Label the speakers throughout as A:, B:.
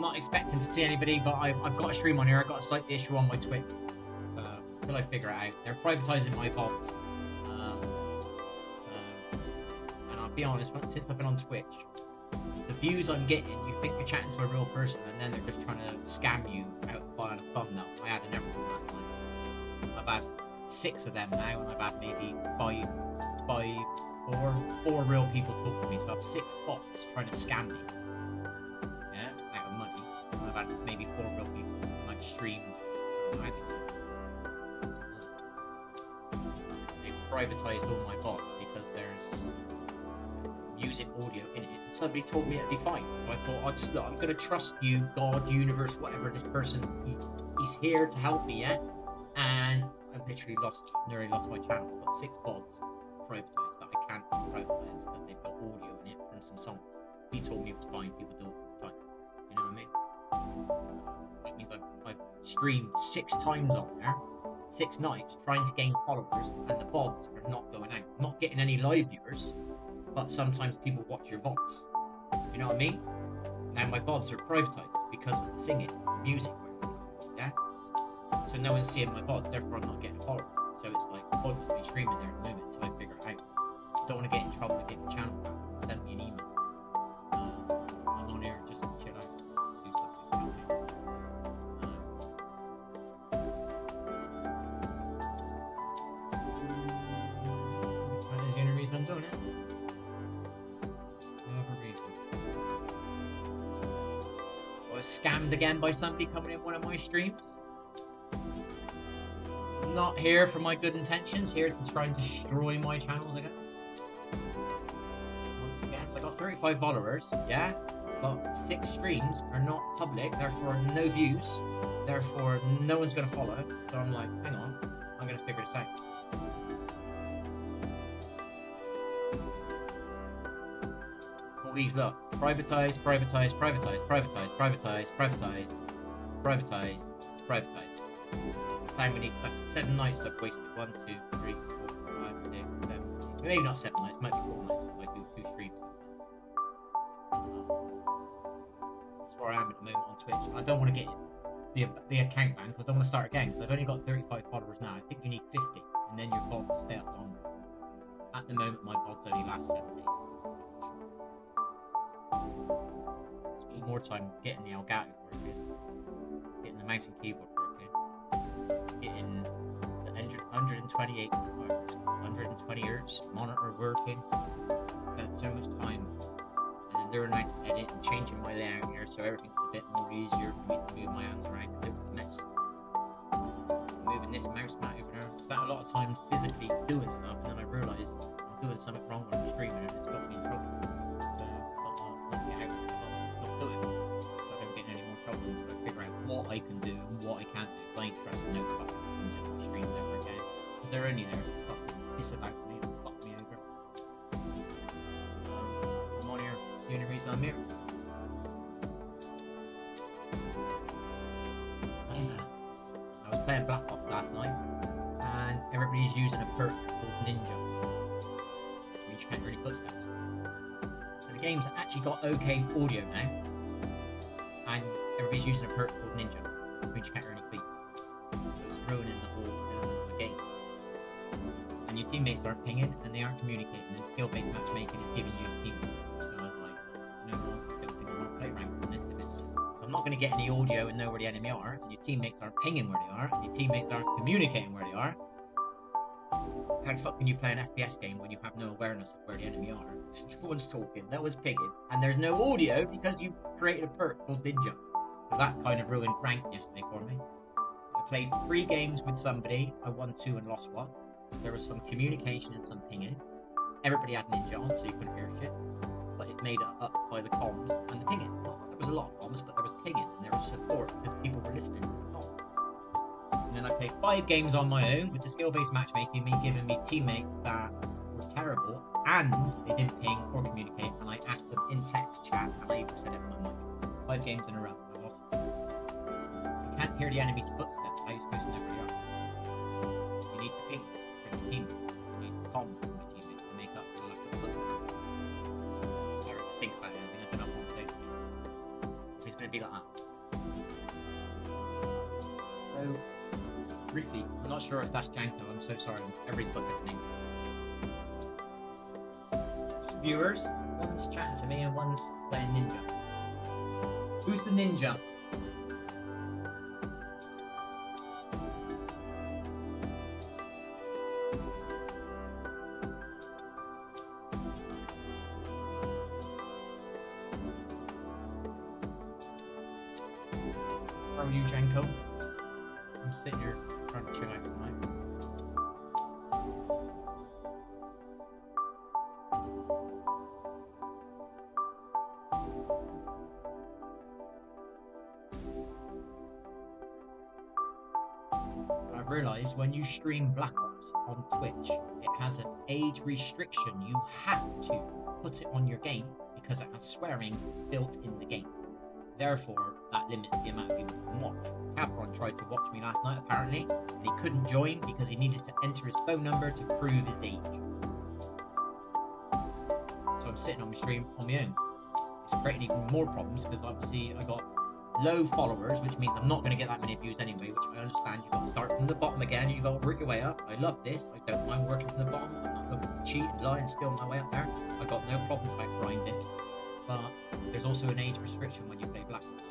A: not expecting to see anybody, but I've got a stream on here. I've got a slight issue on my Twitch. Until I figure it out. They're privatizing my VODs. And I'll be honest, since I've been on Twitch, the views I'm getting, you think you're chatting to a real person, and then they're just trying to scam you out buying a thumbnail. I had an everyone last night. I've had 6 of them now, and I've had maybe four real people talk to me. So I have 6 bots trying to scam me. Yeah, out of money. And I've had maybe 4 real people like stream. They've privatized all my bots because there's music audio in it. Somebody told me it'd be fine, so I thought, I'll just look. I'm gonna trust you, God, universe, whatever. This person, he's here to help me, yeah. And I've literally nearly lost my channel. I've got 6 bots privatized that I can't privatize because they've got audio in it from some songs. He told me it was fine. People do it all the time. You know what I mean? That means I've streamed 6 times on there, 6 nights, trying to gain followers, and the VODs are not going out. I'm not getting any live viewers, but sometimes people watch your VODs. You know what I mean? Now my VODs are privatized because of the singing, the music, yeah? So no one's seeing my VODs, therefore I'm not getting a follower. So it's like, pointlessly streaming there at the moment until I figure it out. I don't want to get in trouble with getting the channel back. Send me an email. I'm on here just to chill out, do stuff like that. That is the only reason I'm doing it. I was scammed again by somebody coming in one of my streams. Not here for my good intentions, here to try and destroy my channels again. Once again, so I got 35 followers, yeah, but 6 streams are not public, therefore no views, therefore no one's gonna follow. So I'm like, hang on, I'm gonna figure this out. All these look, privatize, privatize, privatize, privatize, privatize, privatize, privatize, privatize. That's how many, that's 7 nights I've wasted. 1, 2, 3, 4, 5, 6, 7. Maybe not 7 nights, might be 4 nights because I do 2 streams. That's where I am at the moment on Twitch. I don't want to get the account banned because I don't want to start again because I've only got 35 followers now. I think you need 50 and then your VODs stay up longer. At the moment my VODs only last 7 days. Spend more time getting the Elgato working, getting the mouse and keyboard working, getting the 128 120 hertz monitor working. Spent so much time and then learning how to edit and changing my layout here so everything's a bit more easier for me to move my hands around because it was a mess. Moving this mouse mat over there, spent a lot of time physically doing stuff and then I realised I'm doing something wrong when I'm streaming and it's got me in trouble. So I thought, I'll get out, I'll do it. So I don't get in any more trouble until I figure out what I can do and what I can't do. I ain't trusting no fucking streams ever again. Because they're only there to fucking piss about me and fuck me over. I'm on here, it's the only reason I'm here. I was playing Black Ops last night and everybody's using a perk called Ninja, which you can't really footsteps. So the game's actually got okay audio now, and everybody's using a perk called Ninja, which you can't really beat. So it's ruining the whole element of the game. And your teammates aren't pinging and they aren't communicating, and skill-based matchmaking is giving you teammates. So I was like, you know what, I don't think I want to play ranked on this if I'm not going to get any audio and know where the enemy are, and your teammates aren't pinging where they are, and your teammates aren't communicating where they are. How the fuck can you play an FPS game when you have no awareness of where the enemy are? No one's talking, no one's pinging, and there's no audio because you've created a perk called Ninja. So that kind of ruined ranked yesterday for me. I played 3 games with somebody, I won 2 and lost 1. There was some communication and some pinging. Everybody had Ninja on, so you couldn't hear shit. But it made it up by the comms and the pinging. Well, there was a lot of comms, but there was pinging and there was support because people were listening to the comms. And then I played 5 games on my own with the skill-based matchmaking, me giving me teammates that were terrible and they didn't ping or communicate, and I asked them in text chat and I even said it on my mic. 5 games in a row, I lost. You can't hear the enemy's footsteps, how are you supposed to know where they are? You need the pings from your teammates, you need the comms from your teammates to make up for the lack of footsteps. Sorry to think about it, I think I've been up on Facebook. It's going to be like that. not sure if that's Janko. I'm so sorry. Everybody's got different names. Viewers, one's chatting to me and one's playing Ninja. Who's the Ninja? How are you, Janko? I'm sitting here trying to chill out tonight. I've realised when you stream Black Ops on Twitch, it has an age restriction. You have to put it on your game because it has swearing built in the game. Therefore, that limits the amount of people who can watch. Capron tried to watch me last night, apparently, and he couldn't join because he needed to enter his phone number to prove his age. So I'm sitting on my stream on my own. It's creating even more problems because obviously I got low followers, which means I'm not going to get that many views anyway, which I understand. You've got to start from the bottom again, you've got to work your way up. I love this. I don't mind working from the bottom. I'm not looking to cheat and lie and steal my way up there. I've got no problems about grinding. But there's also an age restriction when you play Black Ops.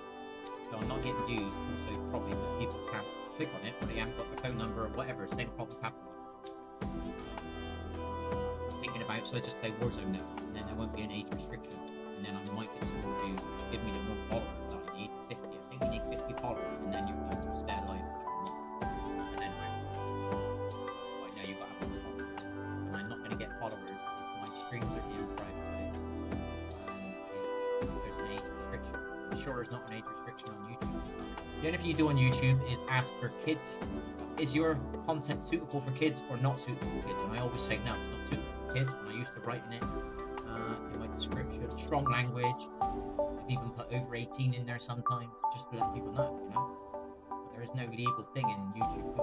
A: So I'm not getting views, also probably because people can't click on it or they haven't got the phone number or whatever, same problem happening. I'm thinking about, so I just play Warzone now, and then there won't be an age restriction, and then I might get some more views, which give me the more followers that I need, 50. I think you need 50 followers, and then you're going to stay alive for a month. And then right now you've got to have more followers. And I'm not going to get followers if my streams are being private. Sure, there's not an age restriction on YouTube. The only thing you do on YouTube is ask for kids. Is your content suitable for kids or not suitable for kids? And I always say no, it's not suitable for kids. And I used to write in it in my description, strong language. I've even put over 18 in there sometimes, just to let people know, you know. But there is no legal thing in YouTube.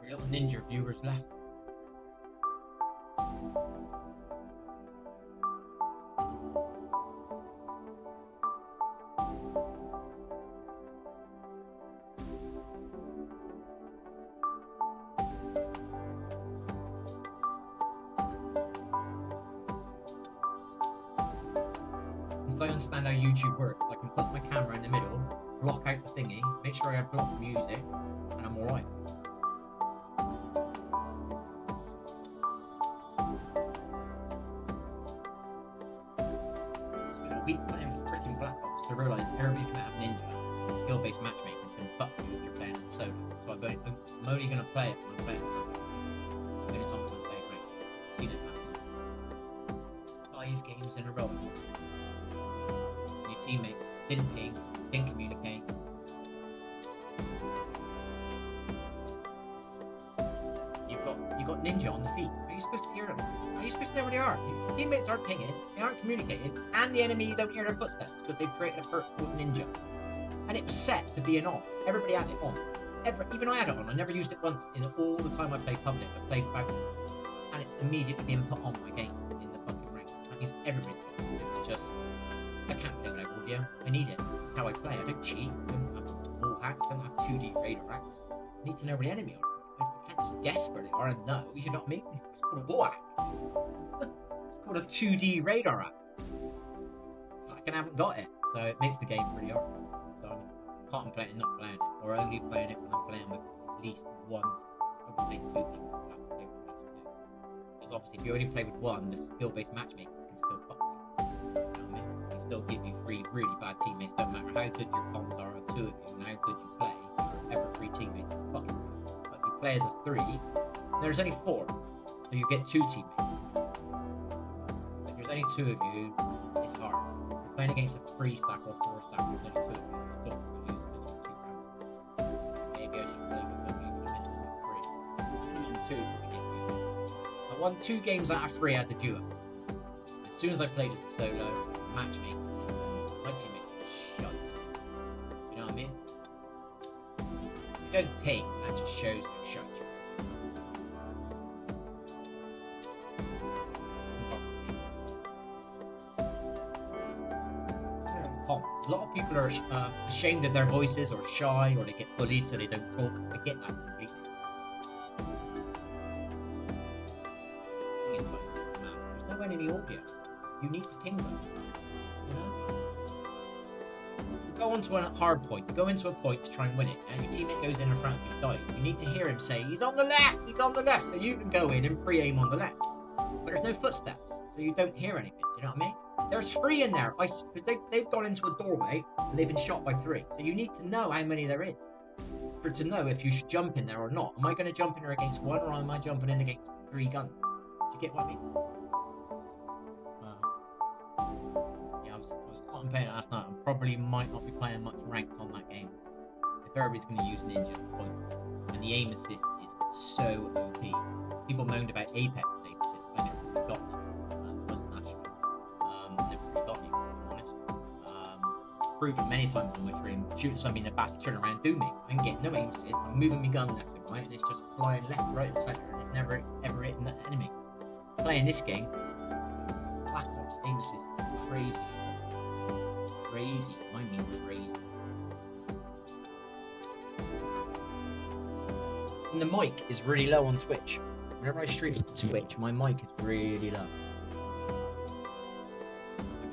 A: Our little ninja viewers left. I understand how YouTube works. I can put my camera in the middle, block out the thingy, make sure I have blocked music, and I'm alright. It's been a week playing freaking Black Ops to realise everybody can have Ninja and skill-based matchmaking is going to fuck you if you're playing it solo. So I'm only going to play it when I'm playing it solo. When it's on my favourite. See this happen. 5 games in a row. Teammates didn't ping, didn't communicate. You've got Ninja on the feet. How are you supposed to hear them? How are you supposed to know where they are? Your teammates aren't pinging, they aren't communicating, and the enemy, you don't hear their footsteps because they've created a perk called Ninja. And it was set to be an on. Everybody had it on. Even I had it on. I never used it once in all the time I played public. I played back, and it's immediately being put on my game in the fucking rank. That means everybody's got it. It's just I can't play without audio. I need it. It's how I play. I don't cheat. I don't have wall hacks. I don't have 2D radar hacks. I need to know where the enemy are. I can't just guess where they are and know. You know what I mean? It's called a wall hack. It's called a 2D radar hack. I haven't got it. So it makes the game pretty hard. So I'm contemplating not playing it. Or only playing it when I'm playing with at least one. I would say 2 people. I have to play with at least 2. Because obviously if you only play with one, the skill-based matchmaking can still fuck you. Still give you 3 really bad teammates. Don't matter how good your comms are of 2 of you and how good you play, you're ever 3 teammates are fucking. But if you play as a 3, there's only 4, so you get 2 teammates. If there's only 2 of you, it's hard. If you're playing against a 3 stack or 4 stack, there's only 2 of you. You don't lose because you're 2 rounds. Maybe I should play with them even with 3. 2 would get you. I won 2 games out of 3 as a duo. As soon as I played as a solo, matchmaking system, my teammate was shut. You know what I mean? You don't ping, that just shows they're shut. Comms. A lot of people are ashamed of their voices or shy or they get bullied so they don't talk. I get that completely. It's like, man, there's no enemy audio. You need to ping them. You know? You go onto a hard point. You go into a point to try and win it, and your teammate goes in front of you, dies. You need to hear him say, "He's on the left! He's on the left!" So you can go in and pre-aim on the left. But there's no footsteps, so you don't hear anything. Do you know what I mean? There's 3 in there. They've gone into a doorway and they've been shot by 3. So you need to know how many there is to know if you should jump in there or not. Am I going to jump in there against 1 or am I jumping in against 3 guns? Do you get what I mean? Yeah, I was contemplating last night. I probably might not be playing much ranked on that game if everybody's going to use Ninja point. And the aim assist is so OP. People moaned about Apex aim assist. I never really got that. It wasn't that strong. Never really got me, if I'm honest. Proven many times on my stream, shooting somebody in the back, turn around, do me. I can get no aim assist. I'm moving my gun left and right, and it's just flying left, right, and centre, and it's never ever hitting the enemy. Playing this game, Black Ops aim assist is crazy. Crazy. I mean crazy. And the mic is really low on Twitch. Whenever I stream to Twitch, my mic is really low.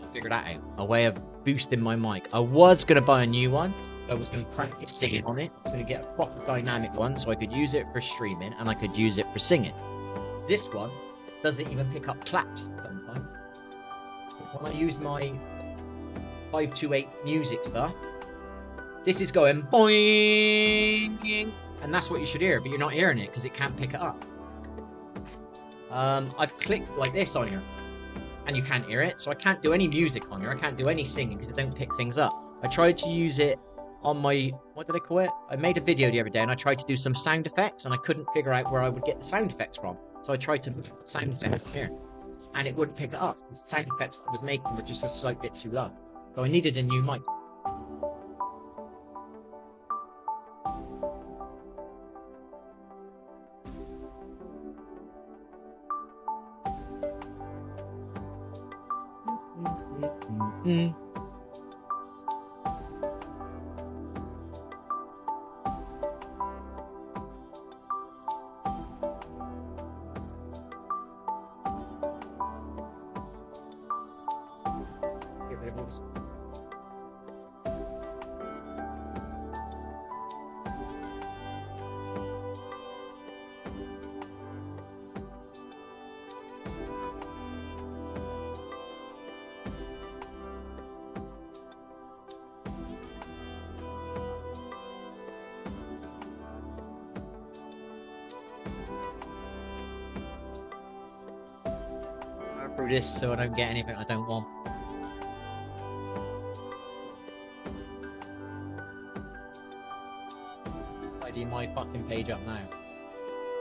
A: I figured that out. A way of boosting my mic. I was going to buy a new one. I was going to practice singing on it. I was going to get a proper dynamic one so I could use it for streaming and I could use it for singing. This one doesn't even pick up claps sometimes. When I use my 528 music stuff, this is going boing, and that's what you should hear, but you're not hearing it because it can't pick it up. I've clicked like this on here, and you can't hear it, so I can't do any music on here. I can't do any singing because it don't pick things up. I tried to use it on my, what did I call it? I made a video the other day, and I tried to do some sound effects, and I couldn't figure out where I would get the sound effects from. So I tried to put sound effects on here, and it wouldn't pick it up. The sound effects I was making were just a slight bit too low. So I needed a new mic. Get rid of all this. Through this so I don't get anything I don't want. ID my fucking page up now.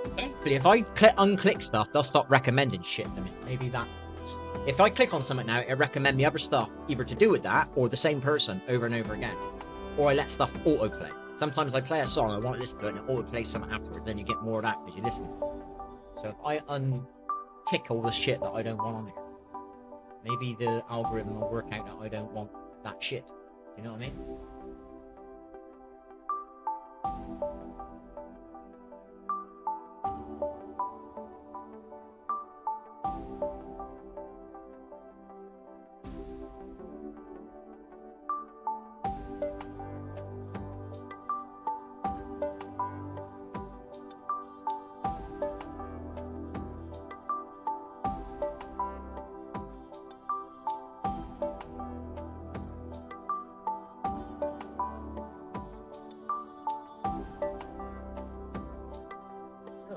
A: Okay. But if I unclick stuff, they'll stop recommending shit to me. Maybe that. If I click on something now, it'll recommend me other stuff either to do with that or the same person over and over again. Or I let stuff autoplay. Sometimes I play a song, I want to listen to it, and it autoplays something afterwards, then you get more of that because you listen to it. So if I tick all the shit that I don't want on here, maybe the algorithm will work out that I don't want that shit. You know what I mean?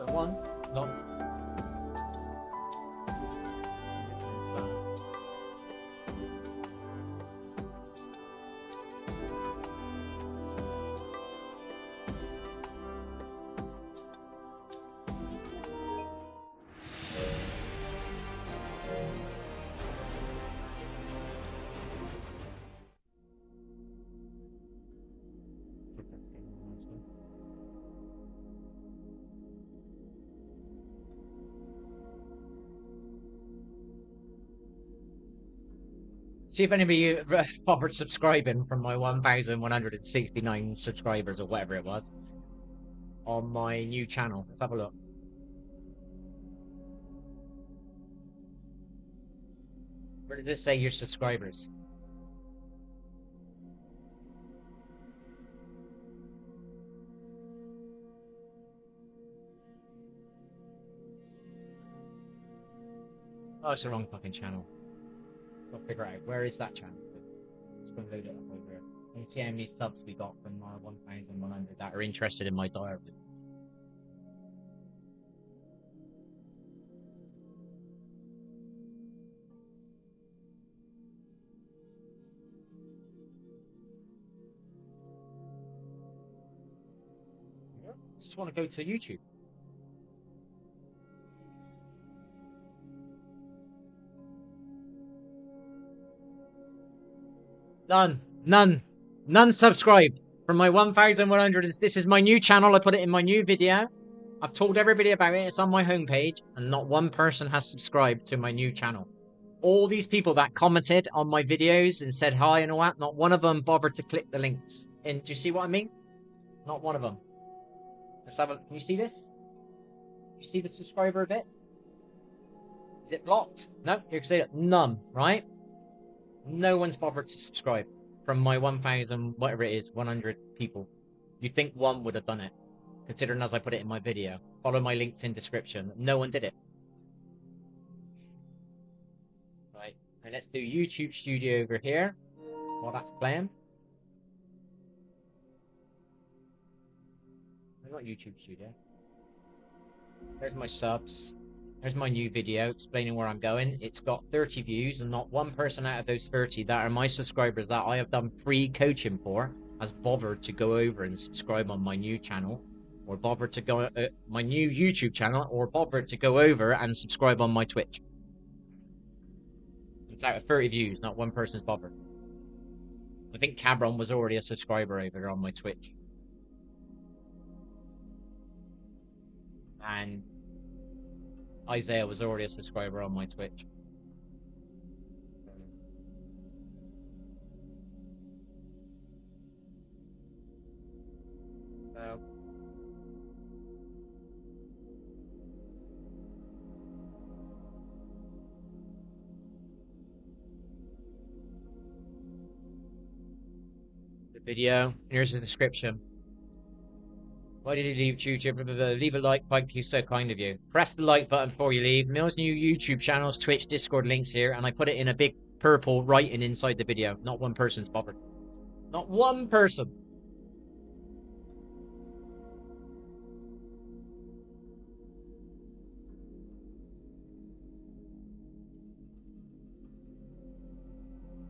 A: One, no. See if anybody bothered subscribing from my 1,169 subscribers or whatever it was on my new channel. Let's have a look. Where does this say your subscribers? Oh, it's the wrong fucking channel. I'll figure out where is that channel. Just gonna load it up over here. Can you see how many subs we got from our 1,100 that are interested in my diary? Just want to go to YouTube. None subscribed from my 1,100. This is my new channel. I put it in my new video. I've told everybody about it. It's on my homepage, and not one person has subscribed to my new channel. All these people that commented on my videos and said hi and all that, not one of them bothered to click the links. And do you see what I mean? Not one of them. Let's have a. Can you see this? You see the subscriber bit? Is it blocked? No, you can see it. None, right? No one's bothered to subscribe from my 1,000, whatever it is, 100 people. You'd think one would have done it, considering as I put it in my video. Follow my links in description. No one did it. Right, and let's do YouTube Studio over here while that's playing. Not YouTube Studio. There's my subs. There's my new video explaining where I'm going. It's got 30 views, and not one person out of those 30 that are my subscribers that I have done free coaching for has bothered to go over and subscribe on my new channel, or bothered to go my new YouTube channel, or bothered to go over and subscribe on my Twitch. It's out of 30 views, not one person's bothered. I think Cabron was already a subscriber over there on my Twitch. And Isaiah was already a subscriber on my Twitch. So the video, here's the description. Why did you leave YouTube? Leave a like, thank you, so kind of you. Press the like button before you leave. Mill's new YouTube channels, Twitch, Discord links here, and I put it in a big purple writing inside the video. Not one person's bothered. Not one person.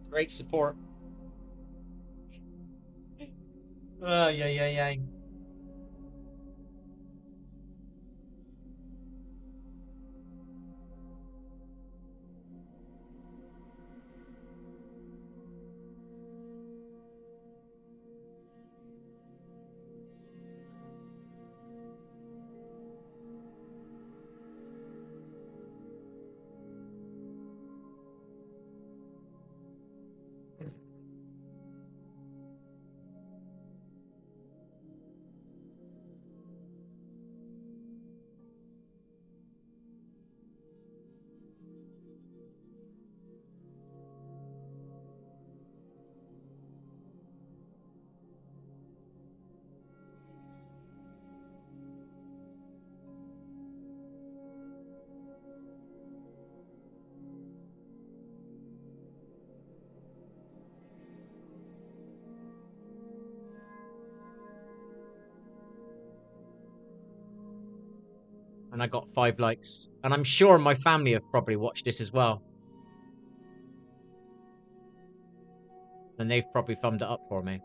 A: Great support. Yeah. And I got 5 likes. And I'm sure my family have probably watched this as well. And they've probably thumbed it up for me.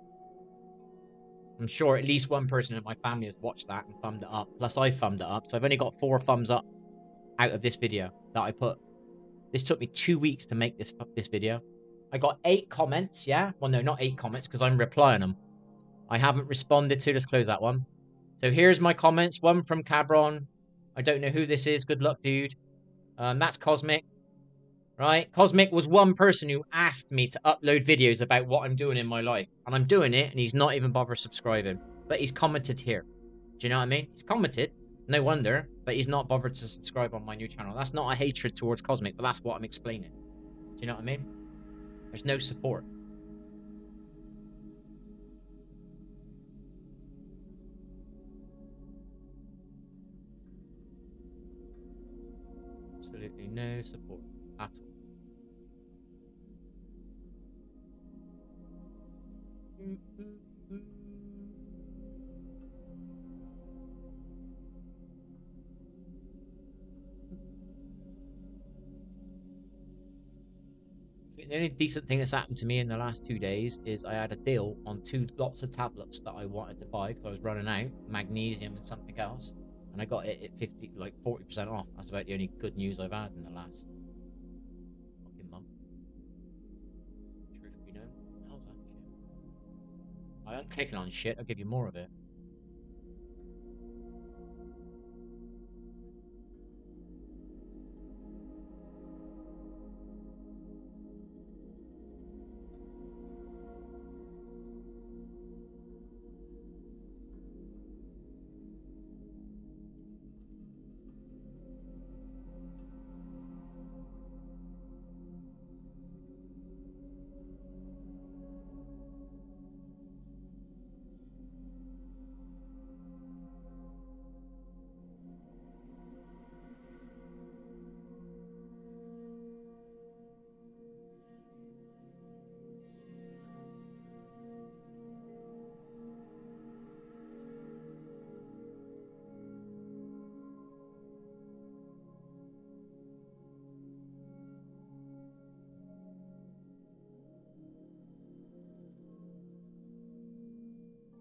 A: I'm sure at least one person in my family has watched that and thumbed it up. Plus I thumbed it up. So I've only got 4 thumbs up out of this video that I put. This took me 2 weeks to make this video. I got 8 comments, yeah? Well, no, not 8 comments because I'm replying them. I haven't responded to. Let's close that one. So here's my comments. One from Cabron. I don't know who this is. Good luck, dude. That's Cosmic. Right? Cosmic was one person who asked me to upload videos about what I'm doing in my life. And I'm doing it, and he's not even bothered subscribing. But he's commented here. Do you know what I mean? He's commented. No wonder. But he's not bothered to subscribe on my new channel. That's not a hatred towards Cosmic, but that's what I'm explaining. Do you know what I mean? There's no support. Absolutely no support at all. The only decent thing that's happened to me in the last 2 days is I had a deal on lots of tablets that I wanted to buy because I was running out, magnesium and something else, and I got it at 40% off. That's about the only good news I've had in the last fucking month. Truth be known, how's that shit? I am clicking on shit. I'll give you more of it.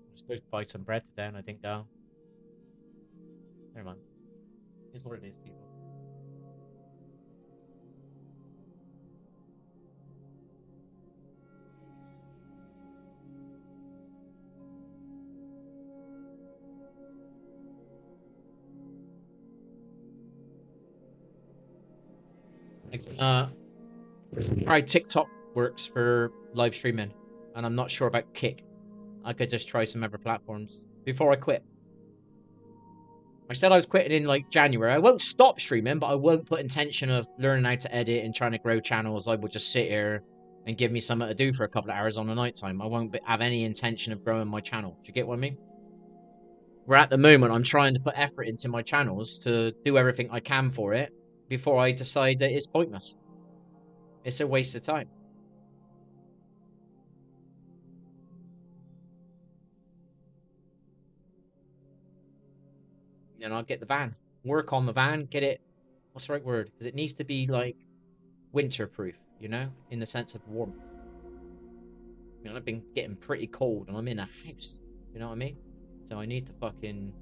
A: I was supposed to buy some bread today and I didn't go. Never mind. It's what it is, people. How TikTok works for live streaming, and I'm not sure about Kick. I could just try some other platforms before I quit. I said I was quitting in like January. I won't stop streaming, but I won't put intention of learning how to edit and trying to grow channels. I will just sit here and give me something to do for a couple of hours on the night time. I won't have any intention of growing my channel. Do you get what I mean? Where at the moment, I'm trying to put effort into my channels to do everything I can for it before I decide that it's pointless. It's a waste of time. You know, I'll get the van, work on the van, get it. What's the right word? Because it needs to be like winter-proof, you know, in the sense of warm. You know, I've been getting pretty cold, and I'm in a house. You know what I mean? So I need to fucking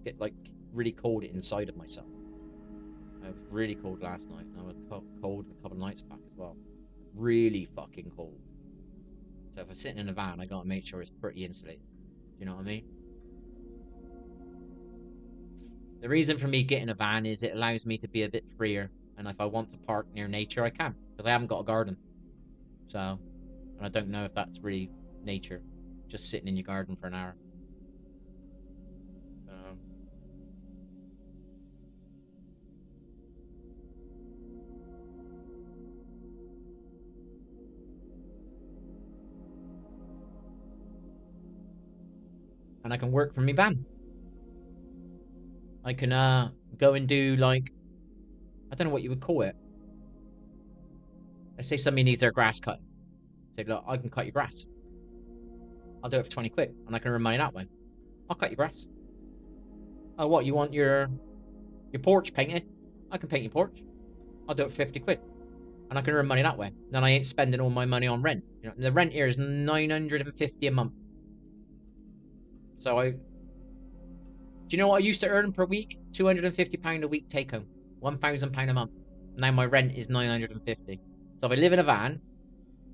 A: get like really cold inside of myself. I was really cold last night, and I was cold a couple of nights back as well. Really fucking cold. So if I'm sitting in a van, I gotta make sure it's pretty insulated. Do you know what I mean? The reason for me getting a van is it allows me to be a bit freer, and if I want to park near nature, I can, because I haven't got a garden. So, and I don't know if that's really nature, just sitting in your garden for an hour. So, and I can work from my van. I can go and do like, I don't know what you would call it. Let's say somebody needs their grass cut. Say, look, I can cut your grass. I'll do it for 20 quid, and I can earn money that way. I'll cut your grass. Oh, what, you want your porch painted? I can paint your porch. I'll do it for 50 quid. And I can earn money that way. Then I ain't spending all my money on rent. You know, the rent here is 950 a month. So do you know what I used to earn per week? £250 a week take home. £1,000 a month. Now my rent is 950. So if I live in a van,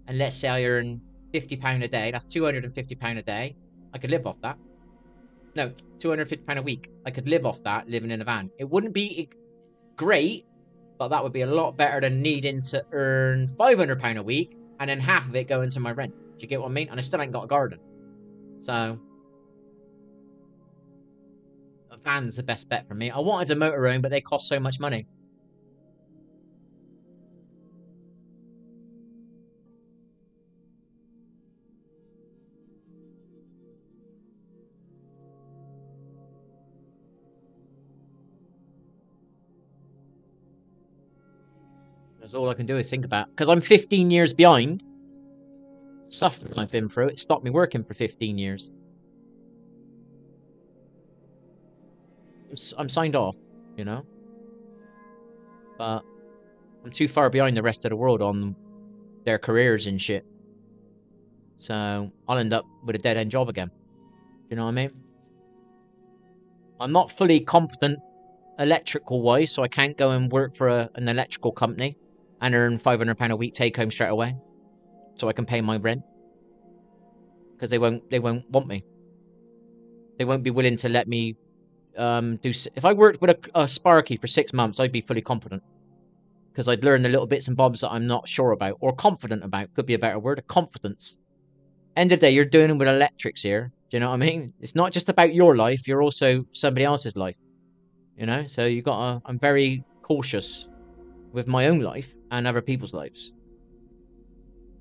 A: and let's say I earn £50 a day, that's £250 a day. I could live off that. No, £250 a week. I could live off that living in a van. It wouldn't be great, But that would be a lot better than needing to earn £500 a week and then half of it go into my rent. Do you get what I mean? And I still ain't got a garden. So a van's the best bet for me. I wanted a motorhome, but they cost so much money. That's all I can do is think about. Because I'm 15 years behind. Suffering I've been through, it stopped me working for 15 years. I'm signed off, you know? But I'm too far behind the rest of the world on their careers and shit. So I'll end up with a dead-end job again. You know what I mean? I'm not fully competent electrical-wise, so I can't go and work for an electrical company and earn £500 a week take-home straight away, so I can pay my rent. Because they won't want me. They won't be willing to let me do. If I worked with a Sparky for 6 months, I'd be fully competent. Because I'd learn the little bits and bobs that I'm not sure about, or confident about. Could be a better word, a confidence. End of the day, you're doing with electrics here. Do you know what I mean? It's not just about your life, you're also somebody else's life. You know? So you gotta, I'm very cautious with my own life and other people's lives.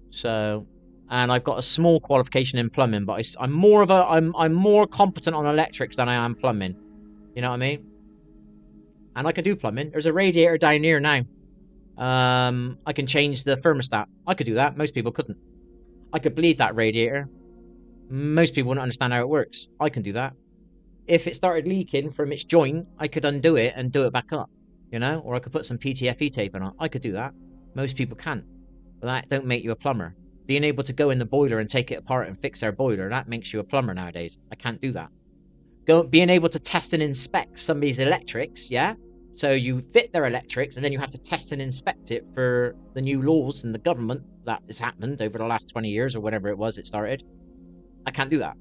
A: So, and I've got a small qualification in plumbing, but I'm more competent on electrics than I am plumbing. You know what I mean? And I can do plumbing. There's a radiator down here now. I can change the thermostat. I could do that. Most people couldn't. I could bleed that radiator. Most people wouldn't understand how it works. I can do that. If it started leaking from its joint, I could undo it and do it back up. You know? Or I could put some PTFE tape on it. I could do that. Most people can't. But that don't make you a plumber. Being able to go in the boiler and take it apart and fix their boiler, that makes you a plumber nowadays. I can't do that. Being able to test and inspect somebody's electrics, yeah? So you fit their electrics and then you have to test and inspect it for the new laws and the government that has happened over the last 20 years or whatever it was it started. I can't do that.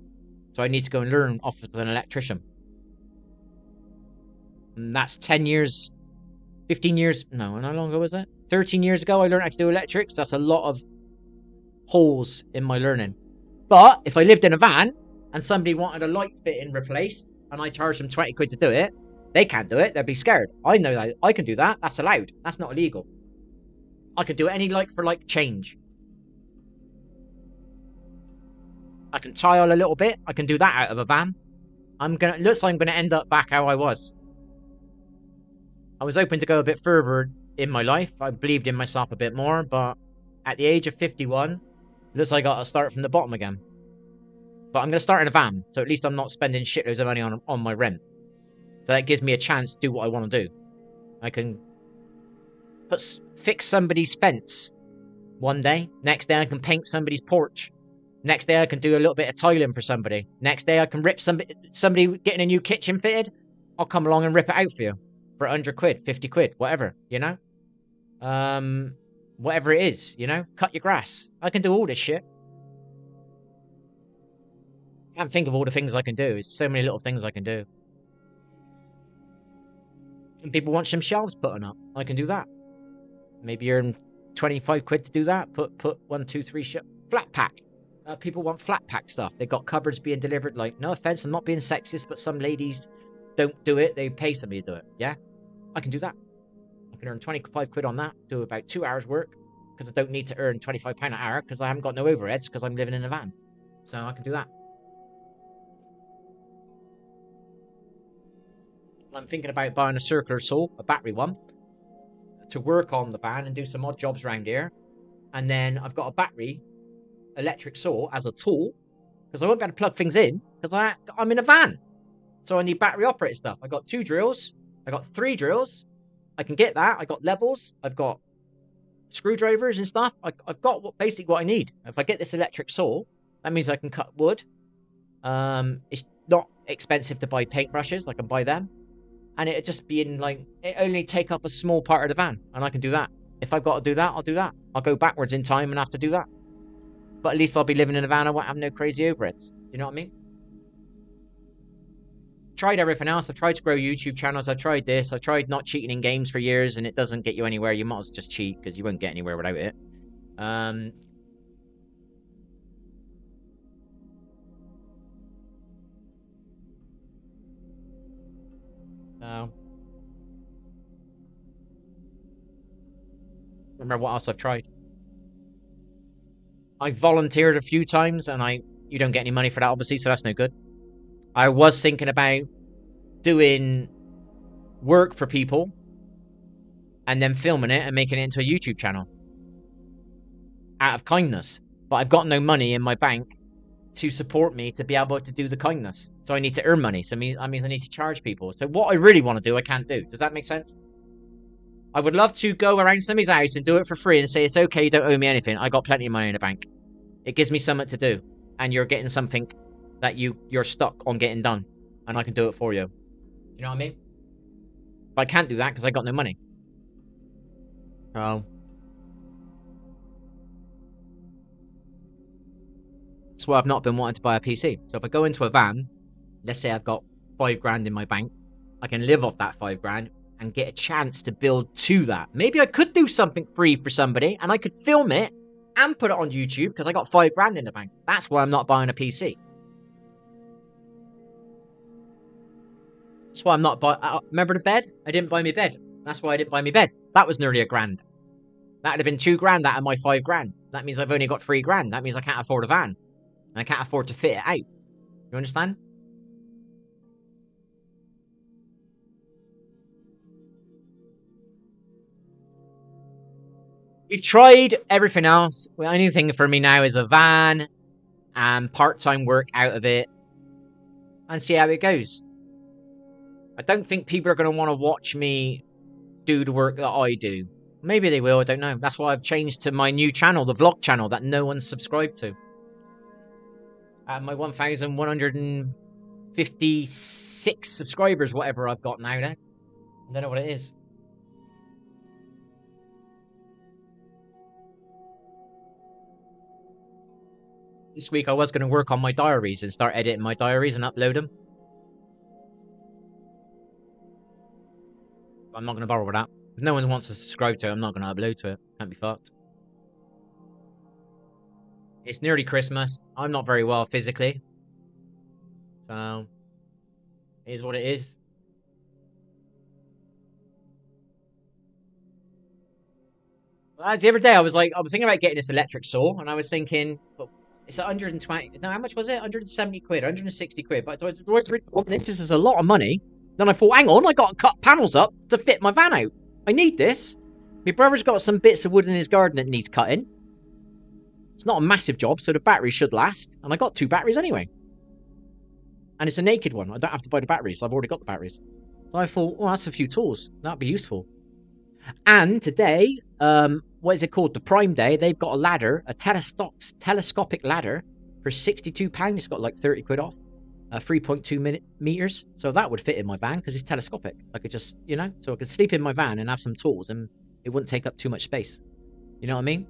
A: So I need to go and learn off of an electrician. And that's 10 years, 15 years, no, how long ago was that? 13 years ago I learned how to do electrics. That's a lot of holes in my learning. But if I lived in a van and somebody wanted a light fitting replaced and I charged them 20 quid to do it, they can't do it. They'd be scared. I know that. I can do that. That's allowed. That's not illegal. I can do any like for like change. I can tile a little bit. I can do that out of a van. Looks like I'm gonna end up back how I was. I was hoping to go a bit further in my life. I believed in myself a bit more, but at the age of 51, looks like I gotta start from the bottom again. But I'm gonna start in a van, so at least I'm not spending shitloads of money on my rent. So that gives me a chance to do what I want to do. I can fix somebody's fence one day. Next day I can paint somebody's porch. Next day I can do a little bit of tiling for somebody. Next day I can rip somebody getting a new kitchen fitted. I'll come along and rip it out for you for 100 quid, 50 quid, whatever, you know? Whatever it is, you know? Cut your grass. I can do all this shit. I can't think of all the things I can do. There's so many little things I can do. And people want some shelves putting up. I can do that. Maybe earn 25 quid to do that. Put 1, 2, 3 flat pack. People want flat pack stuff. They've got cupboards being delivered. Like, no offense, I'm not being sexist, but some ladies don't do it. They pay somebody to do it. Yeah, I can do that. I can earn 25 quid on that. Do about 2 hours work because I don't need to earn £25 an hour because I haven't got no overheads because I'm living in a van. So I can do that. I'm thinking about buying a circular saw, a battery one, to work on the van and do some odd jobs around here. And then I've got a battery electric saw as a tool because I won't be able to plug things in because I'm in a van. So I need battery operated stuff. I got 2 drills. I got 3 drills. I can get that. I got levels. I've got screwdrivers and stuff. I've got basically what I need. If I get this electric saw, that means I can cut wood. It's not expensive to buy paintbrushes. I can buy them. And it'd just be in like, it only take up a small part of the van. And I can do that. If I've got to do that, I'll do that. I'll go backwards in time and have to do that. But at least I'll be living in a van. I won't have no crazy overheads. You know what I mean? tried everything else. I've tried to grow YouTube channels. I've tried this. I've tried not cheating in games for years, and it doesn't get you anywhere. You might as well just cheat because you won't get anywhere without it. So, remember what else I've tried? I volunteered a few times, and you don't get any money for that, obviously, so that's no good. I was thinking about doing work for people and then filming it and making it into a YouTube channel out of kindness. But I've got no money in my bank to support me to be able to do the kindness. So I need to earn money. So that means I need to charge people. So what I really want to do, I can't do. Does that make sense? I would love to go around somebody's house and do it for free and say, it's okay, you don't owe me anything. I got plenty of money in the bank. It gives me something to do. And you're getting something that you're stuck on getting done. And I can do it for you. You know what I mean? But I can't do that because I got no money. Oh. That's why I've not been wanting to buy a PC. So if I go into a van, let's say I've got £5 in my bank, I can live off that £5 and get a chance to build to that. Maybe I could do something free for somebody and I could film it and put it on YouTube because I got £5 in the bank. That's why I'm not buying a PC. That's why I'm not buying. Remember the bed? I didn't buy me bed. That's why I didn't buy me bed. That was nearly £1,000. That would have been £2,000 out of my £5,000. That means I've only got £3,000. That means I can't afford a van. And I can't afford to fit it out. You understand? We've tried everything else. The only thing for me now is a van and part-time work out of it and see how it goes. I don't think people are going to want to watch me do the work that I do. Maybe they will, I don't know. That's why I've changed to my new channel, the vlog channel that no one's subscribed to. My 1,156 subscribers, whatever I've got now. I don't know what it is. This week I was going to work on my diaries and start editing my diaries and upload them. I'm not going to bother with that. If no one wants to subscribe to it, I'm not going to upload to it. Can't be fucked. It's nearly Christmas. I'm not very well physically. So, it is what it is. The other day, I was thinking about getting this electric saw, and I was thinking, but it's 120. No, how much was it? 170 quid, 160 quid. But this is a lot of money. Then I thought, hang on, I got to cut panels up to fit my van out. I need this. My brother's got some bits of wood in his garden that needs cutting. It's not a massive job, so the battery should last. And I got 2 batteries anyway. And it's a naked one. I don't have to buy the batteries. I've already got the batteries. So I thought, oh, that's a few tools. That'd be useful. And today, what is it called? The Prime Day. They've got a ladder, a telescopic ladder for £62. It's got like 30 quid off. 3.2 meters. So that would fit in my van because it's telescopic. I could just, so I could sleep in my van and have some tools and it wouldn't take up too much space. You know what I mean?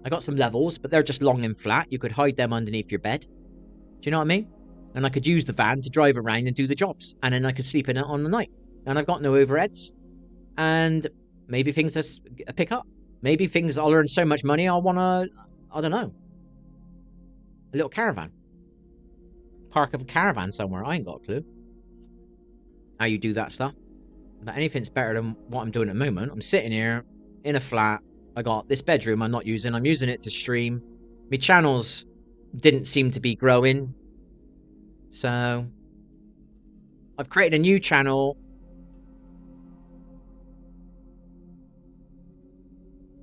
A: I got some levels, but they're just long and flat. You could hide them underneath your bed. Do you know what I mean? And I could use the van to drive around and do the jobs. And then I could sleep in it on the night. And I've got no overheads. And maybe things just pick up. Maybe things, I'll earn so much money, I'll want to, I don't know, a little caravan. Park of a caravan somewhere. I ain't got a clue how you do that stuff. But anything's better than what I'm doing at the moment. I'm sitting here in a flat. I got this bedroom I'm not using. I'm using it to stream. My channels didn't seem to be growing. So I've created a new channel.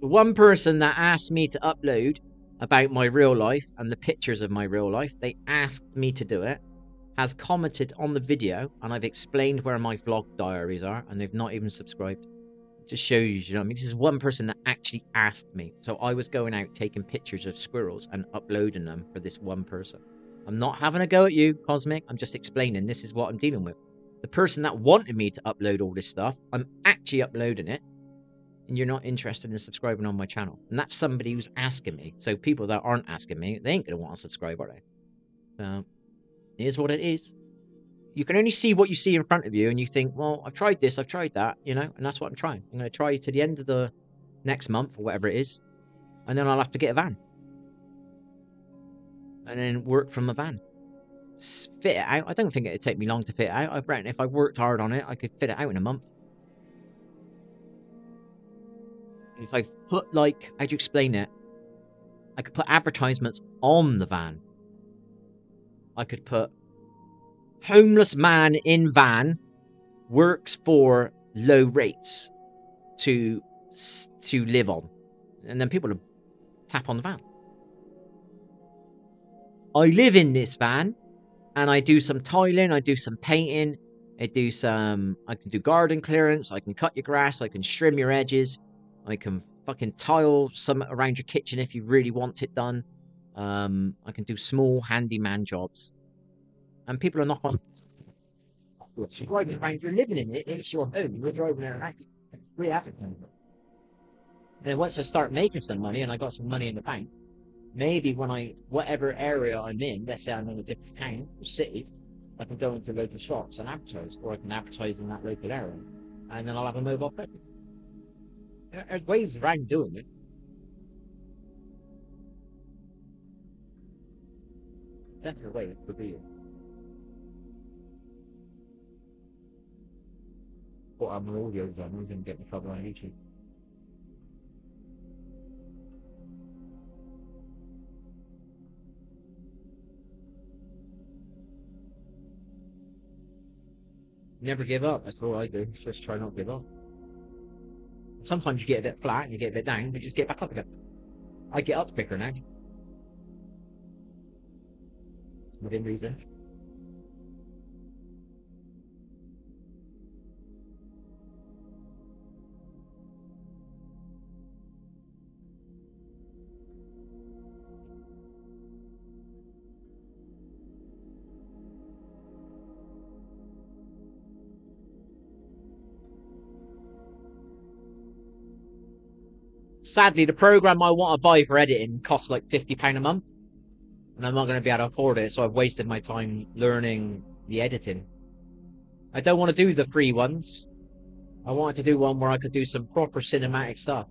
A: The one person that asked me to upload about my real life and the pictures of my real life, they asked me to do it, has commented on the video, and I've explained where my vlog diaries are, and they've not even subscribed. It just shows you know what I mean? This is one person that actually asked me. So I was going out taking pictures of squirrels and uploading them for this one person. I'm not having a go at you, Cosmic. I'm just explaining this is what I'm dealing with. The person that wanted me to upload all this stuff, I'm actually uploading it, and you're not interested in subscribing on my channel. And that's somebody who's asking me. So people that aren't asking me, they ain't going to want to subscribe, are they? So, it is what it is.
B: You can only see what you see in front of you, and you think, well, I've tried this, I've tried that, you know, and that's what I'm trying. I'm going to try to the end of the next month or whatever it is, and then I'll have to get a van and then work from the van. Fit it out. I don't think it'd take me long to fit it out. I reckon if I worked hard on it, I could fit it out in a month. If I put, like, how do you explain it? I could put advertisements on the van. I could put homeless man in van works for low rates to live on, and then people will tap on the van. I live in this van, and I do some tiling, I do some painting, I can do garden clearance, I can cut your grass, I can trim your edges, I can fucking tile some around your kitchen if you really want it done. I can do small handyman jobs, and people are not on. You're driving around, you're living in it, it's your home, you're driving around. We have it. Then once I start making some money and I got some money in the bank, maybe when whatever area I'm in, let's say I'm in a different town or city, I can go into local shops and advertise, or I can advertise in that local area, and then I'll have a mobile phone. There's ways around doing it. Definitely a way it could be. But I'm an audio done, I'm going to get in trouble on YouTube. Never give up. That's all I do. Just try not to give up. Sometimes you get a bit flat and you get a bit down, but you just get back up again. I get up quicker now. Within reason. Sadly, the program I want to buy for editing costs like £50 a month, and I'm not going to be able to afford it, so I've wasted my time learning the editing. I don't want to do the free ones. I wanted to do one where I could do some proper cinematic stuff.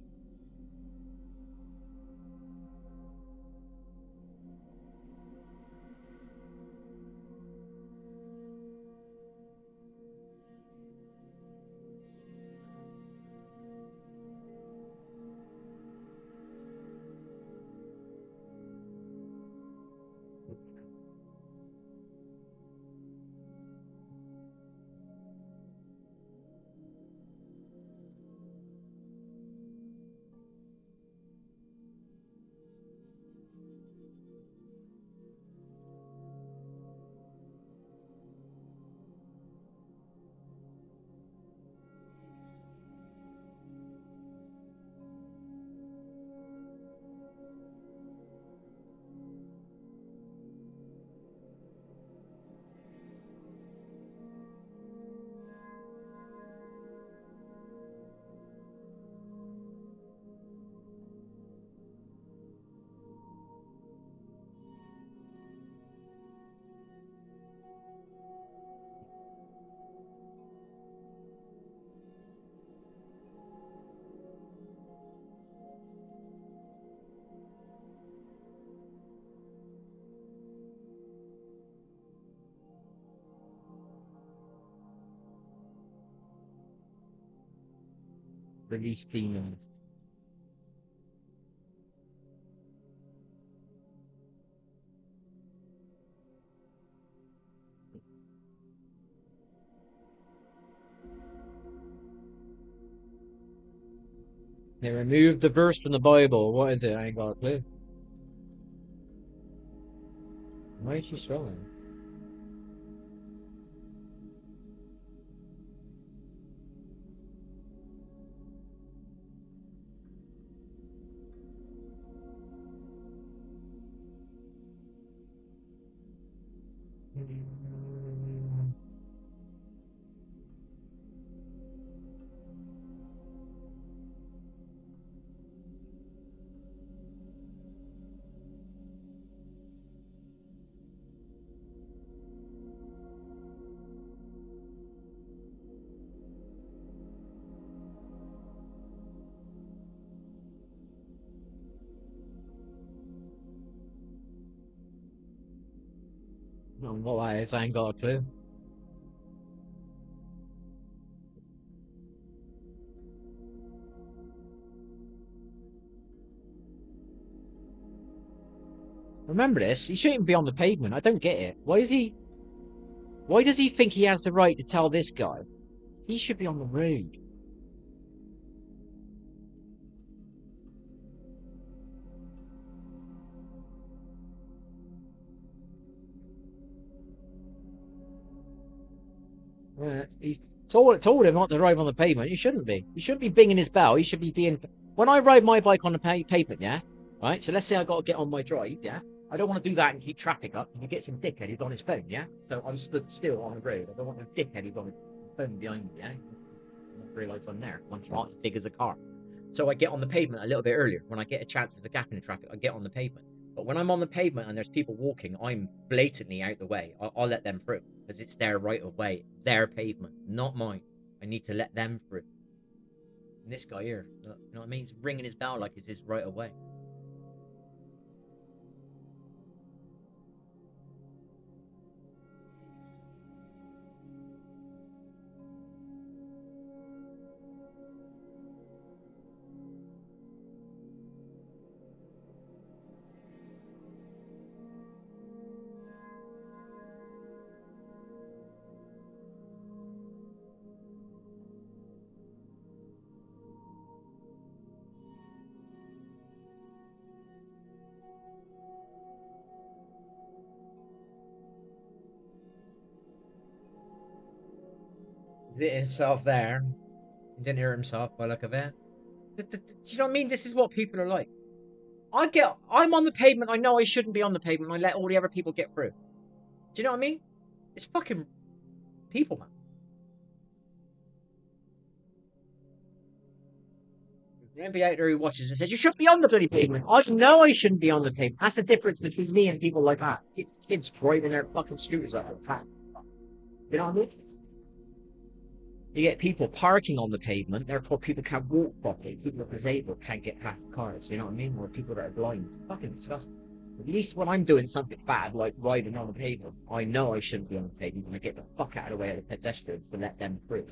B: Release cleaning. They removed the verse from the Bible. What is it? I ain't got a clue. Why is she struggling? No, what that is, I ain't got a clue. Remember this? He shouldn't even be on the pavement. I don't get it. Why does he think he has the right to tell this guy? He should be on the road. He told him not to ride on the pavement. He shouldn't be. He shouldn't be binging his bell. He should be being. When I ride my bike on the pavement, yeah, right. So let's say I got to get on my drive, yeah. I don't want to do that and keep traffic up. And you get some dickhead who's on his phone, yeah. So I'm stood still on the road. I don't want a dickhead who's on his phone behind me, yeah. I don't realise I'm there. I'm not as big as a car. So I get on the pavement a little bit earlier. When I get a chance, there's a gap in the traffic, I get on the pavement. But when I'm on the pavement and there's people walking, I'm blatantly out the way. I'll let them through because it's their right of way, their pavement, not mine. I need to let them through. And this guy here, you know what I mean? He's ringing his bell like it's his right of way. He's hit himself there. He didn't hear himself by look of it. Do you know what I mean? This is what people are like. I'm on the pavement. I know I shouldn't be on the pavement. I let all the other people get through. Do you know what I mean? It's fucking people, man. Anybody out there who watches and says you should be on the bloody pavement. I know I shouldn't be on the pavement. That's the difference between me and people like that. Kids driving their fucking scooters out of the path. You know what I mean? You get people parking on the pavement, therefore people can't walk properly. People that are disabled can't get past cars. You know what I mean? Or people that are blind. Fucking disgusting. At least when I'm doing something bad, like riding on the pavement, I know I shouldn't be on the pavement, and I get the fuck out of the way of the pedestrians to let them through.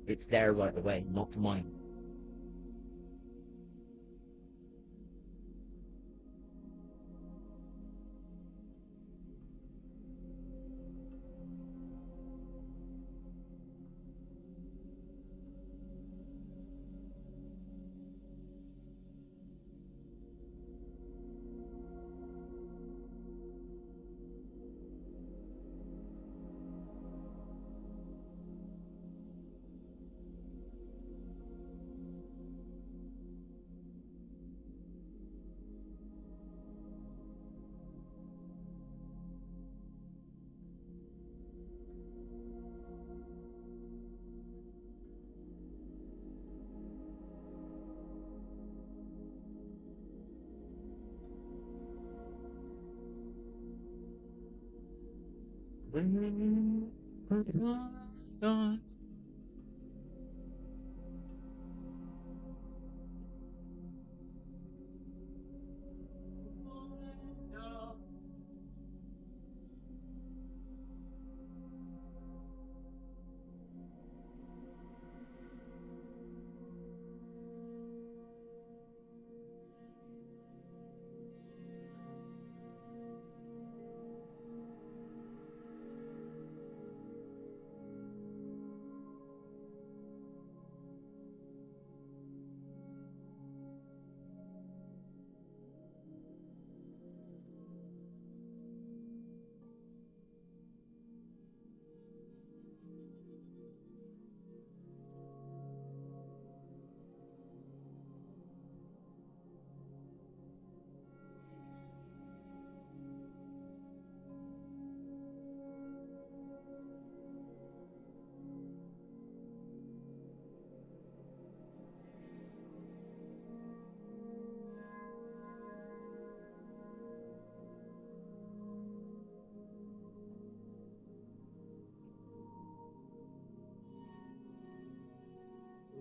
B: It's their right of way, not mine.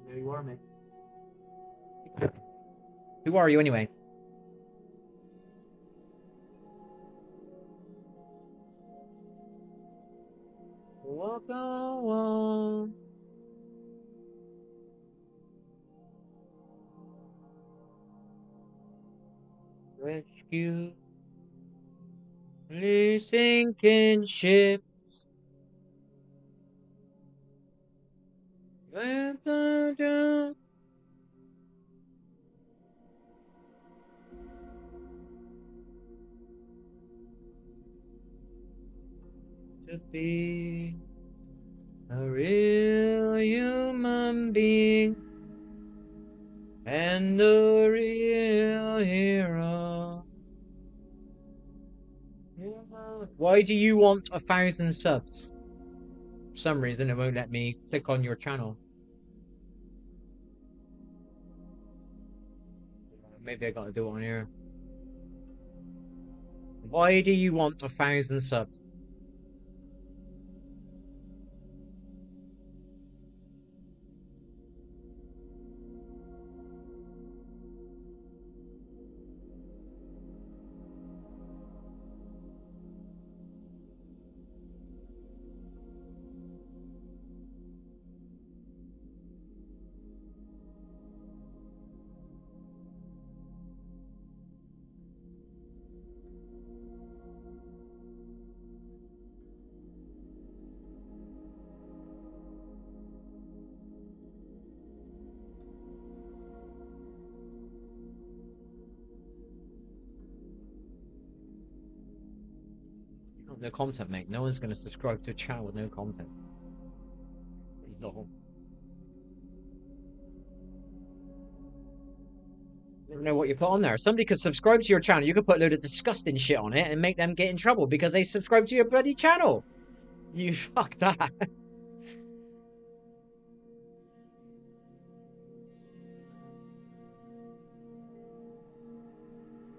B: There you are, mate. Who are you anyway? go on. Rescue the sinking ship. To be a real human being and a real hero. Why do you want 1,000 subs? For some reason, it won't let me click on your channel. Maybe I gotta do it on here. Why do you want 1,000 subs? No content, mate. No one's gonna subscribe to a channel with no content. He's all. You never know what you put on there. Somebody could subscribe to your channel. You could put a load of disgusting shit on it and make them get in trouble because they subscribe to your bloody channel. You fuck that.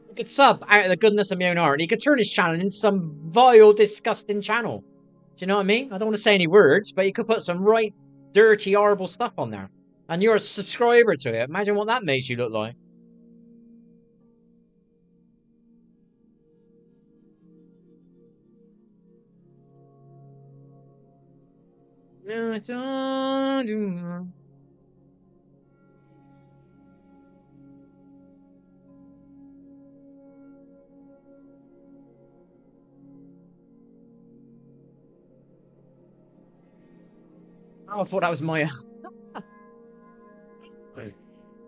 B: You could sub out of the goodness of my own heart and he could turn his channel into some vile, disgusting channel. Do you know what I mean? I don't want to say any words, but you could put some right dirty, horrible stuff on there. And you're a subscriber to it. Imagine what that makes you look like. No, I don't do. Oh, I thought that was my.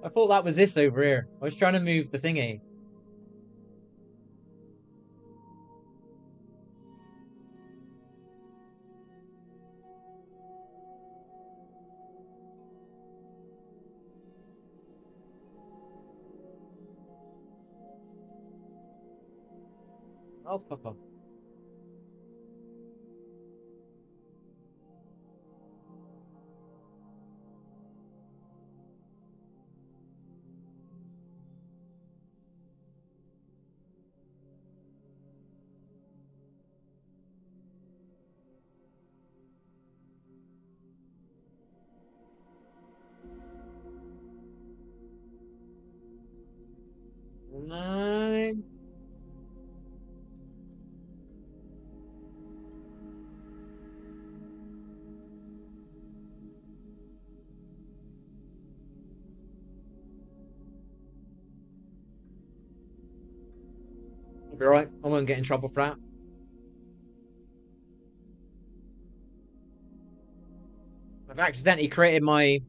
B: I thought that was this over here. I was trying to move the thingy. Oh, fuck off. Nine. I'll be alright. I won't get in trouble for that. I've accidentally created my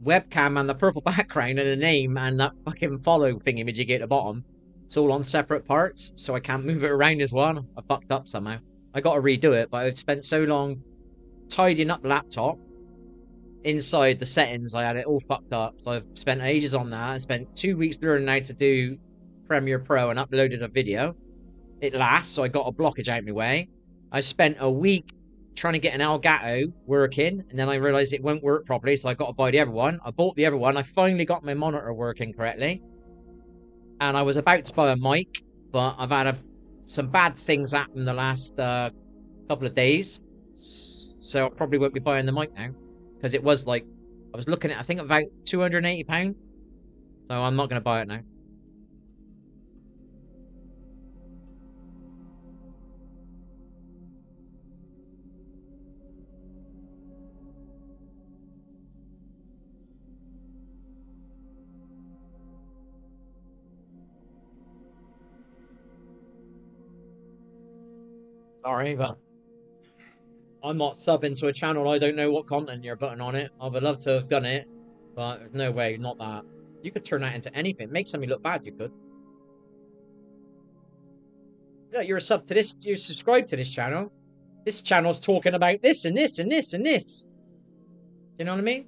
B: webcam and the purple background and a name and that fucking follow thingy-majig at the bottom. It's all on separate parts, so I can't move it around as one. I fucked up somehow. I gotta redo it, but I've spent so long tidying up the laptop. Inside the settings, I had it all fucked up. So I've spent ages on that. I spent 2 weeks learning how to do Premiere Pro and uploaded a video. It lasts, so I got a blockage out of my way. I spent a week trying to get an Elgato working, and then I realized it won't work properly, so I got to buy the other one. I bought the other one. I finally got my monitor working correctly, and I was about to buy a mic, but I've had some bad things happen the last couple of days, so I probably won't be buying the mic now because it was like I was looking at I think about £280, so I'm not going to buy it now. Sorry, but I'm not subbing to a channel. I don't know what content you're putting on it. I would love to have done it, but there's no way, not that. You could turn that into anything. Make something look bad, you could. Yeah, you're a sub to this, you're subscribed to this channel. This channel's talking about this and this and this and this. You know what I mean?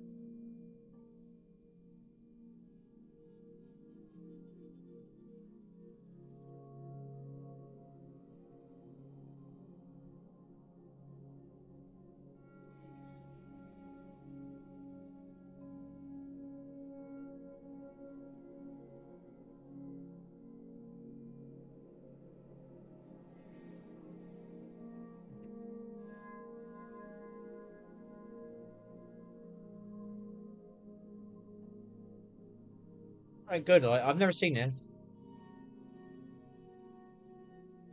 B: Right, good. I've never seen this.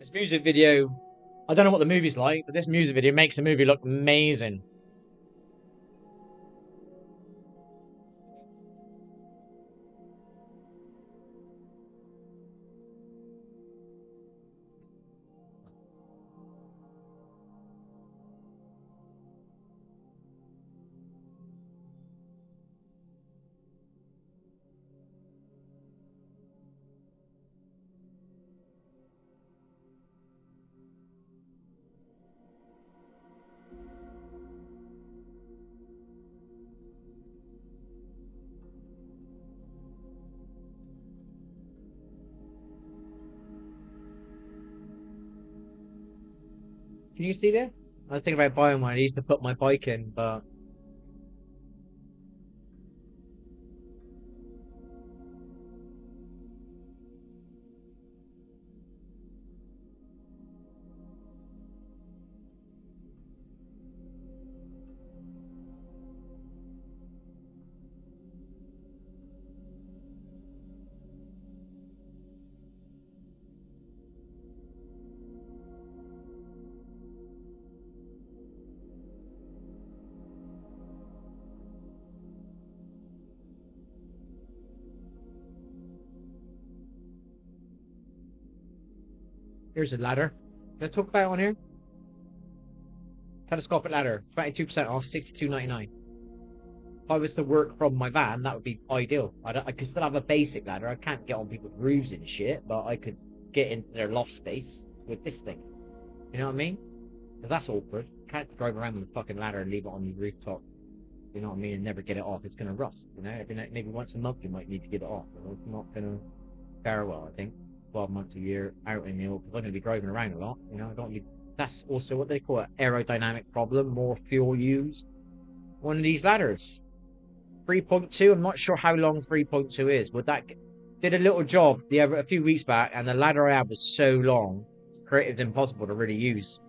B: This music video, I don't know what the movie's like, but this music video makes the movie look amazing. Can you see this? I was thinking about buying one. I used to put my bike in, but here's a ladder. Can I talk about it on here? Telescopic ladder, 22% off, 62.99. If I was to work from my van, that would be ideal. I could still have a basic ladder. I can't get on people's roofs and shit, but I could get into their loft space with this thing. You know what I mean? Because that's awkward. Can't drive around with a fucking ladder and leave it on the rooftop. You know what I mean? And never get it off. It's gonna rust. You know, maybe once a month you might need to get it off. But it's not gonna fare well. I think 12 months a year out in the open. I'm gonna be driving around a lot. You know, I don't need. That's also what they call an aerodynamic problem. More fuel used. One of these ladders. 3.2. I'm not sure how long 3.2 is. Would that did a little job a few weeks back, and the ladder I had was so long, created impossible to really use.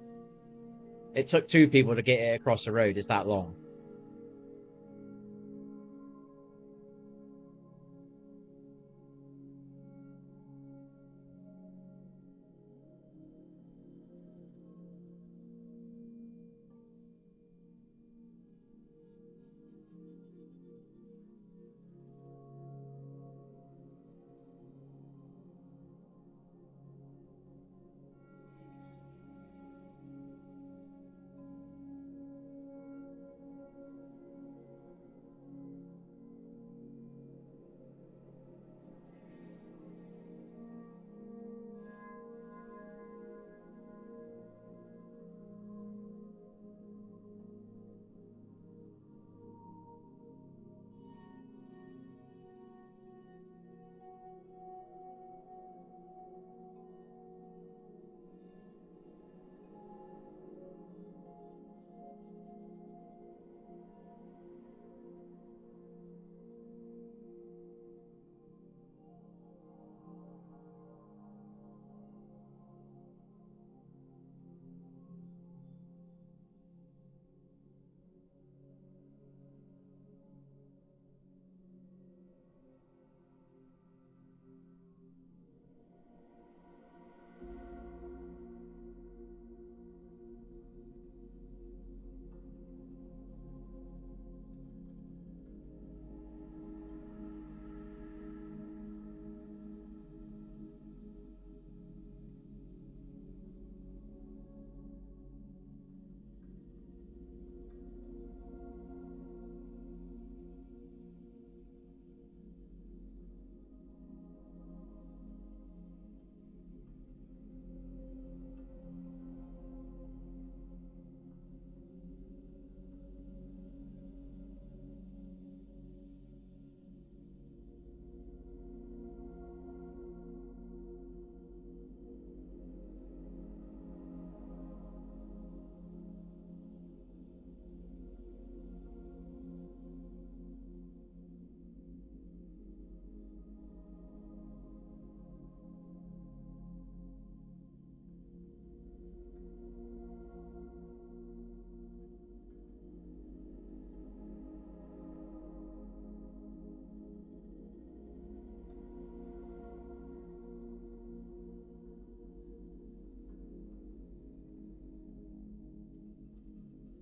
B: It took two people to get it across the road. It's that long.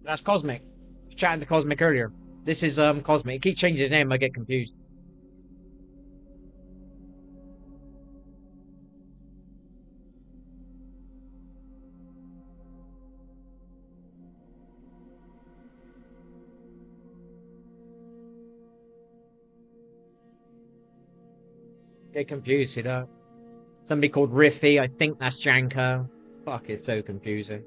B: That's Cosmic. Chatting to Cosmic earlier. This is Cosmic. Keep changing the name, I get confused. Get confused, you know. Somebody called Riffy, I think that's Janko. Fuck, it's so confusing.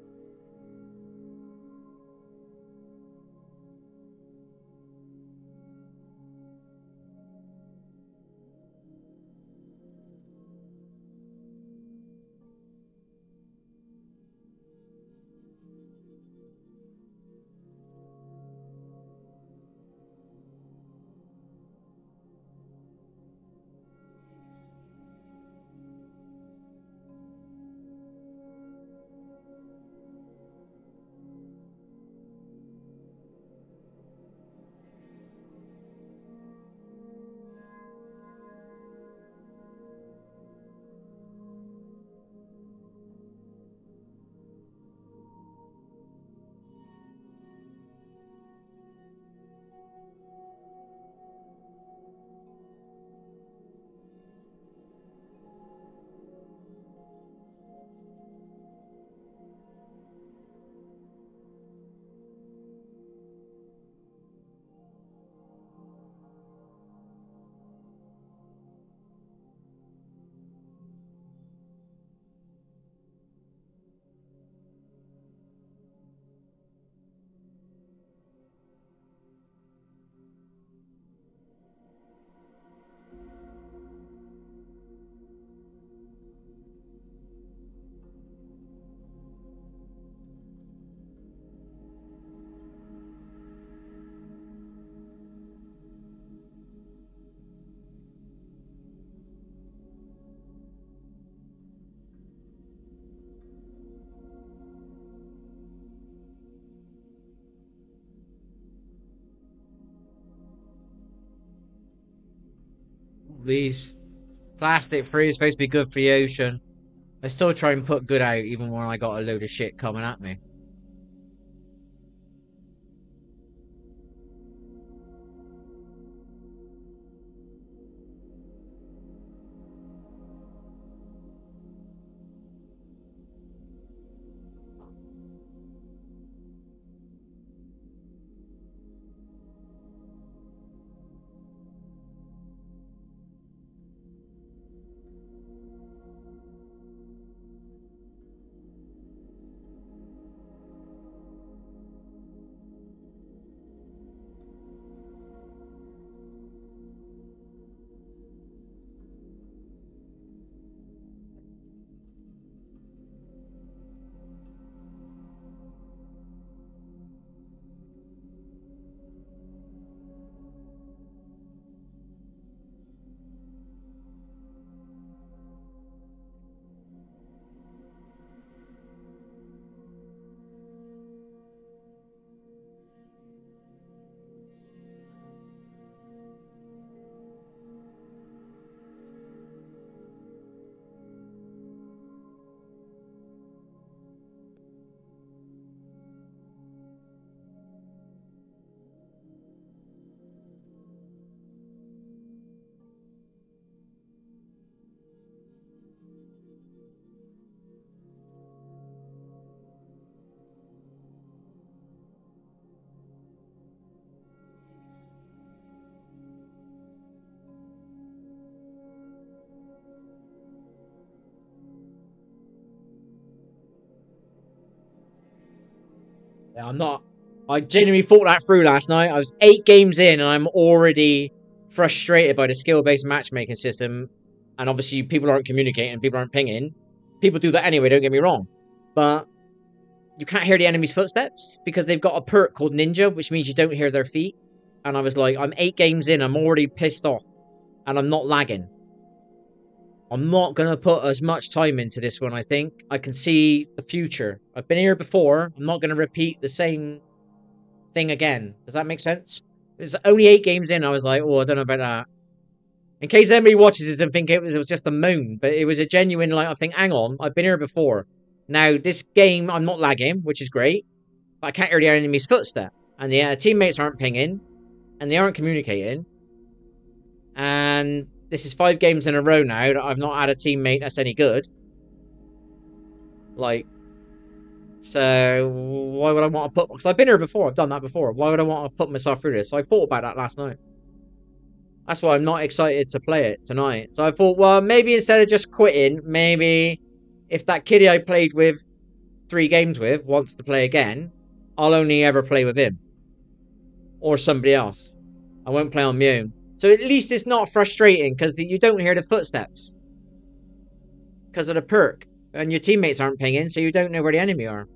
B: Please. Plastic free is supposed to be good for the ocean. I still try and put good out even when I got a load of shit coming at me. Yeah, I'm not. I genuinely thought that through last night. I was 8 games in, and I'm already frustrated by the skill-based matchmaking system. And obviously, people aren't communicating, people aren't pinging. People do that anyway. Don't get me wrong, but you can't hear the enemy's footsteps because they've got a perk called Ninja, which means you don't hear their feet. And I was like, I'm 8 games in, I'm already pissed off, and I'm not lagging. I'm not going to put as much time into this one, I think. I can see the future. I've been here before. I'm not going to repeat the same thing again. Does that make sense? It's only 8 games in. I was like, oh, I don't know about that. In case anybody watches this and think it was just a moan, but it was a genuine, like, I think, hang on, I've been here before. Now, this game, I'm not lagging, which is great. but I can't hear the enemy's footstep. And the teammates aren't pinging, and they aren't communicating. And this is 5 games in a row now that I've not had a teammate that's any good. Like, so why would I want to put... Because I've been here before, I've done that before. Why would I want to put myself through this? So I thought about that last night. That's why I'm not excited to play it tonight. So I thought, well, maybe instead of just quitting, maybe if that kiddie I played with 3 games with wants to play again, I'll only ever play with him. Or somebody else. I won't play on my own. So at least it's not frustrating because you don't hear the footsteps. Because of the perk. And your teammates aren't pinging, so you don't know where the enemy are.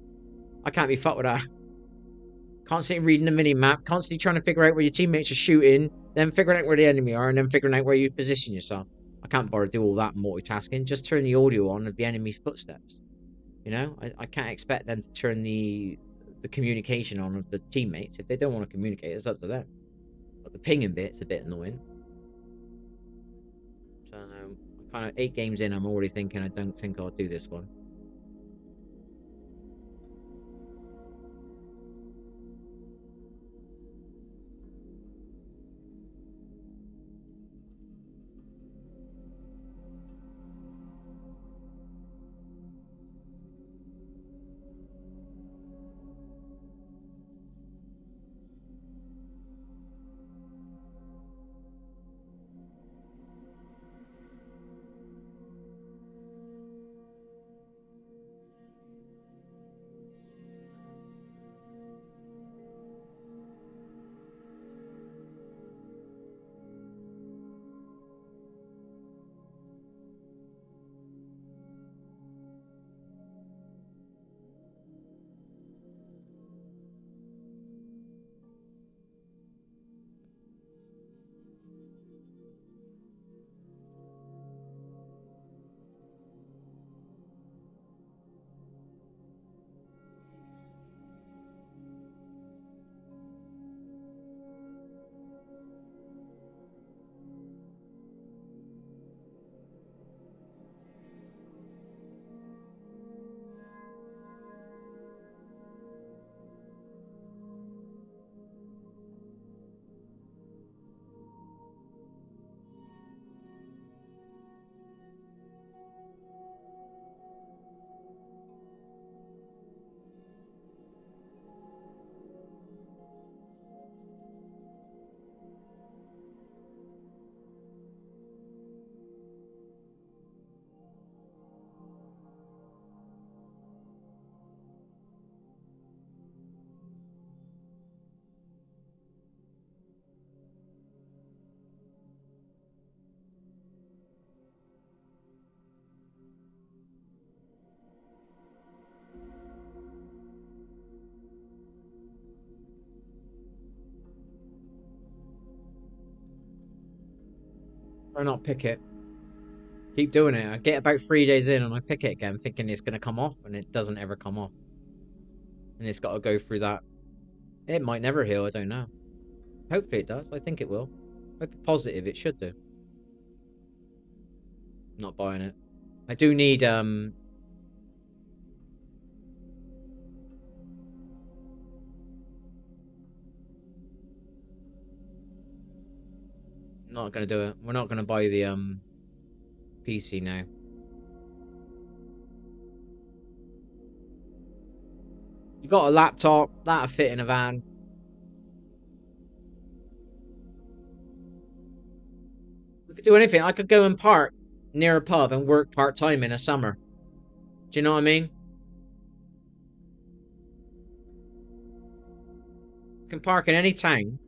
B: I can't be fucked with that. Constantly reading the mini map, constantly trying to figure out where your teammates are shooting, then figuring out where the enemy are, and then figuring out where you position yourself. I can't bother to do all that multitasking. Just turn the audio on of the enemy's footsteps. You know, I can't expect them to turn the communication on of the teammates. If they don't want to communicate, it's up to them. But the pinging bit's a bit annoying. So kind of 8 games in, I'm already thinking I don't think I'll do this one. Why not pick it? Keep doing it. I get about 3 days in and I pick it again, thinking it's going to come off, and it doesn't ever come off. And it's got to go through that. It might never heal, I don't know. Hopefully it does. I think it will. Hope positive, it should do. Not buying it. I do need not gonna do it. We're not gonna buy the PC now. You got a laptop, that'll fit in a van. We could do anything. I could go and park near a pub and work part-time in a summer. Do you know what I mean? You can park in any town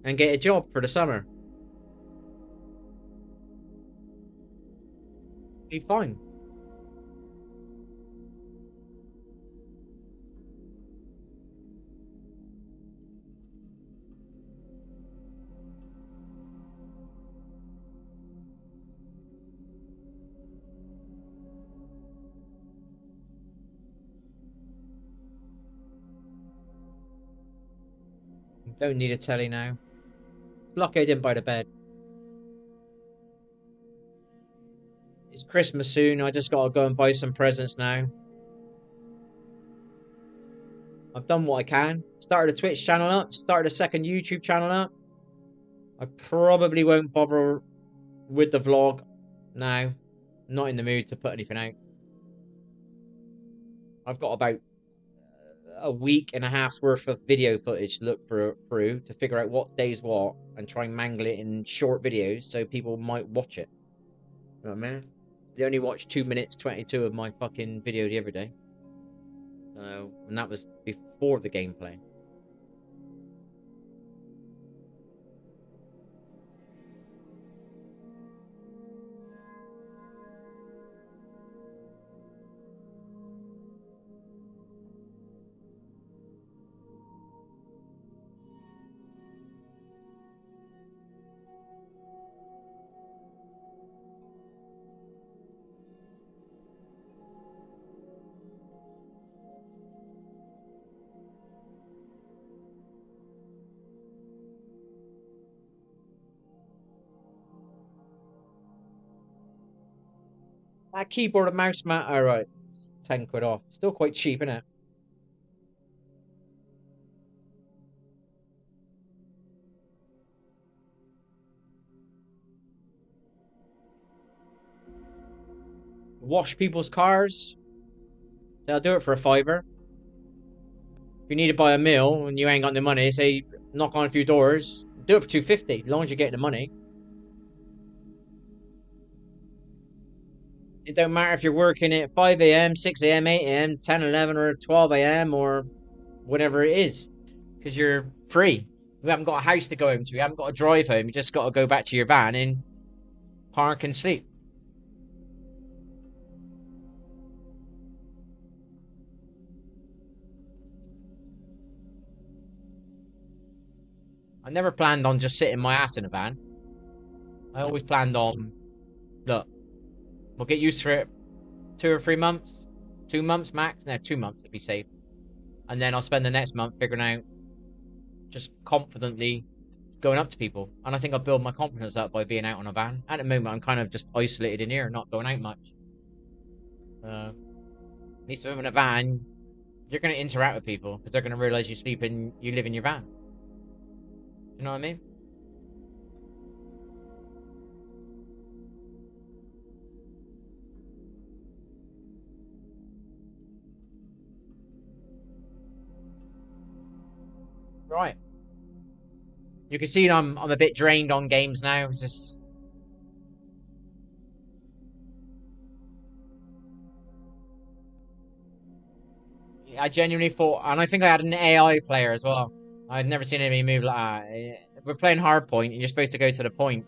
B: and get a job for the summer. Be fine. Don't need a telly now. Lucky I didn't buy the bed. It's Christmas soon. I just gotta go and buy some presents now. I've done what I can. Started a Twitch channel up. Started a second YouTube channel up. I probably won't bother with the vlog now. Not in the mood to put anything out. I've got about a week and a half's worth of video footage to look through to figure out what day's what and try and mangle it in short videos so people might watch it. You know what I mean? They only watched 2 minutes 22 of my fucking video the other day. And that was before the gameplay. That keyboard and mouse mat, alright. 10 quid off. Still quite cheap, isn't it? Wash people's cars. They'll do it for a fiver. If you need to buy a meal and you ain't got the money, say knock on a few doors. Do it for 250, as long as you get the money. It don't matter if you're working at 5 a.m., 6 a.m., 8 a.m., 10, 11, or 12 a.m., or whatever it is. Because you're free. You haven't got a house to go home to. You haven't got to drive home. You just got to go back to your van and park and sleep. I never planned on just sitting my ass in a van. I always planned on, look, we'll get used to it 2 or 3 months. 2 months max. No, 2 months to be safe. And then I'll spend the next month figuring out just confidently going up to people. And I think I'll build my confidence up by being out on a van. At the moment, I'm kind of just isolated in here, not going out much. At least if I'm in a van, you're going to interact with people because they're going to realize you live in your van. You know what I mean? Right. You can see I'm a bit drained on games now. It's just I genuinely thought, and I think I had an AI player as well. I'd never seen anybody move like that. We're playing hardpoint, and you're supposed to go to the point,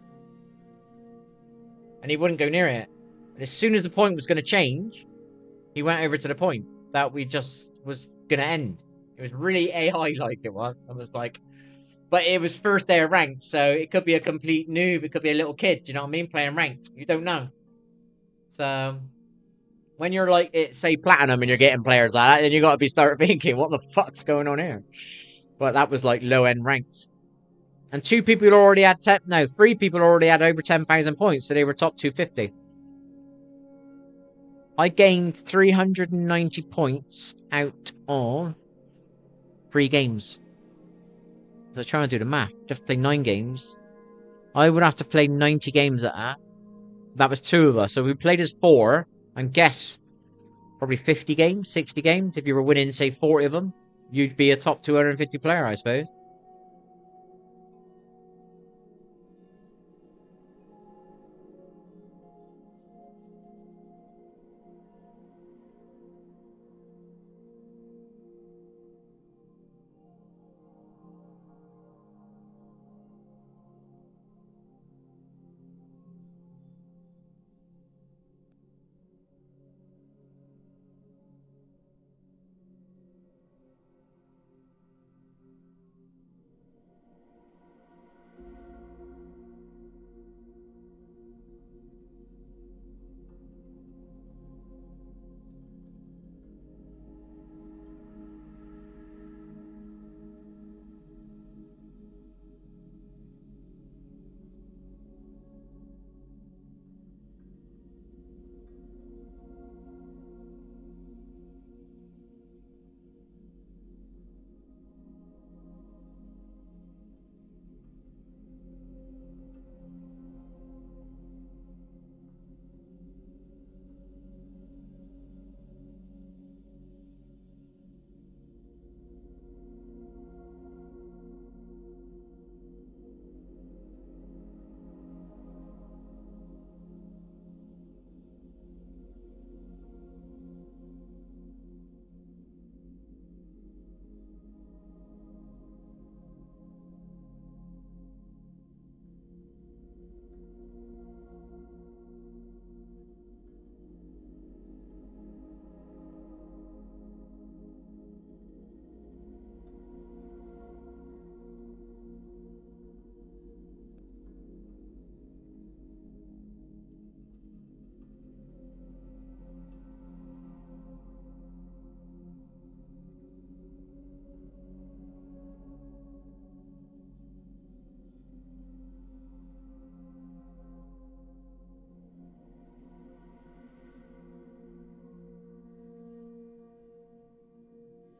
B: and he wouldn't go near it. And as soon as the point was going to change, he went over to the point that we just was going to end. It was really AI-like. It was. I was like, but it was first day of ranked, so it could be a complete noob. It could be a little kid. Do you know what I mean? Playing ranked, you don't know. So when you're like, say platinum, and you're getting players like that, then you got to be start thinking, what the fuck's going on here? But that was like low end ranks. And 2 people already had 10, no, 3 people already had over 10,000 points, so they were top 250. I gained 390 points out of 3 games. So trying to do the math. Just play 9 games. I would have to play 90 games at that. That was 2 of us. So we played as 4, and guess probably 50 games, 60 games. If you were winning, say, 40 of them, you'd be a top 250 player, I suppose.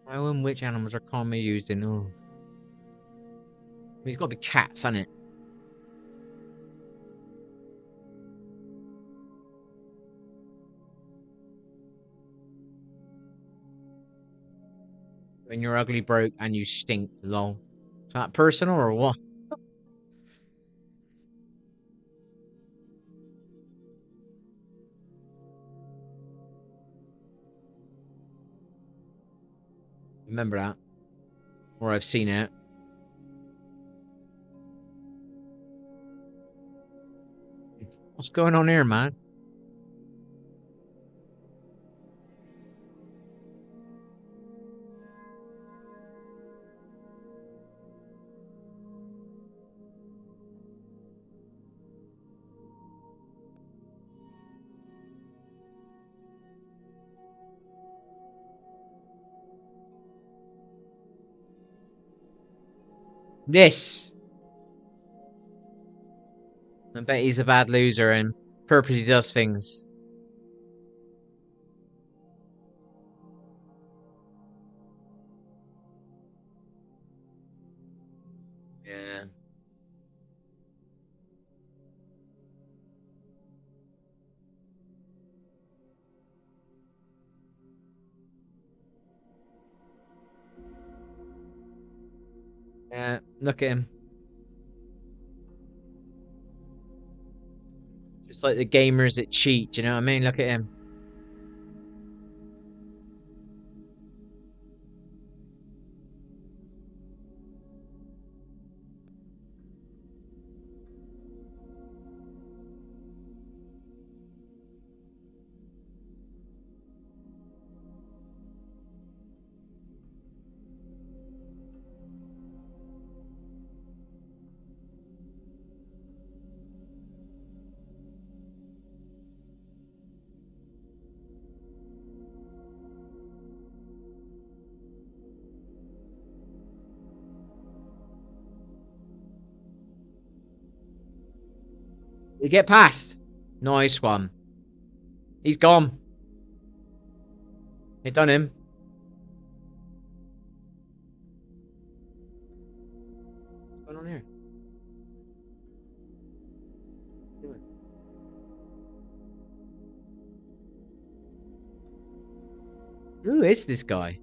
B: How and which animals are commonly used in... Oh. I mean, it's got to be cats, hasn't it? When you're ugly, broke, and you stink, lol. Is that personal or what? Remember that. Or I've seen it. What's going on here, man? This! I bet he's a bad loser and purposely does things. Yeah. Yeah, look at him. Just like the gamers that cheat, you know what I mean? Look at him. You get past. Nice one. He's gone. They done him. What's going on here? Who is this guy?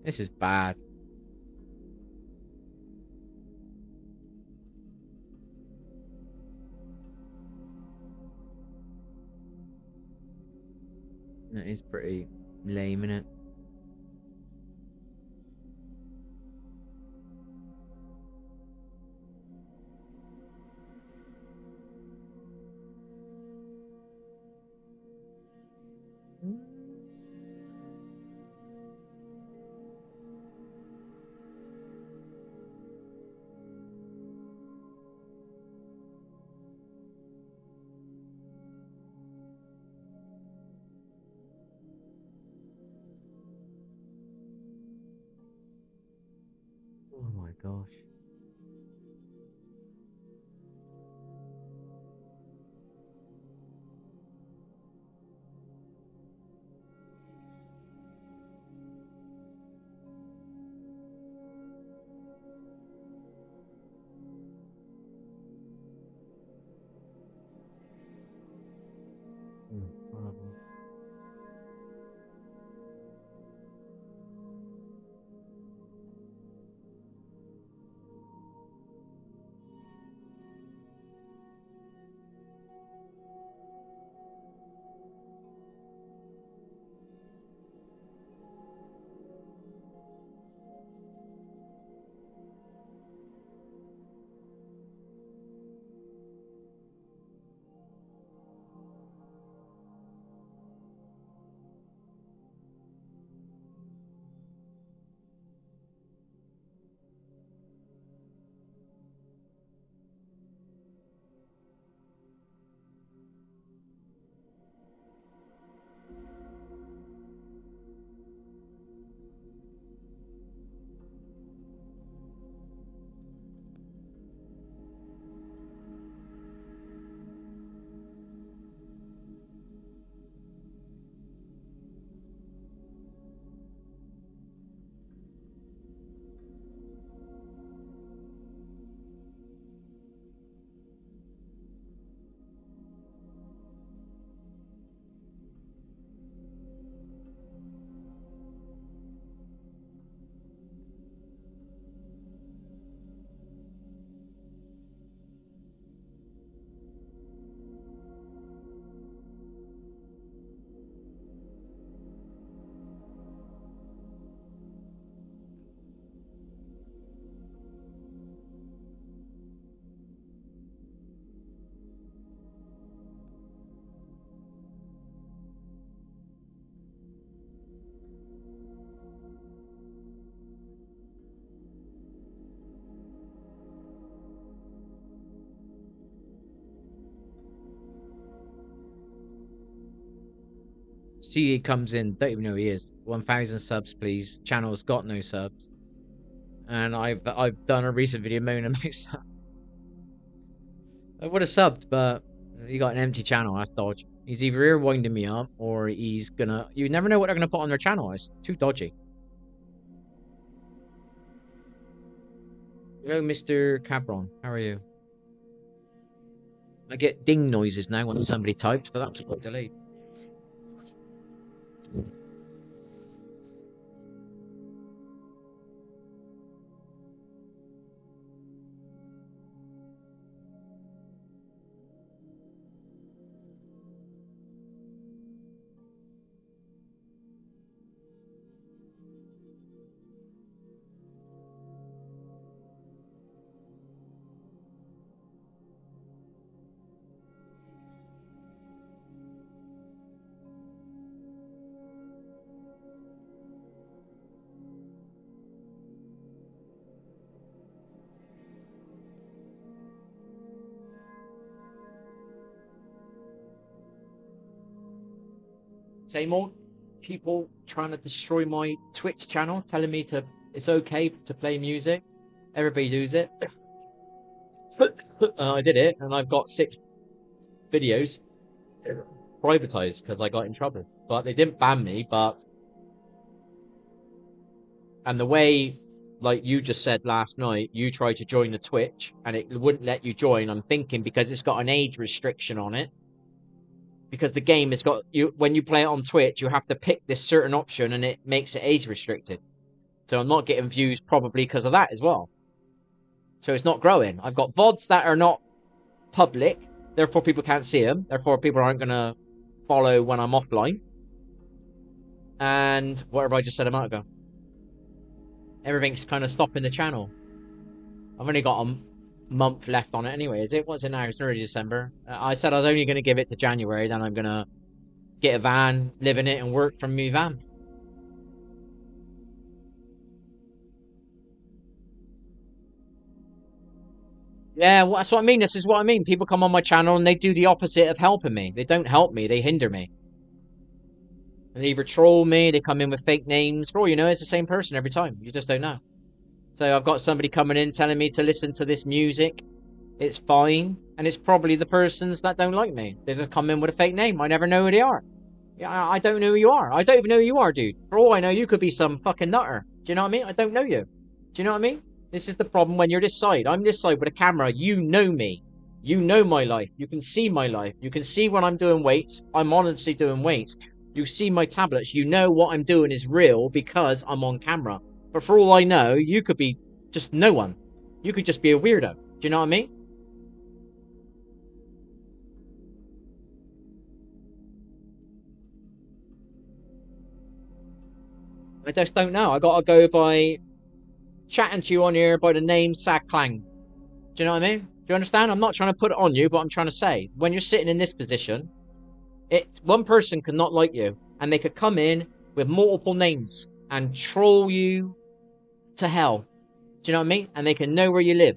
B: This is bad. That is pretty lame, isn't it? Oh my gosh. Horrible. see it comes in. Don't even know who he is. 1,000 subs, please. Channel's got no subs. And I've done a recent video moaning about stuff. I would have subbed, but he got an empty channel. That's dodgy. He's either here winding me up, or he's gonna. You never know what they're gonna put on their channel. It's too dodgy. Hello, Mr. Cabron. How are you? I get ding noises now when somebody types, but that's got delayed. Same old people trying to destroy my Twitch channel, telling me it's okay to play music. Everybody does it. I did it, and I've got 6 videos privatized because I got in trouble. But they didn't ban me. And the way, like you just said last night, you tried to join the Twitch and it wouldn't let you join. I'm thinking because it's got an age restriction on it. Because the game has got you when you play it on Twitch, you have to pick this certain option and it makes it age restricted. So I'm not getting views probably because of that as well. So it's not growing. I've got VODs that are not public, therefore people can't see them. Therefore people aren't gonna follow when I'm offline. And whatever I just said a moment ago. Everything's kind of stopping the channel. I've only got a month left on it anyway. Is it? What's it now? It's early December. I said I was only going to give it to January. Then I'm going to get a van, live in it, and work from my van. Yeah, well, that's what I mean. This is what I mean. People come on my channel and they do the opposite of helping me. They don't help me. They hinder me. And they either troll me, they come in with fake names. For all you know, it's the same person every time. You just don't know. So I've got somebody coming in telling me to listen to this music. It's fine. And it's probably the persons that don't like me. They just come in with a fake name. I never know who they are. Yeah, I don't know who you are. I don't even know who you are, dude. For all I know, you could be some fucking nutter. Do you know what I mean? I don't know you. Do you know what I mean? This is the problem when you're this side. I'm this side with a camera. You know me. You know my life. You can see my life. You can see when I'm doing weights. I'm honestly doing weights. You see my tablets. You know what I'm doing is real because I'm on camera. But for all I know, you could be just no one. You could just be a weirdo. Do you know what I mean? I just don't know. I gotta go by chatting to you on here by the name Sad Clang. Do you know what I mean? Do you understand? I'm not trying to put it on you, but I'm trying to say when you're sitting in this position, one person could not like you, and they could come in with multiple names and troll you to hell. Do you know what I mean? And they can know where you live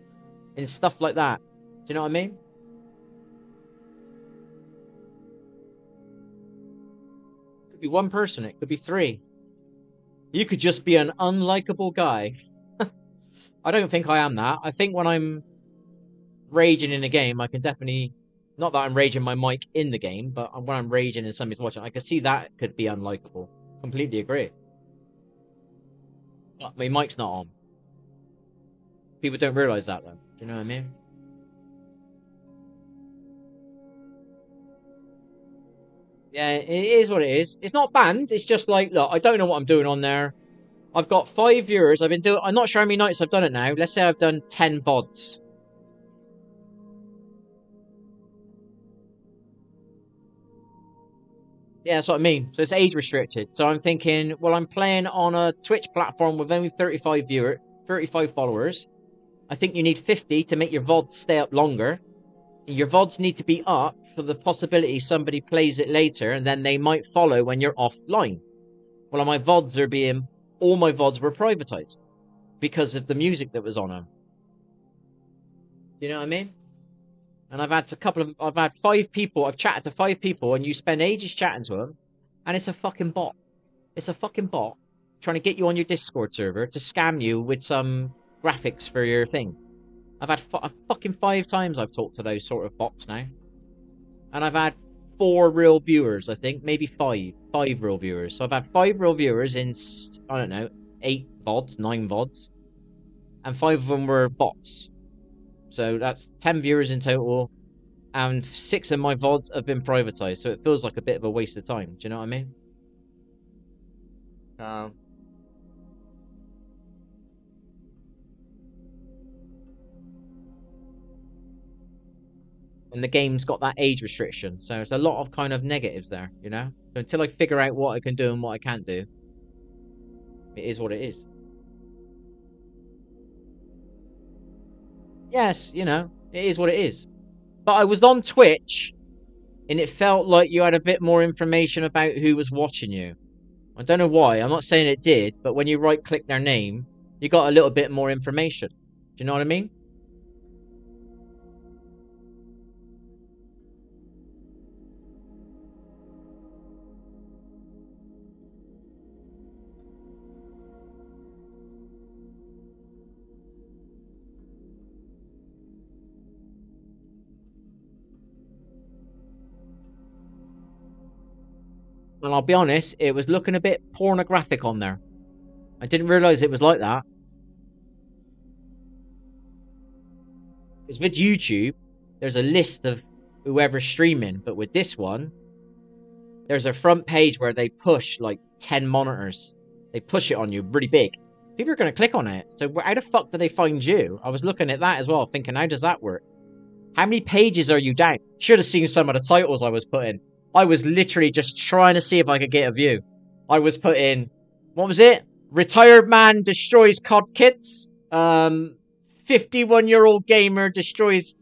B: and stuff like that. Do you know what I mean? It could be one person. It could be 3. You could just be an unlikable guy. I don't think I am that. I think when I'm raging in a game, I can definitely... Not that I'm raging my mic in the game, but when I'm raging and somebody's watching, I can see that could be unlikable. Completely agree. But my mic's not on. People don't realise that, though. Do you know what I mean? Yeah, it is what it is. It's not banned. It's just like, look, I don't know what I'm doing on there. I've got 5 viewers. I'm not sure how many nights I've done it now. Let's say I've done 10 VODs. Yeah, that's what I mean. So it's age restricted. So I'm thinking, well, I'm playing on a Twitch platform with only 35 followers. I think you need 50 to make your VODs stay up longer. Your VODs need to be up for the possibility somebody plays it later and then they might follow when you're offline. Well, all my VODs were privatized because of the music that was on them. You know what I mean? And I've had 5 people, I've chatted to 5 people, and you spend ages chatting to them, And it's a fucking bot. It's a fucking bot trying to get you on your Discord server to scam you with some graphics for your thing. I've had fucking 5 times I've talked to those sort of bots now. And I've had 4 real viewers, I think. Maybe 5. 5 real viewers. So I've had 5 real viewers in, I don't know, 8 VODs, 9 VODs. And 5 of them were bots. So that's 10 viewers in total. And 6 of my VODs have been privatized. So it feels like a bit of a waste of time. Do you know what I mean? And the game's got that age restriction. So there's a lot of kind of negatives there, you know? So until I figure out what I can do and what I can't do, it is what it is. Yes, you know, it is what it is. But I was on Twitch, and it felt like you had a bit more information about who was watching you. I don't know why. I'm not saying it did, but when you right-click their name, you got a little bit more information. Do you know what I mean? Well, I'll be honest, it was looking a bit pornographic on there. I didn't realise it was like that. Because with YouTube, there's a list of whoever's streaming, but with this one, there's a front page where they push like 10 monitors. They push it on you really big. People are going to click on it. So how the fuck do they find you? I was looking at that as well, thinking, how does that work? How many pages are you down? Should have seen some of the titles I was putting. I was literally just trying to see if I could get a view. I was putting, what was it? Retired man destroys COD kits. 51-year-old gamer destroys,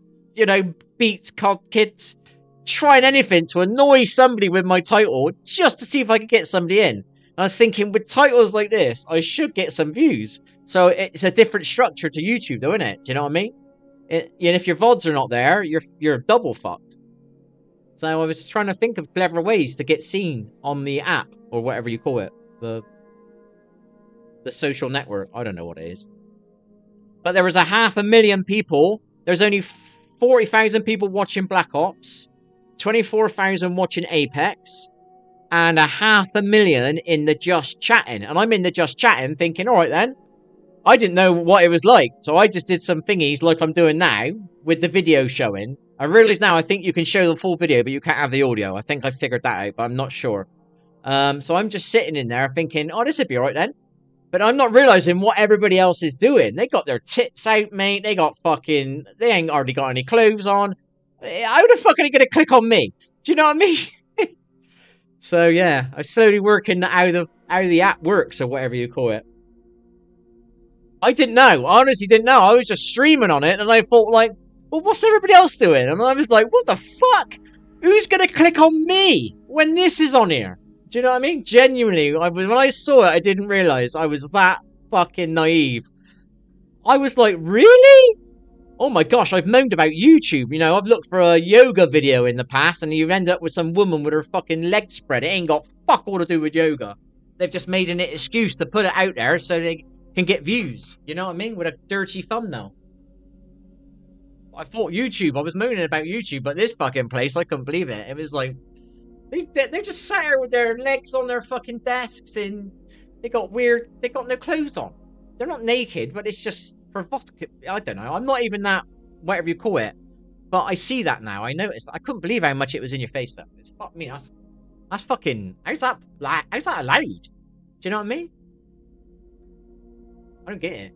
B: beats COD kits. Trying anything to annoy somebody with my title just to see if I could get somebody in. And I was thinking, with titles like this, I should get some views. So it's a different structure to YouTube, though, isn't it? Do you know what I mean? And if your VODs are not there, you're double fucked. So I was trying to think of clever ways to get seen on the app, or whatever you call it. The social network. I don't know what it is. But there was 500,000 people. There's only 40,000 people watching Black Ops. 24,000 watching Apex. And 500,000 in the Just Chatting. And I'm in the Just Chatting thinking, alright then. I didn't know what it was like. So I just did some thingies like I'm doing now. With the video showing. I realize now I think you can show the full video, but you can't have the audio. I think I figured that out, but I'm not sure. So I'm just sitting in there thinking, oh, this would be alright then. But I'm not realizing what everybody else is doing. They got their tits out, mate. They ain't hardly got any clothes on. How the fuck are they going to click on me? Do you know what I mean? So yeah, I'm slowly working out how the app works, or whatever you call it. I didn't know. I honestly didn't know. I was just streaming on it, and I thought like, well, what's everybody else doing? And I was like, what the fuck? Who's going to click on me when this is on here? Do you know what I mean? Genuinely, when I saw it, I didn't realize I was that fucking naive. I was like, really? Oh my gosh, I've moaned about YouTube. I've looked for a yoga video in the past, and you end up with some woman with her fucking legs spread. It ain't got fuck all to do with yoga. They've just made an excuse to put it out there so they can get views. You know what I mean? With a dirty thumbnail. I thought YouTube. I was moaning about YouTube, but this fucking place, I couldn't believe it. It was like, they're just sat here with their legs on their fucking desks, and they got no clothes on. They're not naked, but it's just provocative. I don't know. I'm not even that, whatever you call it. But I see that now. I noticed. I couldn't believe how much it was in your face, though. It's fuck me. That's fucking. How's that allowed? Do you know what I mean? I don't get it.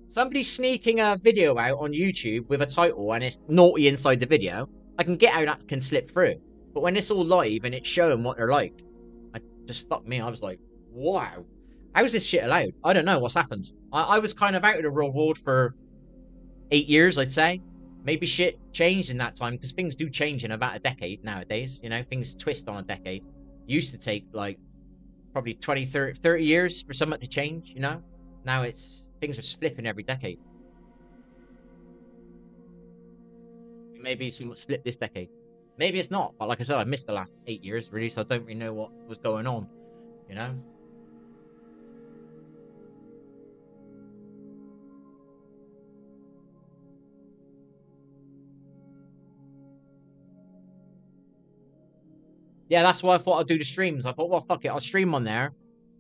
B: Somebody sneaking a video out on YouTube with a title and it's naughty inside the video, I can get how that can slip through. But when it's all live and it's showing what they're like, fuck me. I was like, wow. How is this shit allowed? I don't know what's happened. I was kind of out of the real world for 8 years, I'd say. Maybe shit changed in that time, because things do change in about a decade nowadays. Things twist on a decade. Used to take like probably 20, 30 years for something to change, Now things are flipping every decade. Maybe somewhat split this decade. Maybe it's not, but like I said, I missed the last 8 years really, so I don't really know what was going on, you know. Yeah, that's why I thought I'd do the streams. I thought, well, fuck it, I'll stream on there.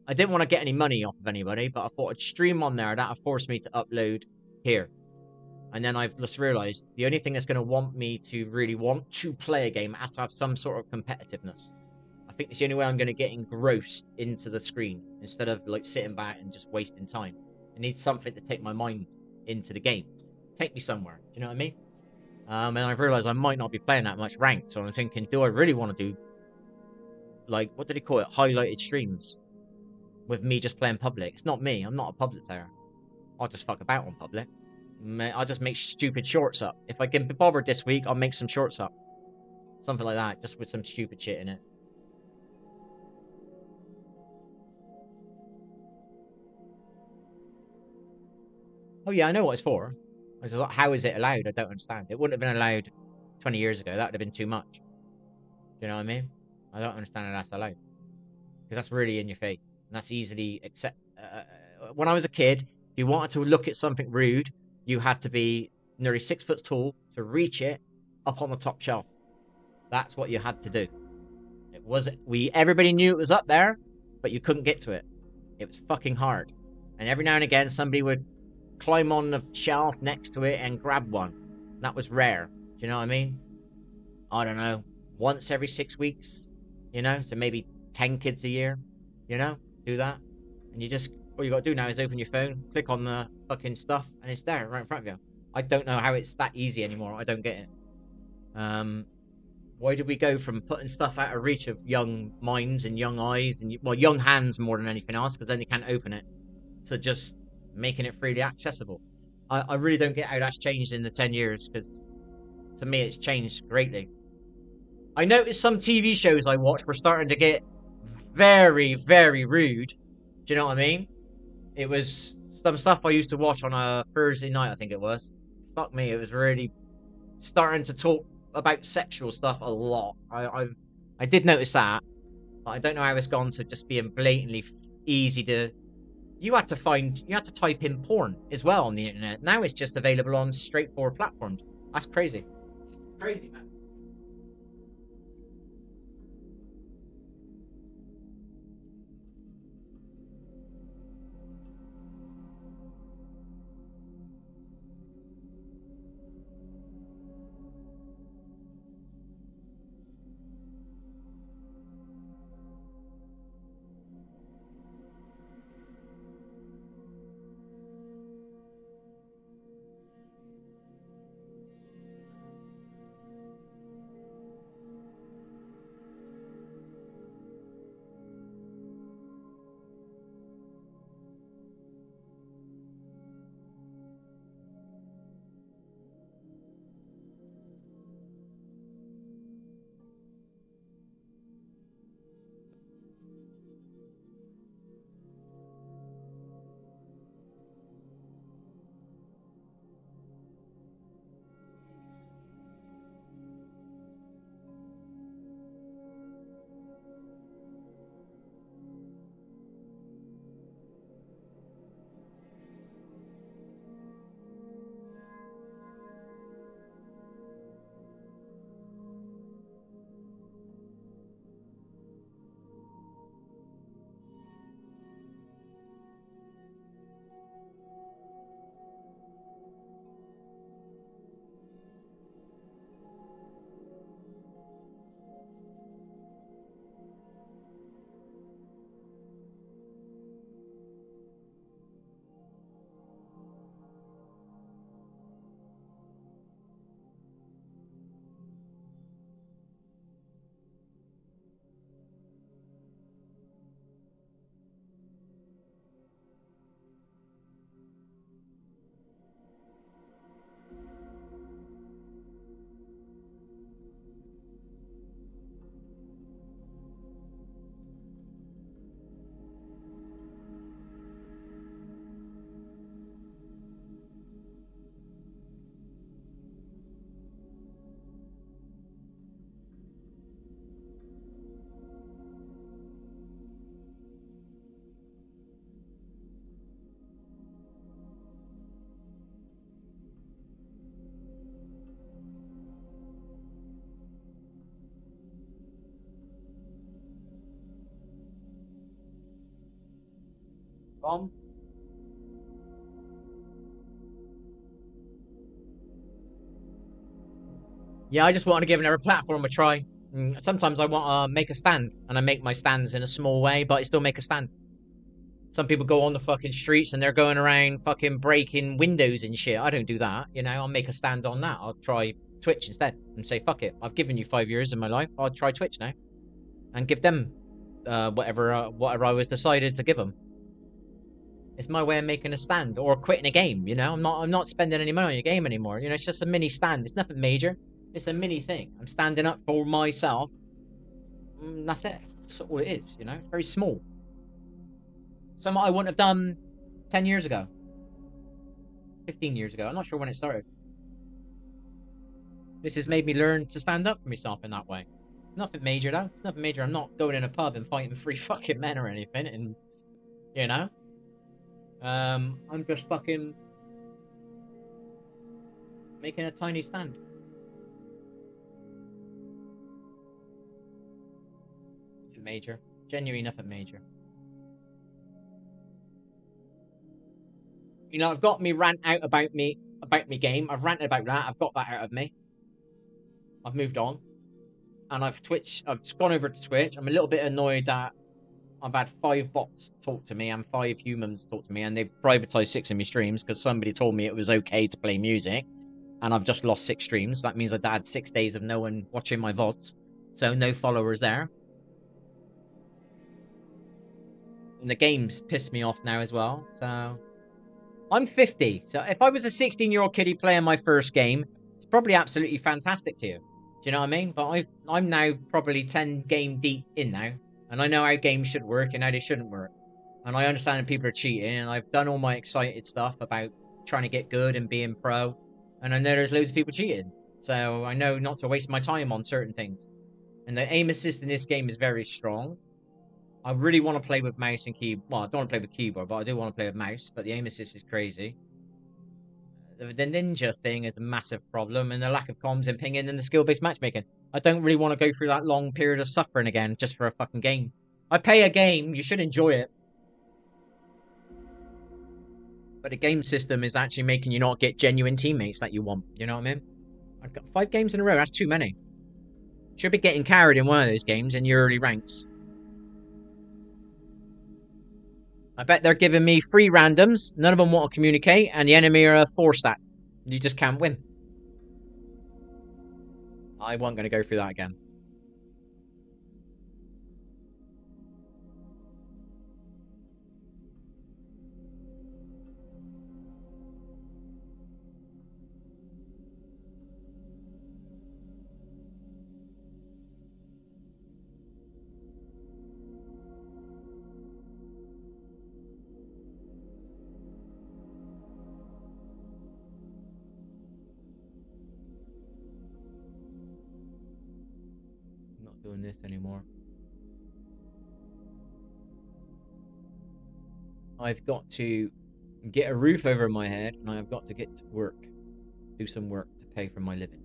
B: I didn't want to get any money off of anybody, but I thought I'd stream on there. That'll force me to upload here. And then I've just realized the only thing that's going to want me to really want to play a game has to have some sort of competitiveness. I think it's the only way I'm going to get engrossed into the screen instead of like sitting back and just wasting time. I need something to take my mind into the game. Take me somewhere. Do you know what I mean? And I've realized I might not be playing that much ranked. So I'm thinking, do I really want to do, like, what did he call it? Highlighted streams with me just playing public. It's not me. I'm not a public player. I'll just fuck about on public. I'll just make stupid shorts up. If I can be bothered this week, I'll make some shorts up. Something like that, just with some stupid shit in it. Oh yeah, I know what it's for. It's just like, how is it allowed? I don't understand. It wouldn't have been allowed 20 years ago. That would have been too much. Do you know what I mean? I don't understand how that's allowed. Because that's really in your face. And that's easily accept. When I was a kid, if you wanted to look at something rude, you had to be nearly 6 foot tall to reach it up on the top shelf. That's what you had to do. It was everybody knew it was up there, but you couldn't get to it. It was fucking hard. And every now and again somebody would climb on the shelf next to it and grab one. That was rare. Do you know what I mean? I don't know. Once every 6 weeks, you know? So maybe 10 kids a year, you know? Do that. And you just all you gotta do now is open your phone, click on the fucking stuff, and it's there right in front of you. I don't know how it's that easy anymore. I don't get it. Why did we go from putting stuff out of reach of young minds and young eyes and well, young hands more than anything else, because then they can't open it, to just making it freely accessible? I really don't get how that's changed in the 10 years, because to me it's changed greatly. I noticed some TV shows I watched were starting to get very, very rude. Do you know what I mean? It was some stuff I used to watch on a Thursday night, I think it was. Fuck me, it was really starting to talk about sexual stuff a lot. I did notice that, but I don't know how it's gone to just being blatantly easy to. You had to type in porn as well on the internet. Now it's just available on straightforward platforms. That's crazy. Crazy, man. Bomb. Yeah, I just want to give another platform a try. Sometimes I want to make a stand, and I make my stands in a small way, but I still make a stand. Some people go on the fucking streets and they're going around fucking breaking windows and shit. I don't do that, you know. I'll make a stand on that. I'll try Twitch instead and say, fuck it. I've given you 5 years of my life. I'll try Twitch now and give them whatever I was decided to give them. It's my way of making a stand or quitting a game. You know, I'm not spending any money on a game anymore. You know, it's just a mini stand. It's nothing major. It's a mini thing. I'm standing up for myself. That's it. That's all it is. You know, it's very small. Something I wouldn't have done 10 years ago, 15 years ago. I'm not sure when it started. This has made me learn to stand up for myself in that way. Nothing major though. Nothing major. I'm not going in a pub and fighting 3 fucking men or anything. And you know, I'm just fucking making a tiny stand. Nothing major. Genuinely nothing major. You know, I've got me rant out about me game. I've ranted about that. I've got that out of me. I've moved on. And I've gone over to Twitch. I'm a little bit annoyed that I've had 5 bots talk to me and 5 humans talk to me, and they've privatized 6 of my streams because somebody told me it was okay to play music, and I've just lost 6 streams. That means I've had 6 days of no one watching my VODs, so no followers there. And the game's pissed me off now as well. So I'm 50. So if I was a 16-year-old kiddie playing my first game, it's probably absolutely fantastic to you. Do you know what I mean? But I'm now probably 10 game deep in now, and I know how games should work and how they shouldn't work. And I understand that people are cheating, and I've done all my excited stuff about trying to get good and being pro, and I know there's loads of people cheating. So I know not to waste my time on certain things. And the aim assist in this game is very strong. I really want to play with mouse and keyboard. Well, I don't want to play with keyboard, but I do want to play with mouse. But the aim assist is crazy. The ninja thing is a massive problem, and the lack of comms and pinging and the skill-based matchmaking. I don't really want to go through that long period of suffering again just for a fucking game. I pay a game, you should enjoy it. But the game system is actually making you not get genuine teammates that you want. You know what I mean? I've got 5 games in a row, that's too many. Should be getting carried in one of those games in your early ranks. I bet they're giving me 3 randoms, none of them want to communicate, and the enemy are a 4-stat. You just can't win. I wasn't going to go through that again. I'm not doing this anymore. I've got to get a roof over my head, and I've got to get to work. Do some work to pay for my living.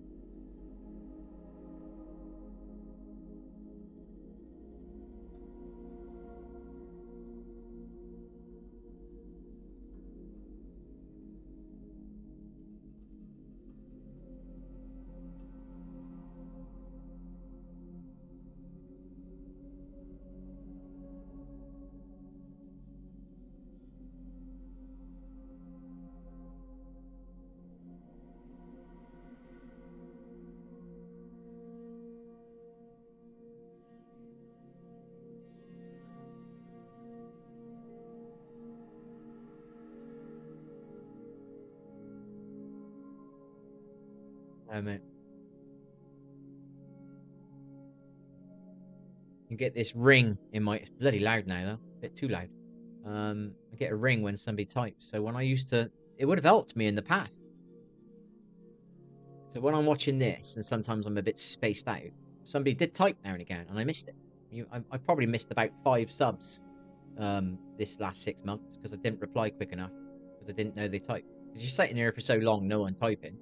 B: Oh, mate. You get this ring in my... It's bloody loud now, though. A bit too loud. I get a ring when somebody types. So when I used to... It would have helped me in the past. So when I'm watching this, and sometimes I'm a bit spaced out, somebody did type now and again, and I missed it. I probably missed about 5 subs this last 6 months because I didn't reply quick enough because I didn't know they typed. Because you're sitting here for so long, no one typing,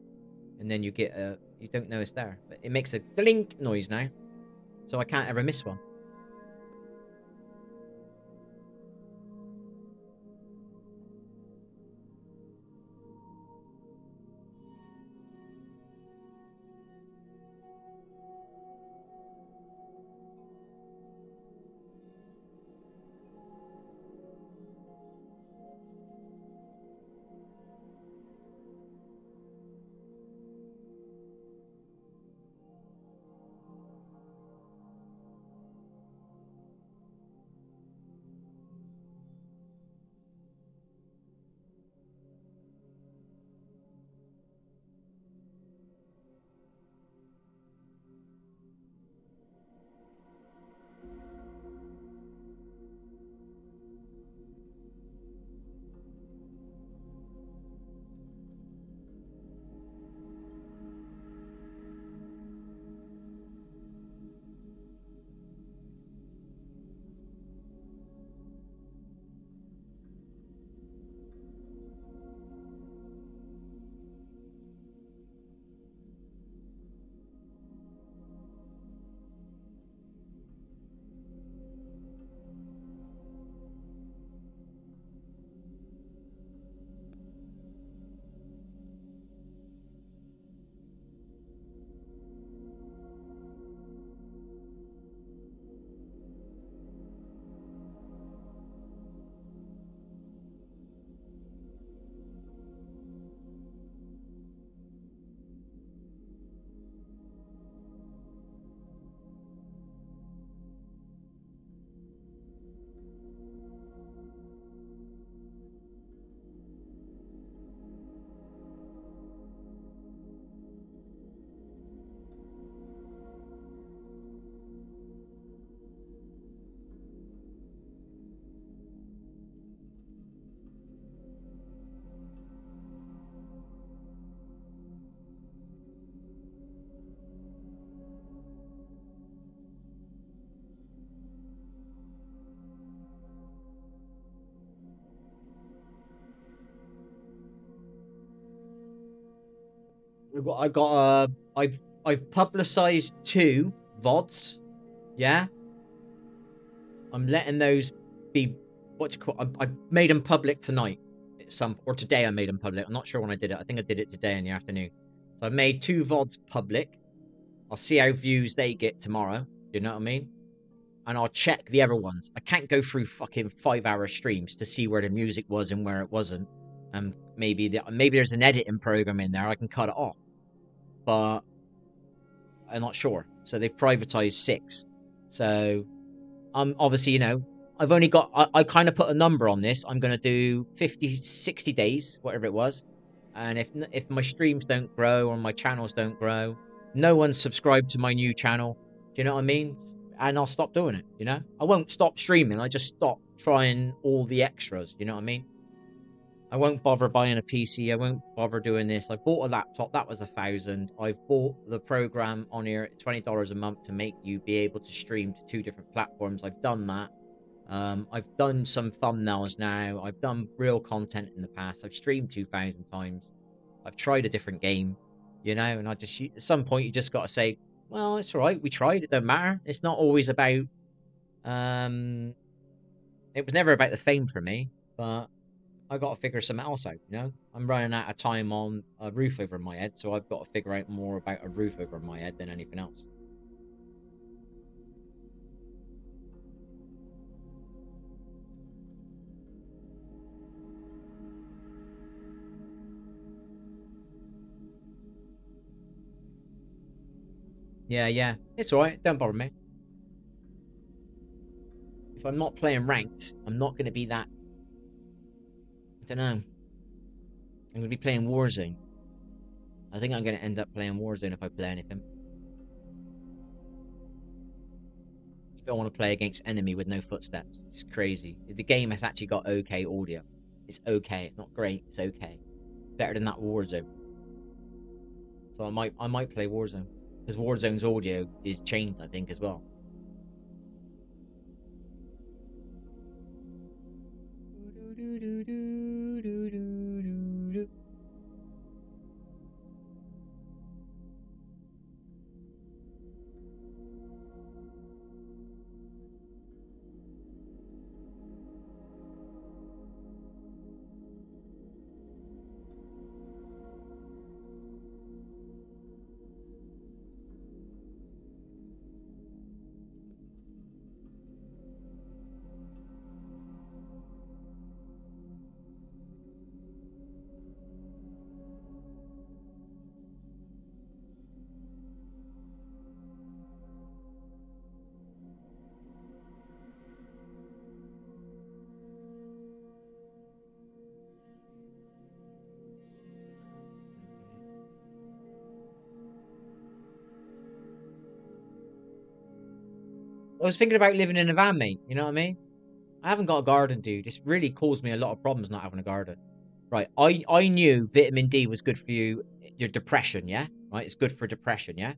B: and then you get you don't know it's there, but it makes a blink noise now, so I can't ever miss one. I've publicized 2 VODs. Yeah, I'm letting those be what you call. I made them public tonight. Or today I made them public. I'm not sure when I did it. I think I did it today in the afternoon. So I made 2 VODs public. I'll see how views they get tomorrow. You know what I mean? And I'll check the other ones. I can't go through fucking 5-hour streams to see where the music was and where it wasn't. And maybe there's an editing program in there. I can cut it off, but I'm not sure. So they've privatized 6. So obviously, I've only got. I kind of put a number on this. I'm gonna do 50, 60 days, whatever it was. And if my streams don't grow or my channels don't grow, no one's subscribed to my new channel. Do you know what I mean? And I'll stop doing it. I won't stop streaming. I just stop trying all the extras. You know what I mean? I won't bother buying a PC. I won't bother doing this. I bought a laptop. That was $1,000. I've bought the program on here at $20 a month to make you be able to stream to 2 different platforms. I've done that. I've done some thumbnails now. I've done real content in the past. I've streamed 2,000 times. I've tried a different game, and at some point you just got to say, well, it's all right. We tried. It don't matter. It's not always about. It was never about the fame for me, but I got to figure something else out. I'm running out of time on a roof over my head, so I've got to figure out more about a roof over my head than anything else. Yeah. It's alright. Don't bother me. If I'm not playing ranked, I'm not going to be that. I don't know. I'm going to be playing Warzone. I think I'm going to end up playing Warzone if I play anything. You don't want to play against enemy with no footsteps. It's crazy. The game has actually got okay audio. It's okay. It's not great. It's okay. Better than that Warzone. So I might play Warzone. Because Warzone's audio is changed, I think, as well. I was thinking about living in a van, mate. You know what I mean? I haven't got a garden, dude. This really caused me a lot of problems not having a garden. Right, I knew vitamin D was good for your depression, yeah? Right, it's good for depression, yeah?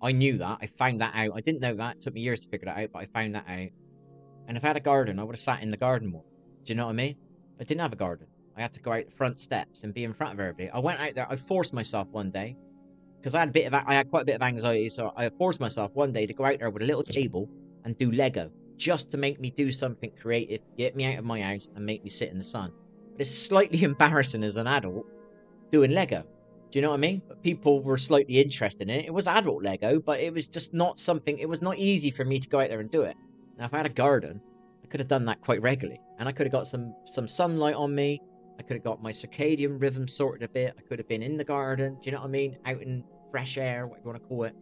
B: I knew that. I found that out. I didn't know that. It took me years to figure that out, but I found that out. And if I had a garden, I would have sat in the garden more. Do you know what I mean? I didn't have a garden. I had to go out the front steps and be in front of everybody. I went out there. I forced myself one day because I had quite a bit of anxiety, so I forced myself one day to go out there with a little table and do Lego just to make me do something creative, get me out of my house and make me sit in the sun. But it's slightly embarrassing as an adult doing Lego. Do you know what I mean? But people were slightly interested in it. It was adult Lego, but it was just not something. It was not easy for me to go out there and do it. Now, if I had a garden, I could have done that quite regularly, and I could have got some sunlight on me. I could have got my circadian rhythm sorted a bit. I could have been in the garden. Do you know what I mean? Out in fresh air, what you want to call it.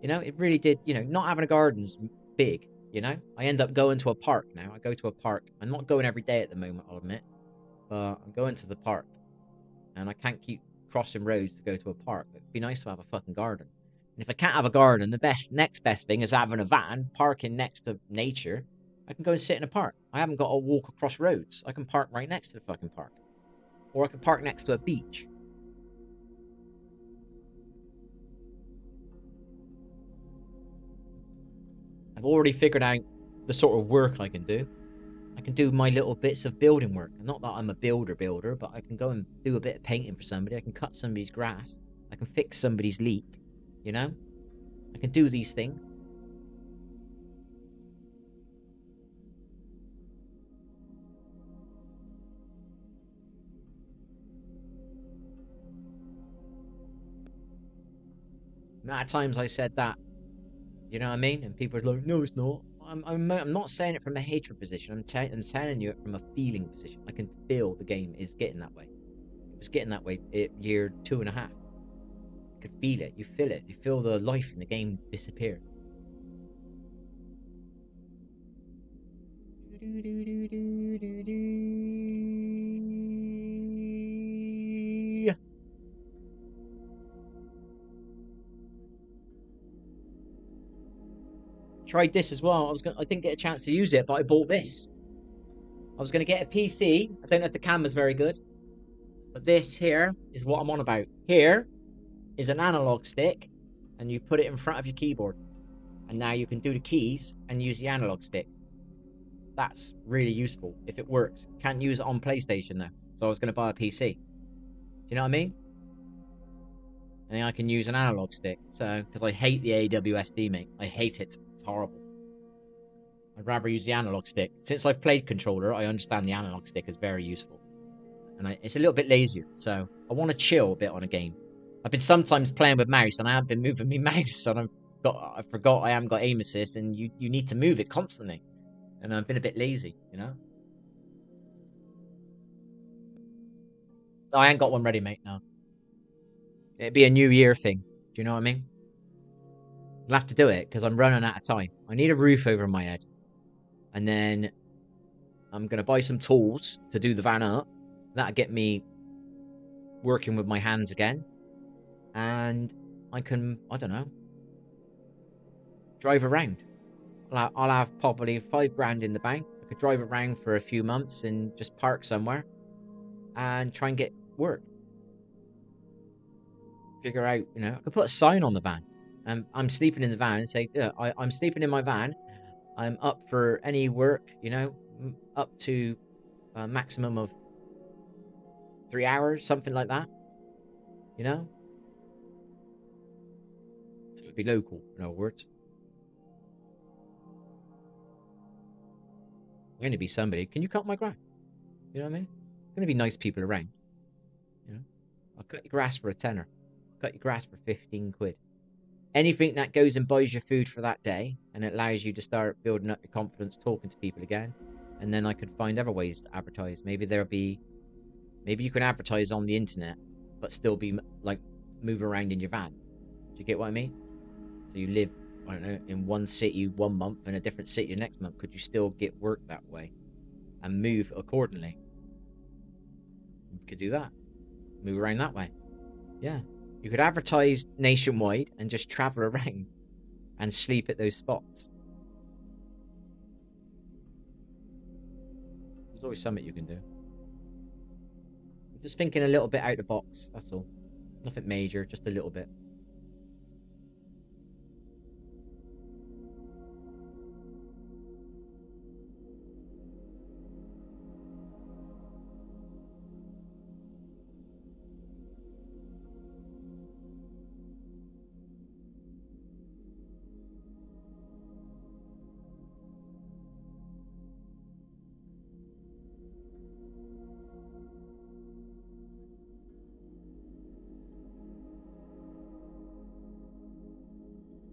B: It really did. Not having a garden's big. I end up going to a park now. I go to a park. I'm not going every day at the moment, I'll admit, but I'm going to the park, and I can't keep crossing roads to go to a park. It'd be nice to have a fucking garden. And if I can't have a garden, the next best thing is having a van, parking next to nature. I can go and sit in a park. I haven't got to walk across roads. I can park right next to the fucking park. Or I can park next to a beach. I've already figured out the sort of work I can do. I can do my little bits of building work. Not that I'm a builder, but I can go and do a bit of painting for somebody. I can cut somebody's grass. I can fix somebody's leak, you know? I can do these things. The amount of times I said that, you know what I mean? And people are like, no, it's not. I'm not saying it from a hatred position. I'm telling you it from a feeling position. I can feel the game is getting that way. It was getting that way at year 2.5. You could feel it. You feel it. You feel the life in the game disappear. Tried this as well. I didn't get a chance to use it, but I bought this. I was gonna get a PC. I don't know if the camera's very good, but this here is what I'm on about. Here is an analog stick, and you put it in front of your keyboard, and now you can do the keys and use the analog stick. That's really useful if it works. Can't use it on PlayStation though, so I was gonna buy a PC. Do you know what I mean? And then I can use an analog stick. So, because I hate the AWSD, mate. I hate it. It's horrible. I'd rather use the analog stick. Since I've played controller, I understand the analog stick is very useful. And it's a little bit lazier, so I want to chill a bit on a game. I've been sometimes playing with mouse, and I have been moving my mouse, and I forgot I haven't got aim assist, and you need to move it constantly. And I've been a bit lazy, you know? No, I ain't got one ready, mate, no. It'd be a New Year thing. Do you know what I mean? I'll have to do it, because I'm running out of time. I need a roof over my head. And then I'm going to buy some tools to do the van up. That'll get me working with my hands again. And I can, I don't know, drive around. I'll have probably £5 in the bank. I could drive around for a few months and just park somewhere and try and get work. Figure out, you know, I could put a sign on the van. I'm sleeping in the van and say, yeah, I'm sleeping in my van. I'm up for any work, you know, up to a maximum of 3 hours, something like that. You know? So it'd be local, in other words. I'm going to be somebody. Can you cut my grass? You know what I mean? Going to be nice people around. You know? I'll cut your grass for a tenner. I'll cut your grass for 15 quid. Anything that goes and buys your food for that day, and it allows you to start building up your confidence, talking to people again. And then I could find other ways to advertise. Maybe you can advertise on the internet, but still be like move around in your van. Do you get what I mean? So you live, I don't know, in one city 1 month and a different city the next month. Could you still get work that way and move accordingly? You could do that. Move around that way. Yeah. You could advertise nationwide and just travel around and sleep at those spots. There's always something you can do. I'm just thinking a little bit out of the box, that's all. Nothing major, just a little bit.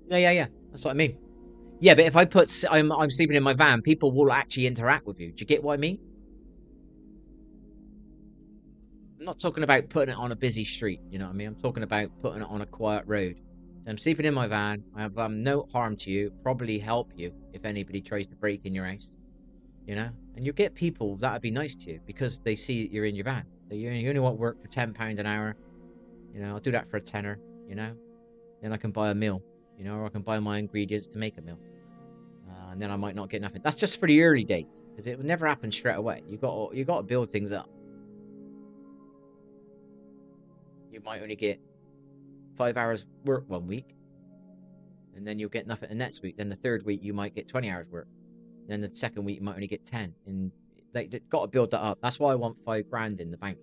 B: Yeah. That's what I mean. Yeah, but if I put I'm sleeping in my van, people will actually interact with you. Do you get what I mean? I'm not talking about putting it on a busy street. You know what I mean? I'm talking about putting it on a quiet road. So I'm sleeping in my van. I have no harm to you. Probably help you if anybody tries to break in your house. You know, and you get people that would be nice to you because they see that you're in your van. You only want work for £10 an hour. You know, I'll do that for a tenner. You know, then I can buy a meal. You know, or I can buy my ingredients to make a meal. And then I might not get nothing. That's just for the early days because it would never happen straight away. You got to build things up. You might only get 5 hours work 1 week, and then you'll get nothing the next week. Then the third week you might get 20 hours work. Then the second week you might only get 10, and they got to build that up. That's why I want £5 in the bank.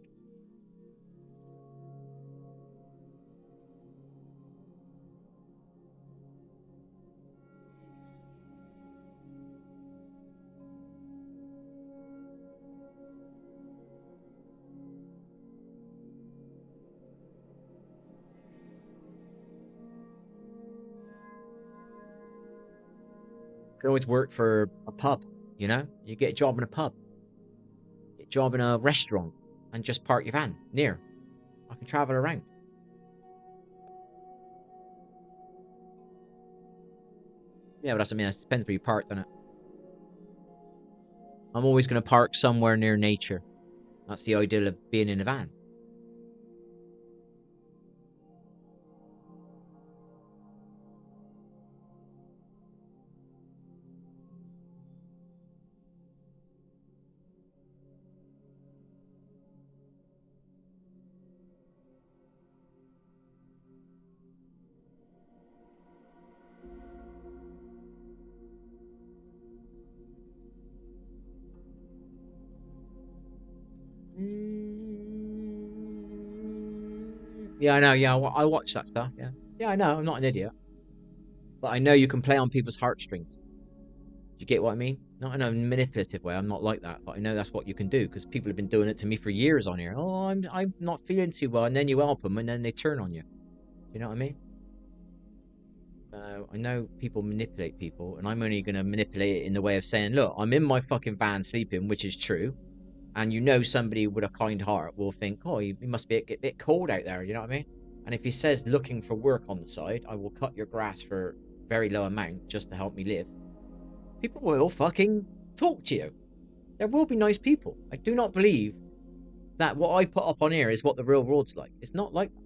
B: can always work for a pub, you know? You get a job in a pub, get a job in a restaurant, and just park your van near. I can travel around. Yeah, but that's what I mean. It depends where you park, doesn't it? I'm always going to park somewhere near nature. That's the ideal of being in a van. Yeah, I know. Yeah, I watch that stuff. Yeah. Yeah, I know. I'm not an idiot. But I know you can play on people's heartstrings. Do you get what I mean? Not in a manipulative way. I'm not like that. But I know that's what you can do because people have been doing it to me for years on here. Oh, I'm not feeling too well. And then you help them and then they turn on you. You know what I mean? So I know people manipulate people. And I'm only going to manipulate it in the way of saying, look, I'm in my fucking van sleeping, which is true. And you know somebody with a kind heart will think, oh, he must be a bit cold out there. You know what I mean? And if he says looking for work on the side, I will cut your grass for a very low amount just to help me live. People will fucking talk to you. There will be nice people. I do not believe that what I put up on here is what the real world's like. It's not like that.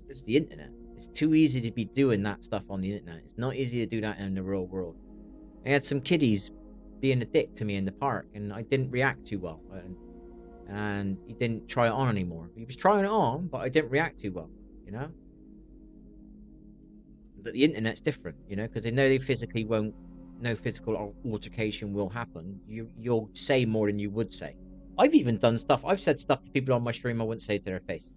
B: It's the internet. It's too easy to be doing that stuff on the internet. It's not easy to do that in the real world. I had some kiddies being a dick to me in the park, and I didn't react too well. And he didn't try it on anymore. He was trying it on, but I didn't react too well, you know? But the internet's different, you know, because they know they physically won't, no physical altercation will happen. You'll say more than you would say. I've even done stuff, I've said stuff to people on my stream I wouldn't say to their face.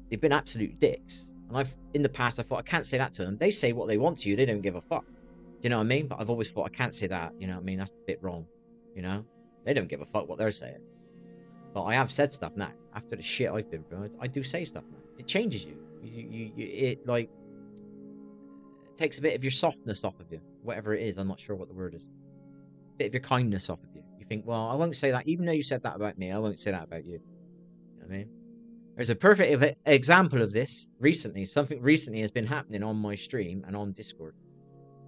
B: They've been absolute dicks. And in the past, I thought, I can't say that to them. They say what they want to you, they don't give a fuck. Do you know what I mean? But I've always thought, I can't say that, you know what I mean? That's a bit wrong, you know? They don't give a fuck what they're saying. But I have said stuff now. After the shit I've been through, I do say stuff now. It changes you. It like it takes a bit of your softness off of you. Whatever it is, I'm not sure what the word is. A bit of your kindness off of you. You think, well, I won't say that. Even though you said that about me, I won't say that about you. You know what I mean? There's a perfect example of this recently. Something recently has been happening on my stream and on Discord.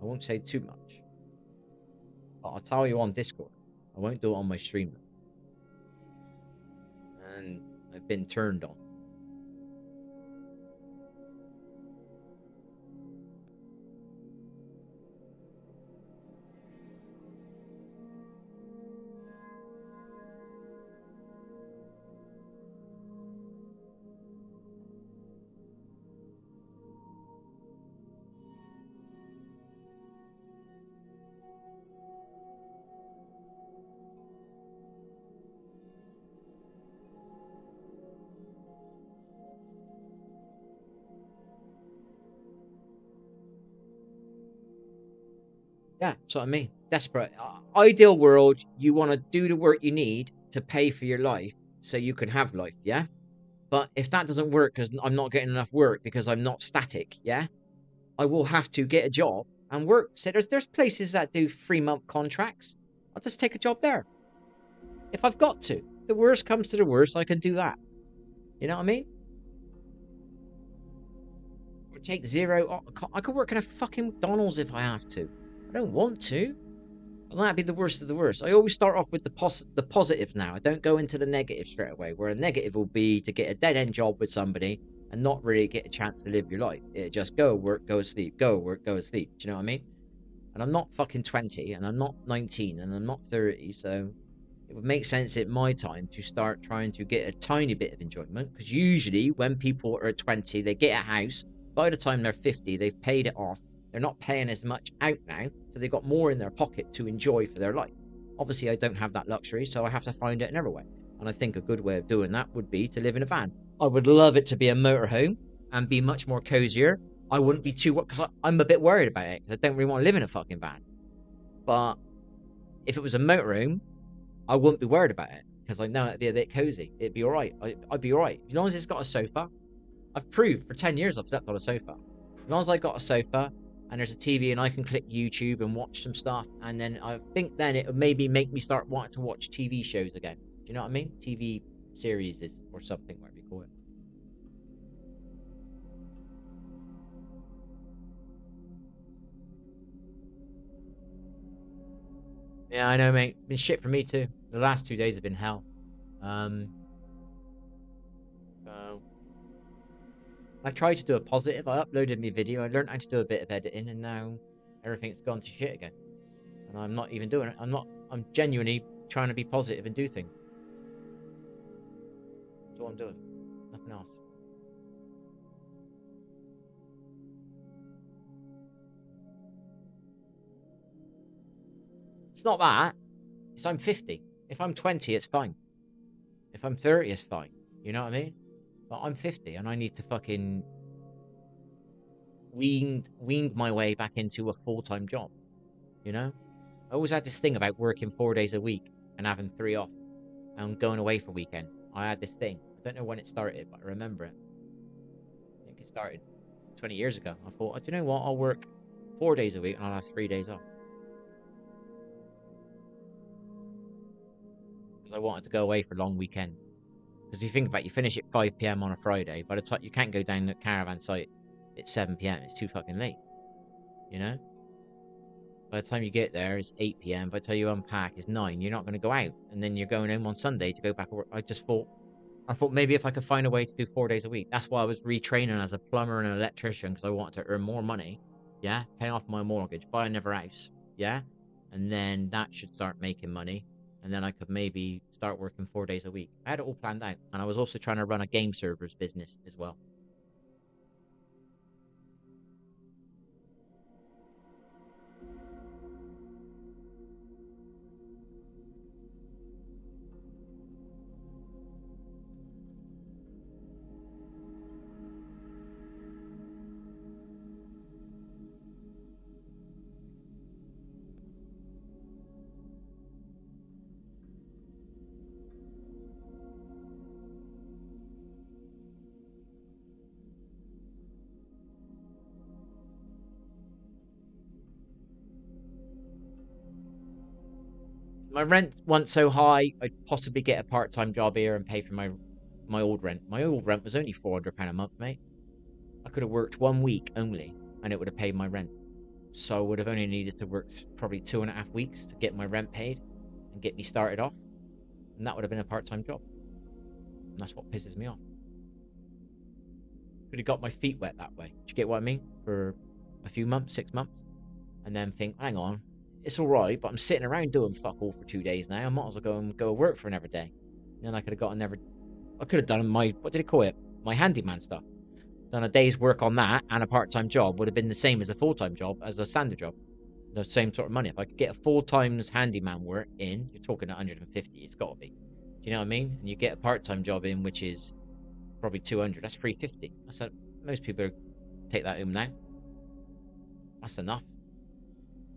B: I won't say too much. But I'll tell you on Discord. I won't do it on my stream though. And I've been turned on. Yeah, that's what I mean. Desperate. Ideal world, you want to do the work you need to pay for your life so you can have life, yeah? But if that doesn't work because I'm not getting enough work because I'm not static, yeah? I will have to get a job and work. So there's places that do 3-month contracts. I'll just take a job there. If I've got to. The worst comes to the worst, I can do that. You know what I mean? Or take zero. I could work in a fucking McDonald's if I have to. I don't want to. Well, that'd be the worst of the worst. I always start off with the positive now. I don't go into the negative straight away, where a negative will be to get a dead-end job with somebody and not really get a chance to live your life. It just go work, go sleep, go work, go sleep. Do you know what I mean? And I'm not fucking 20, and I'm not 19, and I'm not 30, so it would make sense at my time to start trying to get a tiny bit of enjoyment, because usually when people are 20, they get a house. By the time they're 50, they've paid it off. They're not paying as much out now, so they've got more in their pocket to enjoy for their life. Obviously, I don't have that luxury, so I have to find it another way. And I think a good way of doing that would be to live in a van. I would love it to be a motorhome and be much more cozier. I wouldn't be too, because I'm a bit worried about it, because I don't really want to live in a fucking van. But if it was a motorhome, I wouldn't be worried about it, because I know it'd be a bit cozy. It'd be alright. I'd be alright. As long as it's got a sofa, I've proved for 10 years I've slept on a sofa. As long as I got a sofa and there's a TV and I can click YouTube and watch some stuff, and then I think then it would maybe make me start wanting to watch TV shows again. Do you know what I mean? TV series or something, whatever you call it. Yeah, I know, mate. Been shit for me too. The last 2 days have been hell. Um, so I tried to do a positive. I uploaded my video. I learned how to do a bit of editing, and now everything's gone to shit again. And I'm not even doing it. I'm not. I'm genuinely trying to be positive and do things. That's all I'm doing. Nothing else. It's not that. It's I'm 50. If I'm 20, it's fine. If I'm 30, it's fine. You know what I mean? But I'm 50 and I need to fucking weaned my way back into a full-time job. You know? I always had this thing about working 4 days a week and having 3 off and going away for weekends. I had this thing. I don't know when it started, but I remember it. I think it started 20 years ago. I thought, do you know what? I'll work 4 days a week and I'll have 3 days off. Because I wanted to go away for long weekends. Because if you think about it, you finish at 5 p.m. on a Friday. By the time you can't go down the caravan site at 7 p.m., it's too fucking late. You know? By the time you get there, it's 8 p.m. By the time you unpack, it's 9. You're not going to go out. And then you're going home on Sunday to go back to work. I thought maybe if I could find a way to do 4 days a week. That's why I was retraining as a plumber and an electrician, because I wanted to earn more money. Yeah? Pay off my mortgage, buy another house. Yeah? And then that should start making money. And then I could maybe start working 4 days a week. I had it all planned out. And I was also trying to run a game servers business as well. My rent wasn't so high, I'd possibly get a part-time job here and pay for my old rent. My old rent was only £400 a month, mate. I could have worked 1 week only, and it would have paid my rent. So I would have only needed to work probably 2.5 weeks to get my rent paid and get me started off, and that would have been a part-time job. And that's what pisses me off. Could have got my feet wet that way. Do you get what I mean? For a few months, 6 months, and then think, hang on, it's all right, but I'm sitting around doing fuck all for 2 days now. I might as well go work for another day. And then I could have got another. I could have done my, what did they call it? My handyman stuff. Done a day's work on that, and a part-time job would have been the same as a full-time job, as a standard job. The same sort of money. If I could get a full-time handyman work in, you're talking 150. It's got to be. Do you know what I mean? And you get a part-time job in, which is probably 200. That's 350. That's a, most people take that home now. That's enough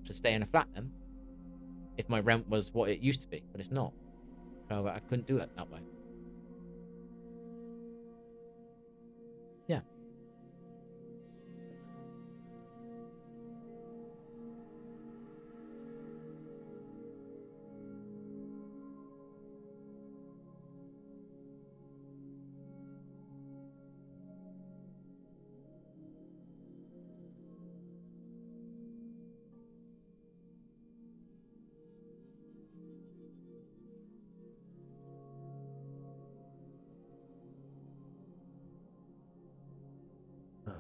B: to stay in a flat then. If my rent was what it used to be, but it's not. So I couldn't do it that way. Yeah. Oh,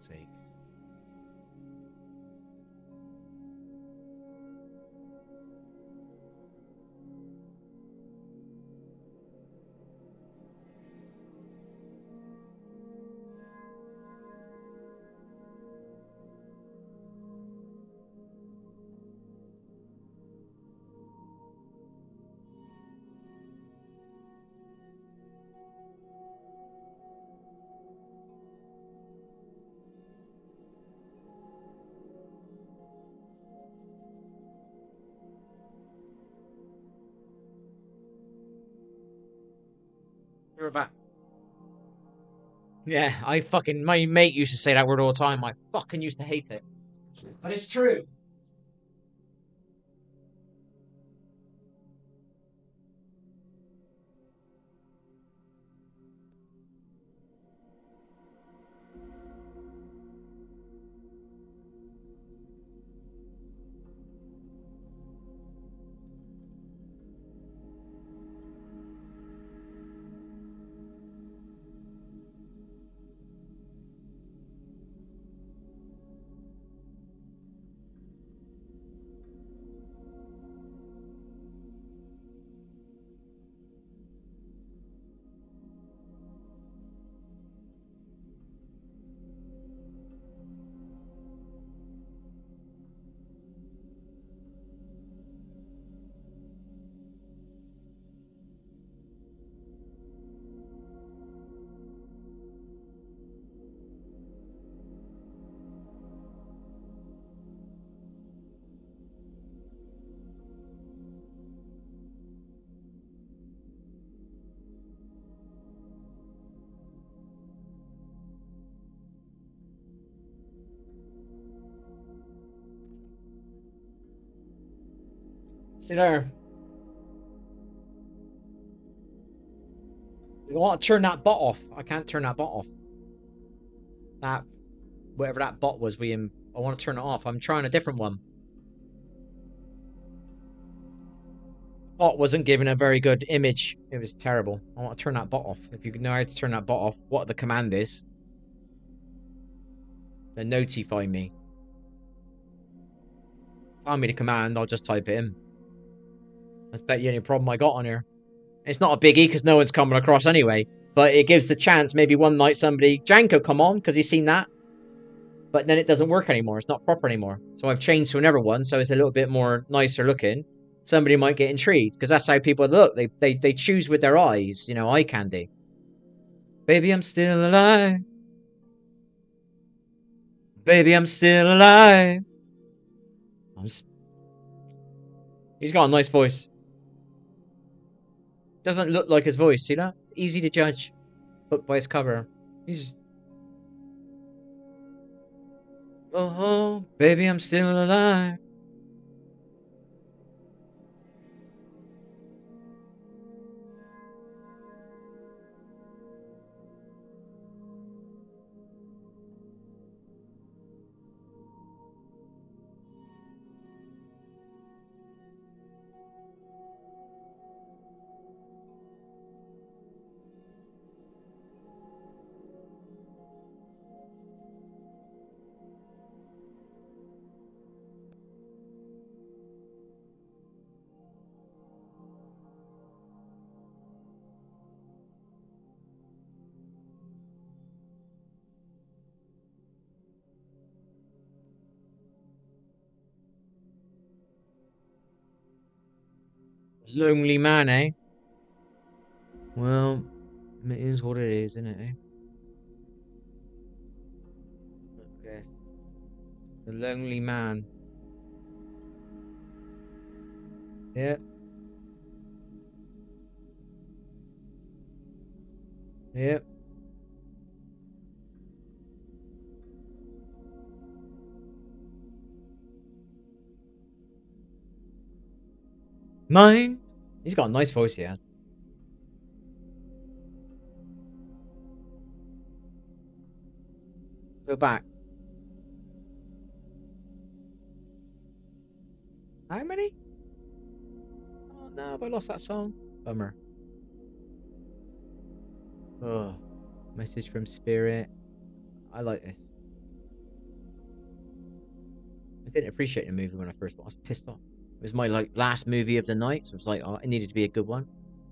B: sake. You're back. Yeah, my mate used to say that word all the time. I fucking used to hate it. But it's true. See there. You want to turn that bot off. I can't turn that bot off. That whatever that bot was, I want to turn it off. I'm trying a different one. Bot wasn't giving a very good image. It was terrible. I want to turn that bot off. If you know how to turn that bot off, what the command is, then notify me. Find me the command, I'll just type it in. That's about the only problem I got on here. It's not a biggie because no one's coming across anyway. But it gives the chance maybe one night somebody, Janko, come on, because he's seen that. But then it doesn't work anymore. It's not proper anymore. So I've changed to another one, so it's a little bit more nicer looking. Somebody might get intrigued because that's how people look. They choose with their eyes, you know, eye candy. Baby, I'm still alive. Baby, I'm still alive. He's got a nice voice. Doesn't look like his voice. See that? It's easy to judge. Book by his cover. He's. Oh, baby, I'm still alive. Lonely man, eh? Well, it is what it is, isn't it, eh? Okay. The lonely man. Yeah. Yeah. Mine. He's got a nice voice, he has. Go back. How many? Oh no, have I lost that song? Bummer. Oh, message from Spirit. I like this. I didn't appreciate the movie when I first watched. I was pissed off. It was my last movie of the night, so it was like, oh, it needed to be a good one.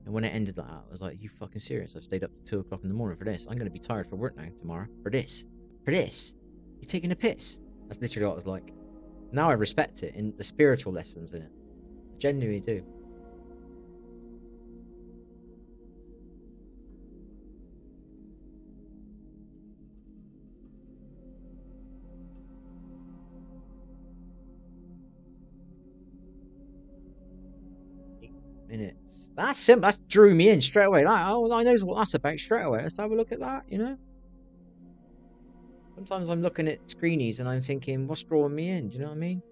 B: And when it ended like that, I was like, you fucking serious? I've stayed up to 2 o'clock in the morning for this. I'm gonna be tired for work now tomorrow. For this. For this. You're taking a piss. That's literally what it was like. Now I respect it in the spiritual lessons in it. I genuinely do. Minutes. That's simple. That drew me in straight away. Like, oh, I know what that's about straight away. Let's have a look at that, you know? Sometimes I'm looking at screenies and I'm thinking, what's drawing me in? Do you know what I mean?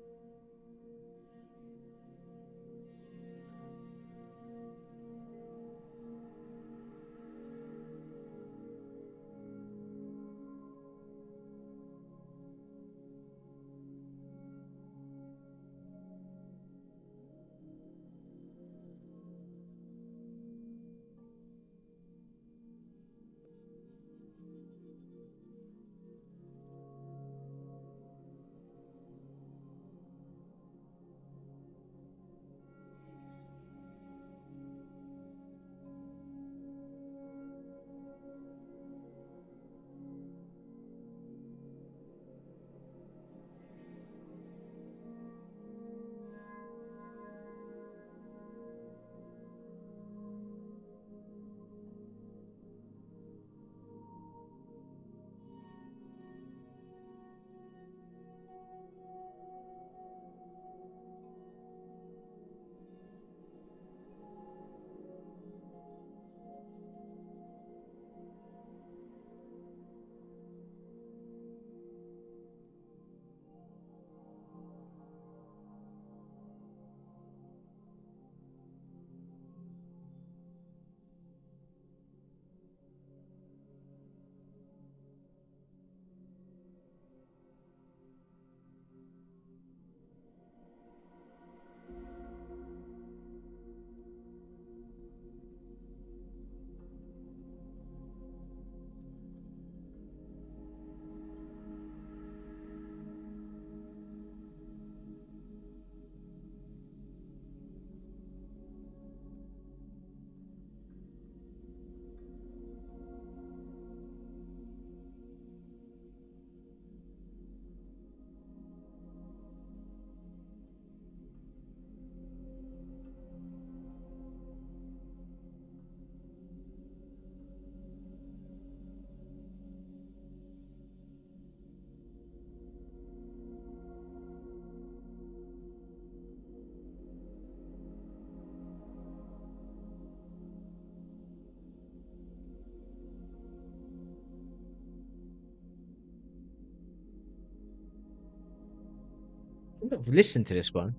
B: I think I've listened to this one.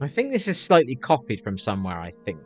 B: I think this is slightly copied from somewhere, I think.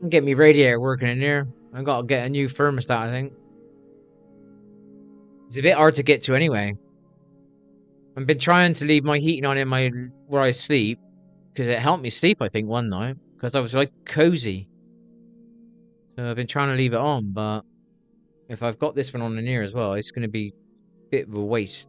B: Get me radiator working in here. I gotta get a new thermostat, I think. It's a bit hard to get to anyway. I've been trying to leave my heating on in my where I sleep because it helped me sleep, I think, one night because I was like cozy. So I've been trying to leave it on, but if I've got this one on in here as well, it's going to be a bit of a waste.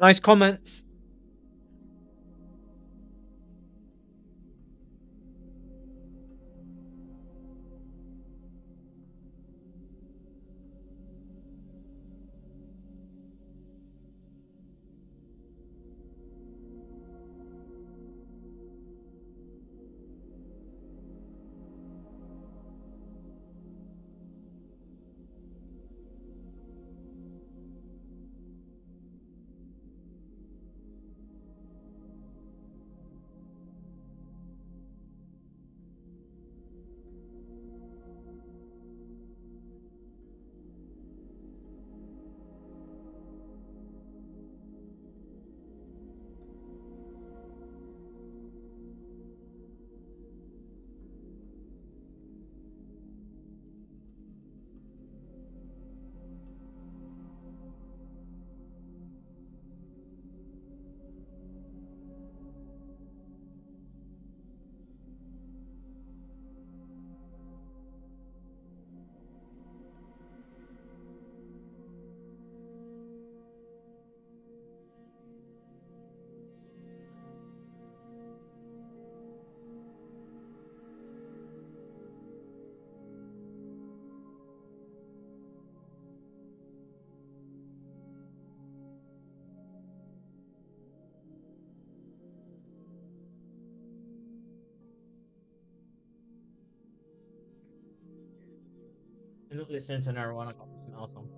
B: Nice comments. I'm not listening to another one. I got something else on.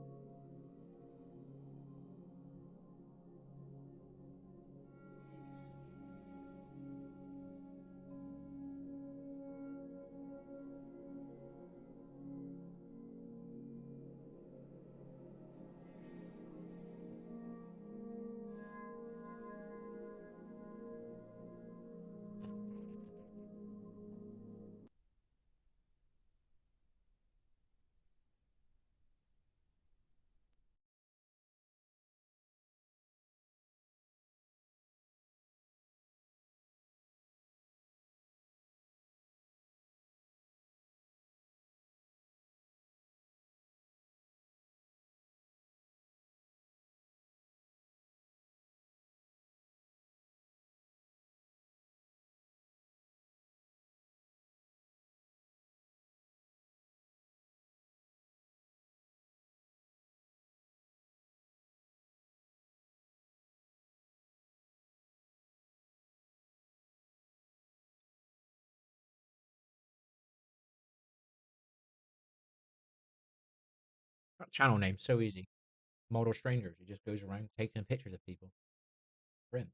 B: Channel name so easy. Model Strangers. He just goes around taking pictures of people. Grim.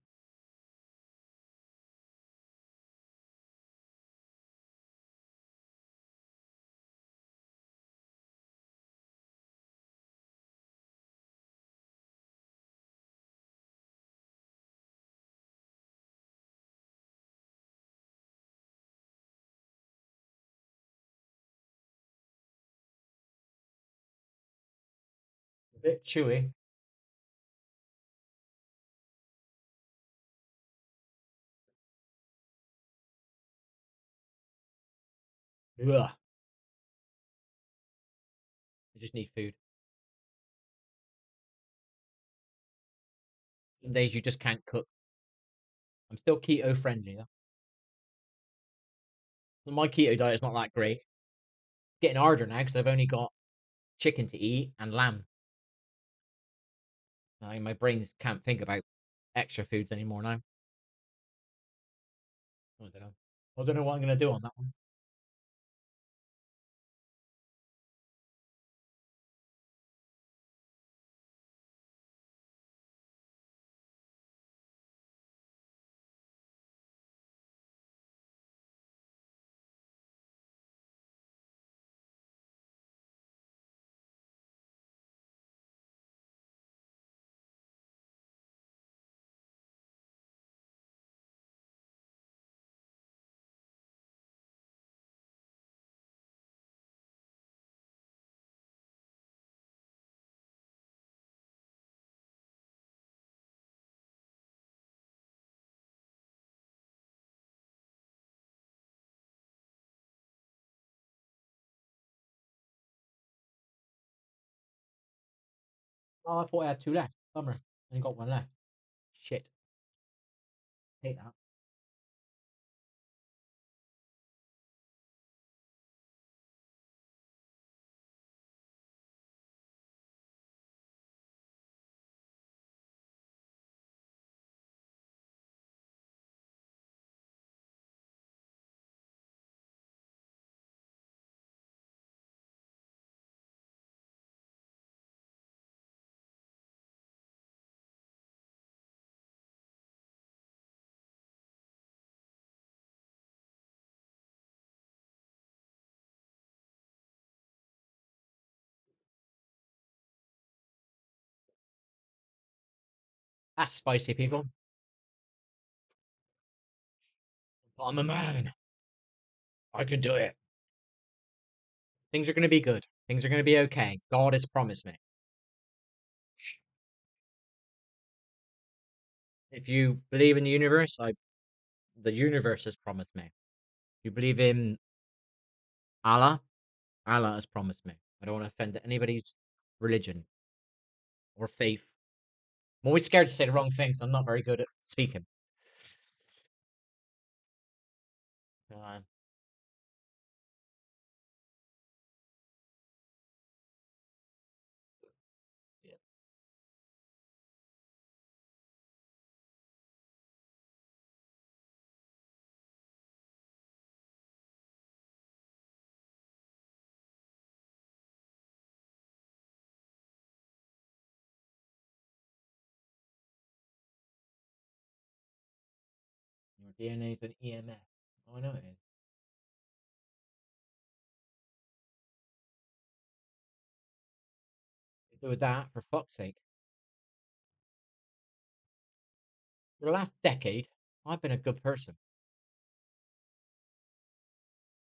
A: A bit chewy. Ugh. I just need food. Some days you just can't cook. I'm still keto friendly though. My keto diet is not that great. It's getting harder now because I've only got chicken to eat and lamb. My brain can't think about extra foods anymore now. I don't know. I don't know what I'm gonna do on that one. Oh, I thought I had two left. Bummer. I only got one left. Shit. Hate that. That's spicy, people. But I'm a man. I can do it. Things are gonna be good. Things are gonna be okay. God has promised me. If you believe in the universe, the universe has promised me. If you believe in Allah, Allah has promised me. I don't want to offend anybody's religion or faith. I'm always scared to say the wrong things. I'm not very good at speaking. Uh, yeah. Your DNA is an EMF. Oh, I know it is. Do with that, for fuck's sake. For the last decade, I've been a good person.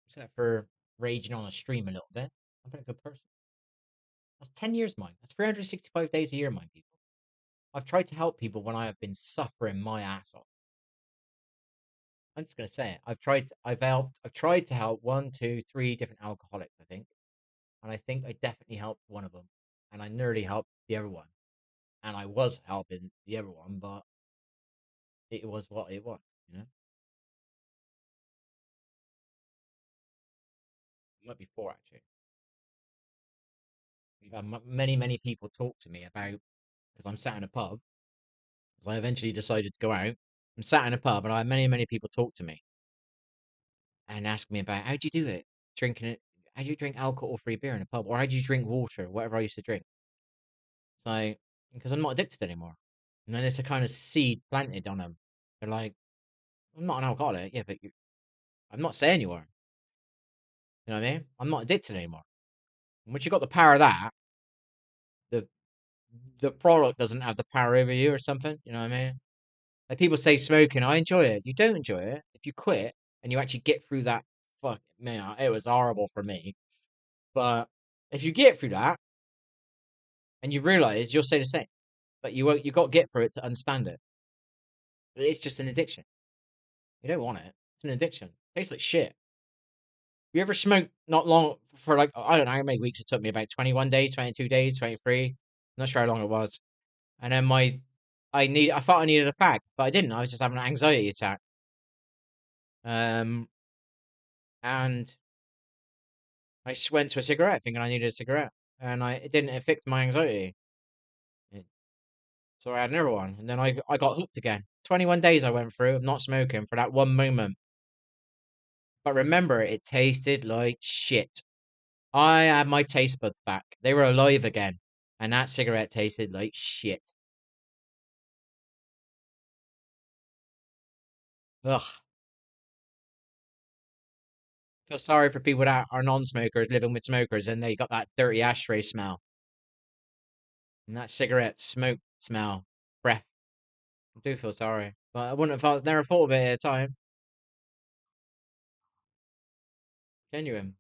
A: Except for raging on a stream a little bit. I've been a good person. That's 10 years, mine. That's 365 days a year, mind people. I've tried to help people when I have been suffering my ass off. I'm just gonna say it. I've tried to help one, two, three different alcoholics, I think. And I think I definitely helped one of them. And I nearly helped the other one. And I was helping the other one, but it was what it was, you know? It might be four actually. We've had many, many people talk to me about because I'm sat in a pub. Because I eventually decided to go out. I'm sat in a pub and I had many, many people talk to me and ask me about how do you do it? Drinking it, how do you drink alcohol-free beer in a pub? Or how do you drink water? Whatever I used to drink. So, because I'm not addicted anymore. And then it's a kind of seed planted on them. They're like, I'm not an alcoholic, yeah, but I'm not saying you are. You know what I mean? I'm not addicted anymore. And once you got the power of that, the the product doesn't have the power over you or something. You know what I mean? Like people say smoking, I enjoy it. You don't enjoy it. If you quit and you actually get through that, fuck man, it was horrible for me. But if you get through that
B: and you realise you'll say the same, but you got to get through it to understand it. It's just an addiction. You don't want it. It's an addiction. It tastes like shit. You ever smoked not long for like I don't know how many weeks it took me, about 21 days, 22 days, 23. Not sure how long it was. And then I thought I needed a fag, but I didn't. I was just having an anxiety attack. Um and went to a cigarette thinking I needed a cigarette. And it didn't affect my anxiety. It, so I had another one. And then I got hooked again. 21 days I went through of not smoking for that one moment. But remember, it tasted like shit. I had my taste buds back. They were alive again. And that cigarette tasted like shit. Ugh. Feel sorry for people that are non-smokers living with smokers and they got that dirty ashtray smell and that cigarette smoke smell, breath. I do feel sorry, but I wouldn't have never thought of it at a time. Genuine.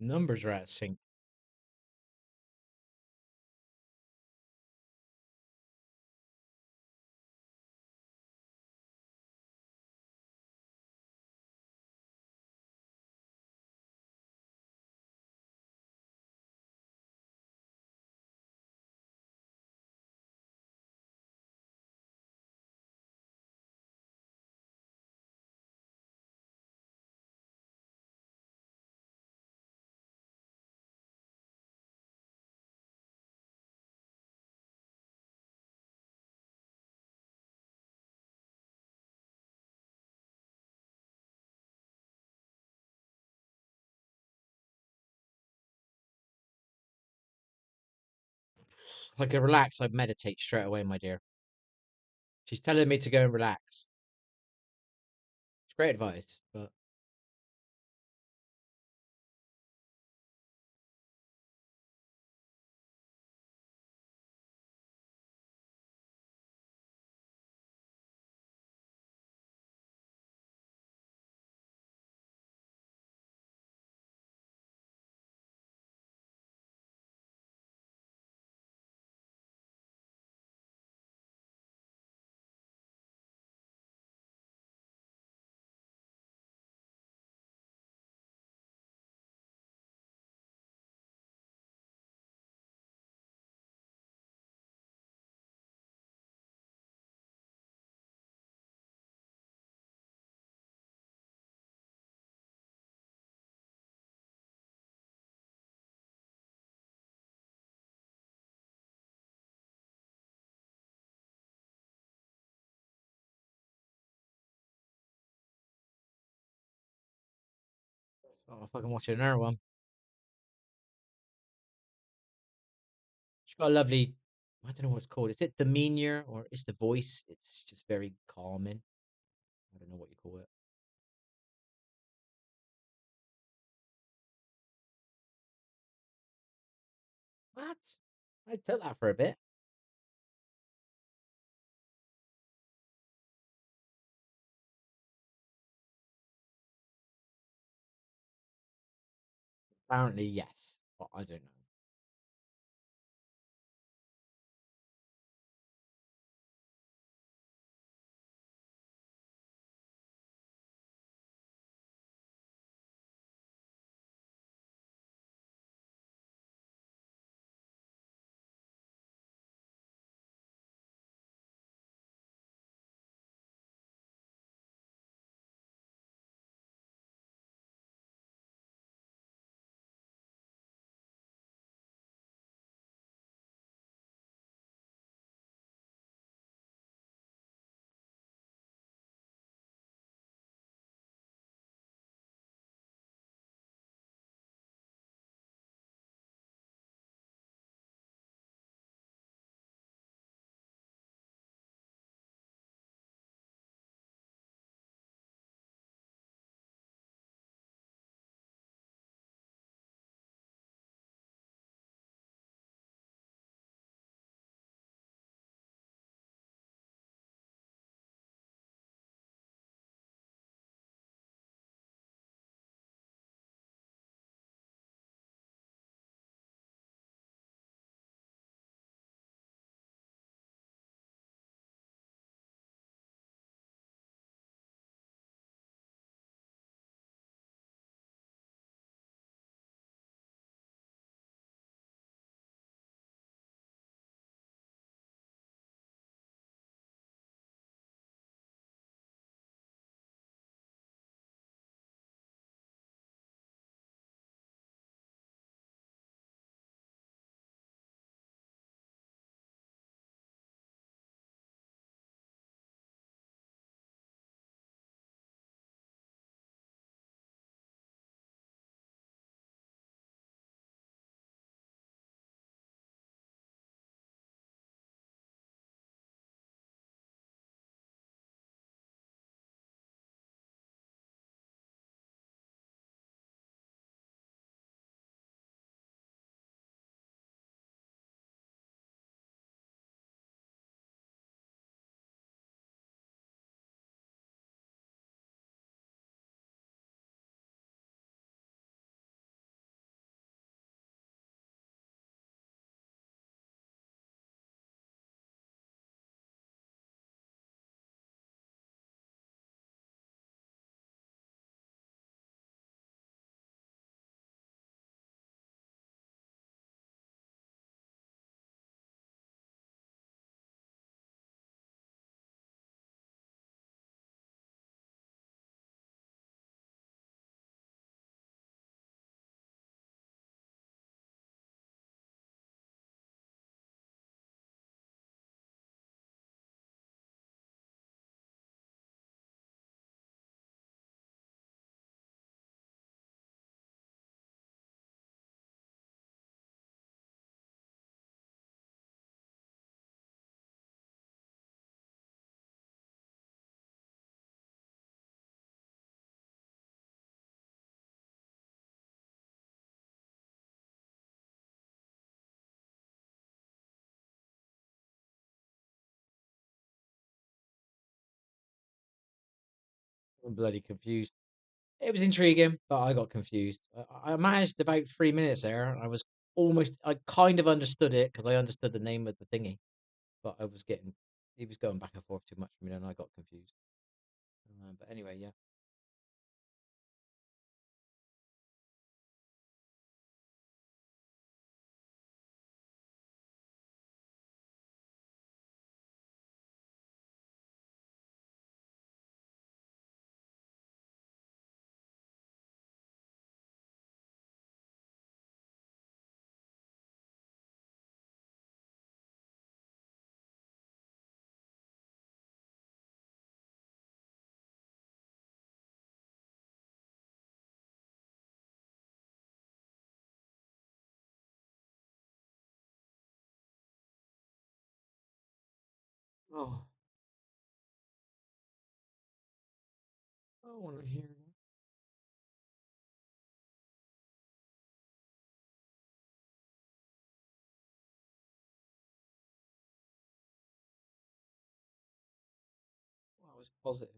A: Numbers are out of sync. If I could relax, I'd meditate straight away, my dear. She's telling me to go and relax. It's great advice, but oh, I'm fucking watching another one. She's got a lovely, I don't know what it's called. Is it demeanor or it's the voice? It's just very calming. I don't know what you call it. What? I'd tell that for a bit. Apparently, yes, but I don't know. I'm bloody confused. It was intriguing, but I got confused. I managed about 3 minutes there. I kind of understood it because I understood the name of the thingy, but he was going back and forth too much for me, and I got confused. But anyway, yeah. Oh, I want to hear that. Well, I was positive.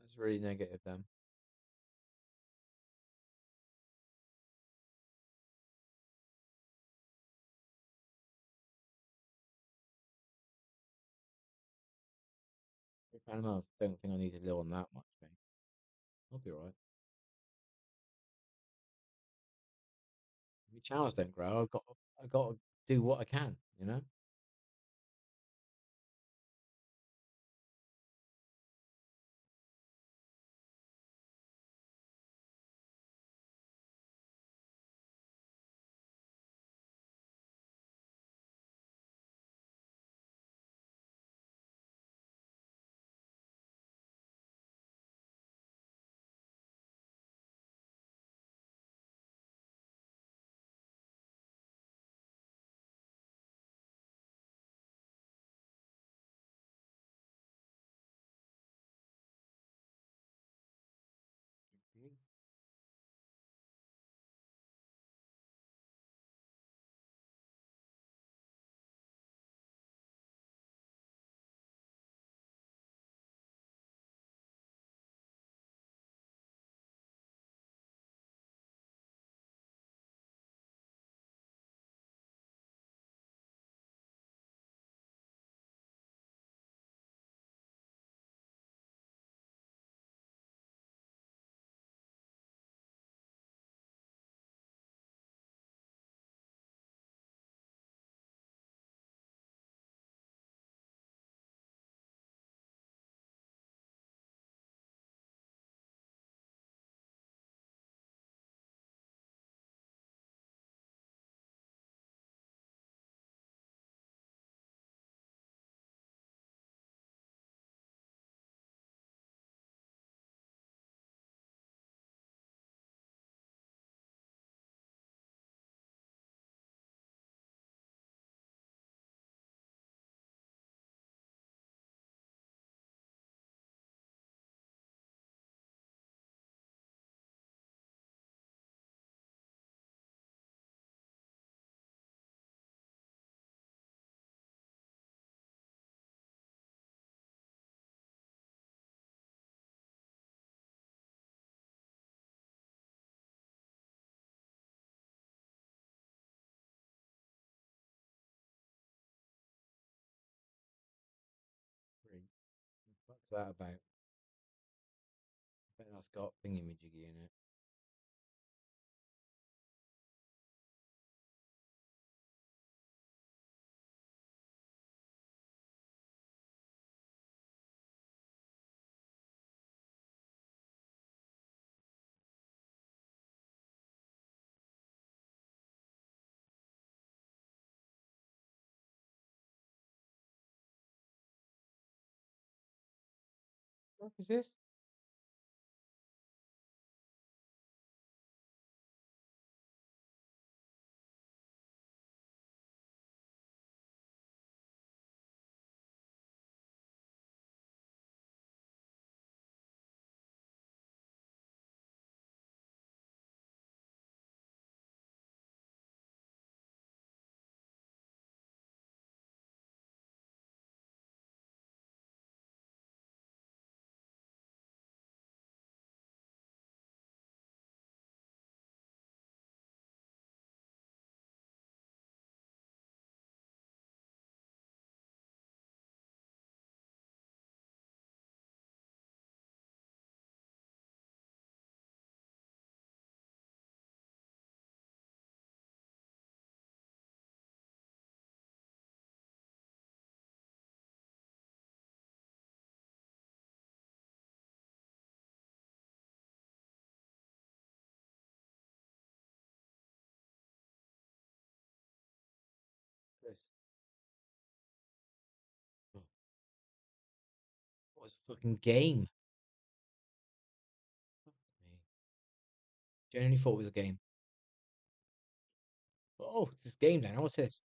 A: That's really negative then. I don't know. I don't think I need to live on that much, mate. I'll be alright. My channels don't grow. I got to do what I can, you know. Mhm. Great. What the fuck's that about? I bet that's got thingy-majiggy in it. What is this? was a fucking game. Fuck me. Genuinely thought it was a game. Oh, this game now. What's this?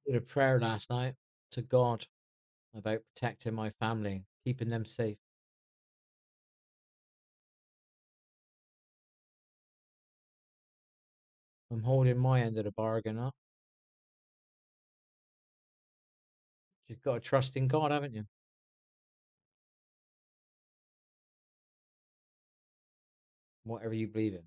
A: Did a prayer last night to God about protecting my family, keeping them safe. I'm holding my end of the bargain up. You've got to trust in God, haven't you? Whatever you believe in.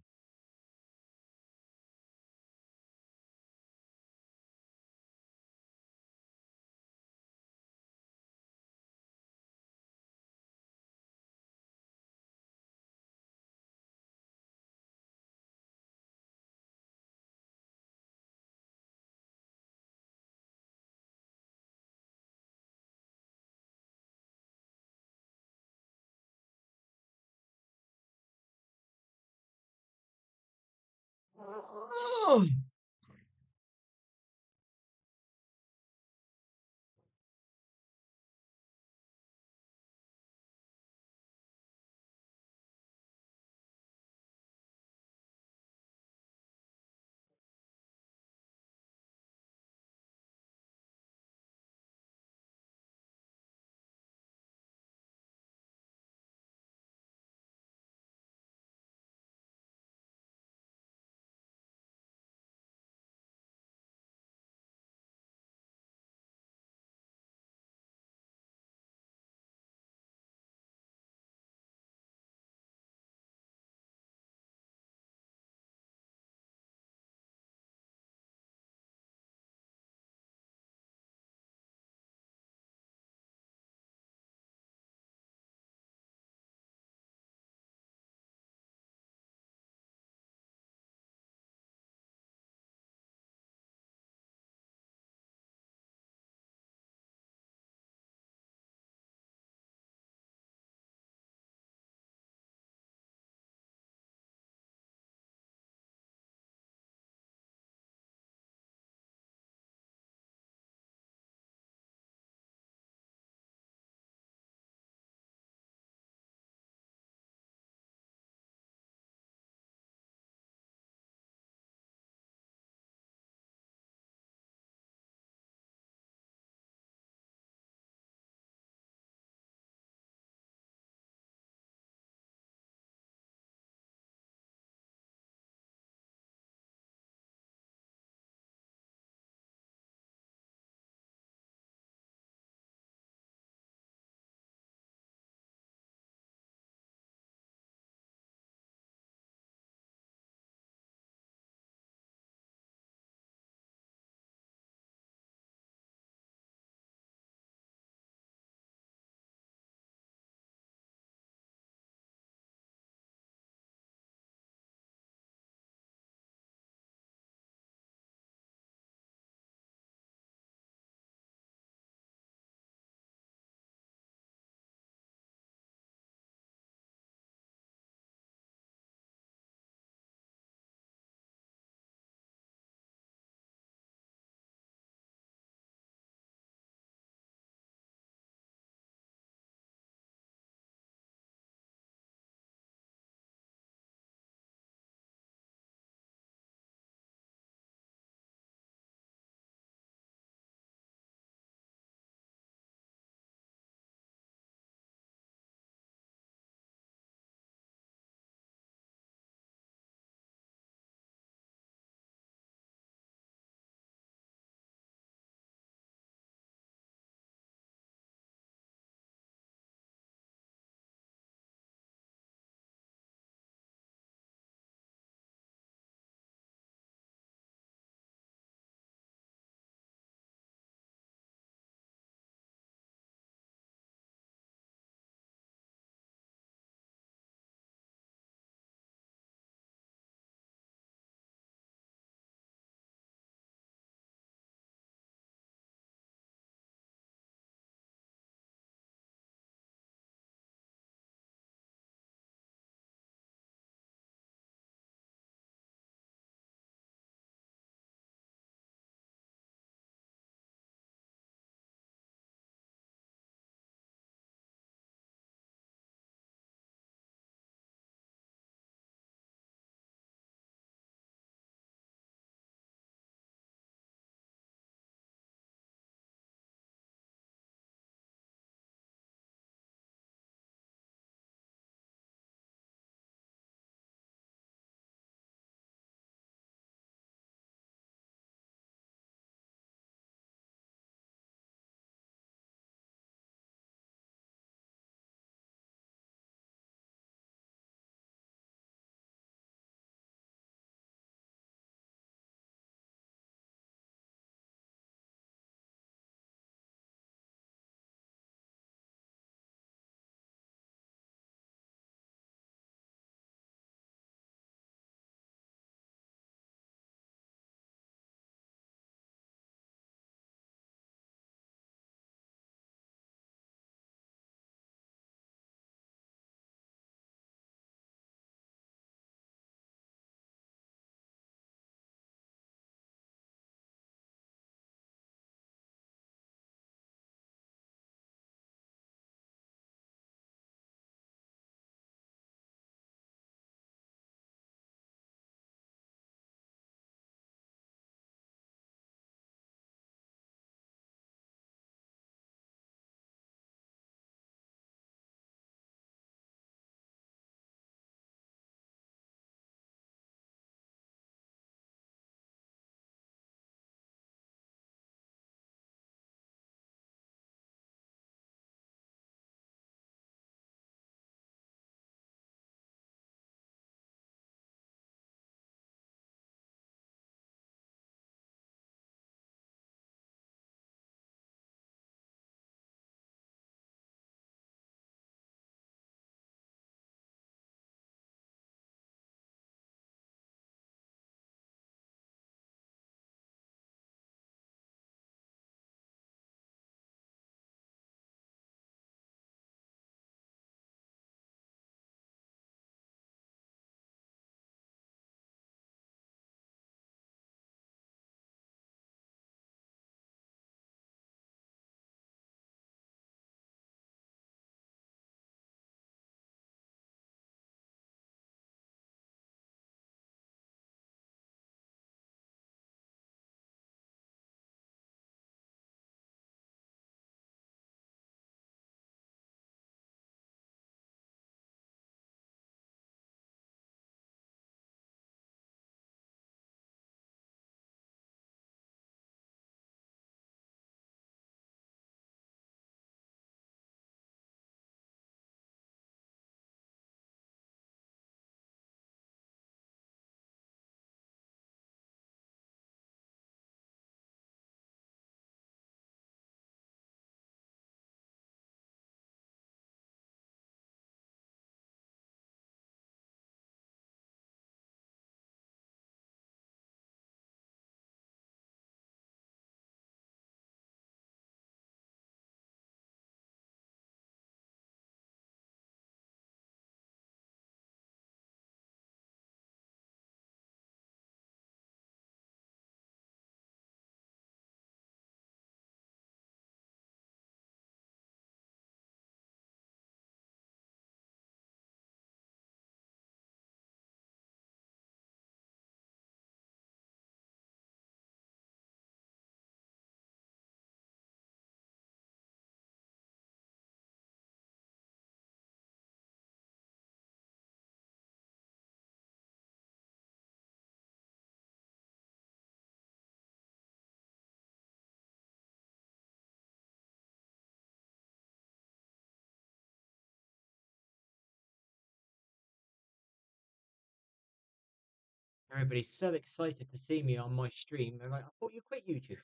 A: Everybody's so excited to see me on my stream. They're like, I thought you quit YouTube.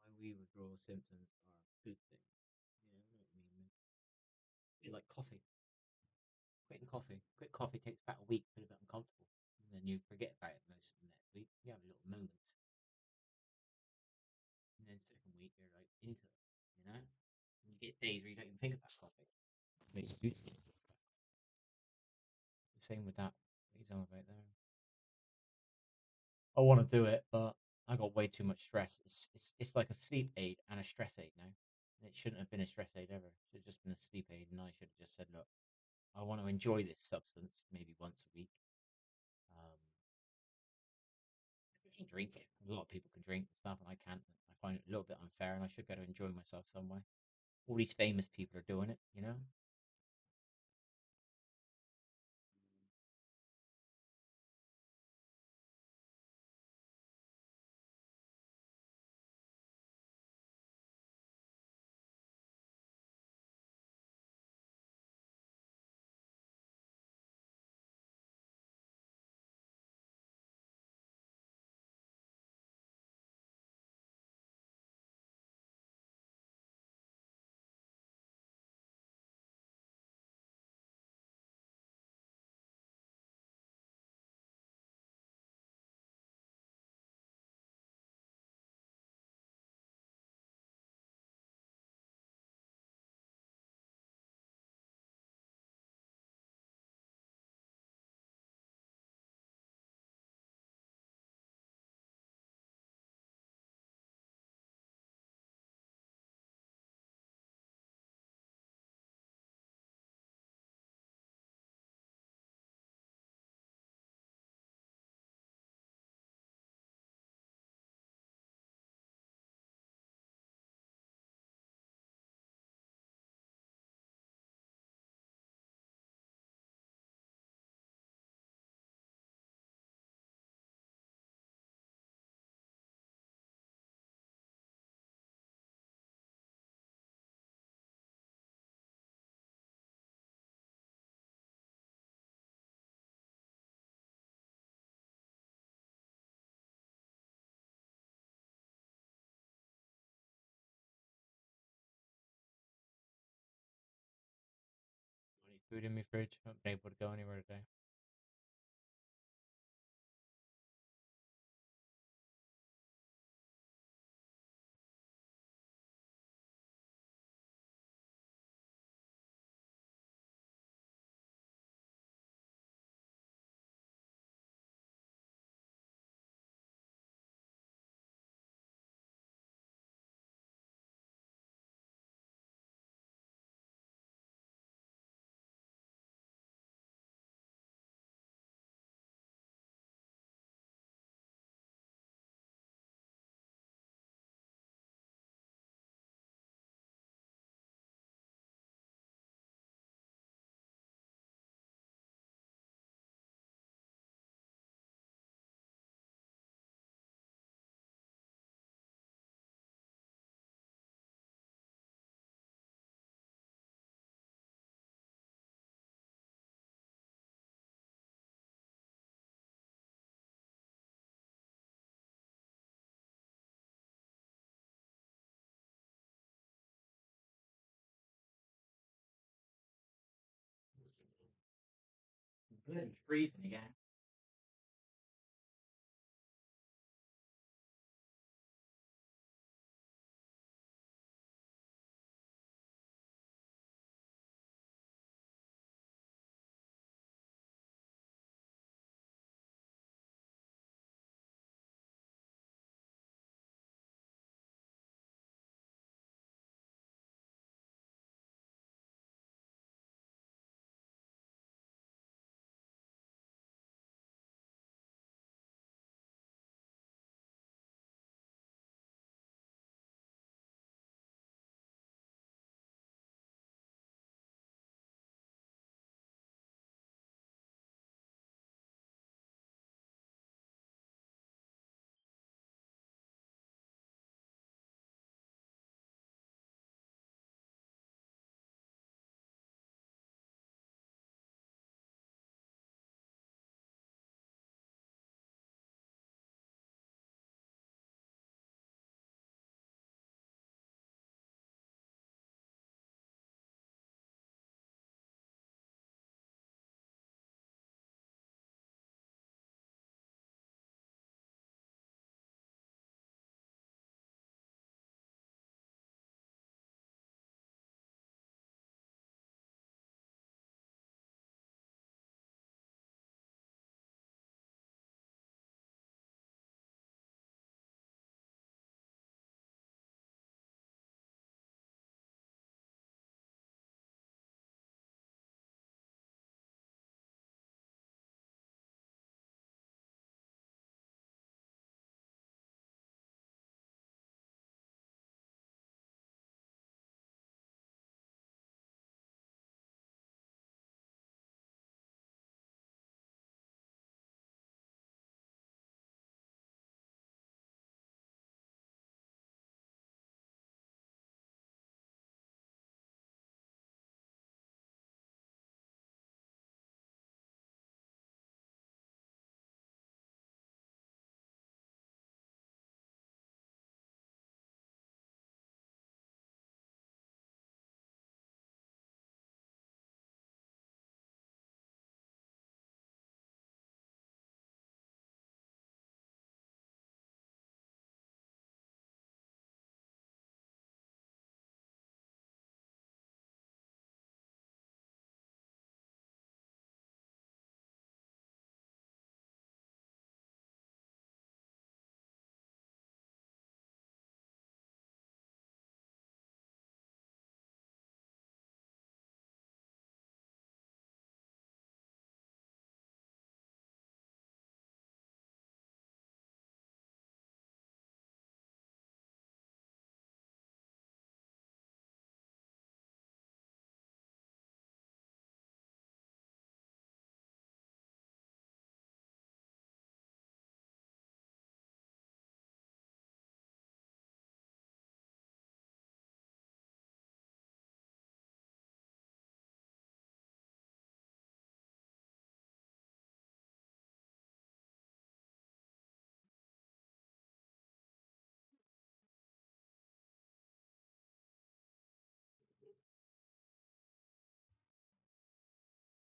A: My wee withdrawal symptoms are a good thing. Yeah, I know what you mean. It's like coffee. Quitting coffee. Quit coffee takes about a week, feel a bit uncomfortable. And then you forget about it most of the next week. You have little moments. And then second week you're like into it, you know? And you get days where you don't even think about coffee. It makes you do things. The same with that. He's on about there. I want to do it, but I got way too much stress. It's like a sleep aid and a stress aid now. And it shouldn't have been a stress aid ever. It should have just been a sleep aid, and I should have just said, look, I want to enjoy this substance maybe once a week. Um, I can drink it. A lot of people can drink and stuff, and I can't. I find it a little bit unfair, and I should get to enjoy myself some way. All these famous people are doing it, you know. Any food in my fridge. I haven't been able to go anywhere today. Bloody freezing again.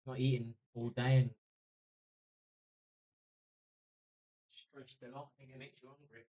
A: not eating all day and stressed a lot. I think it makes you hungry.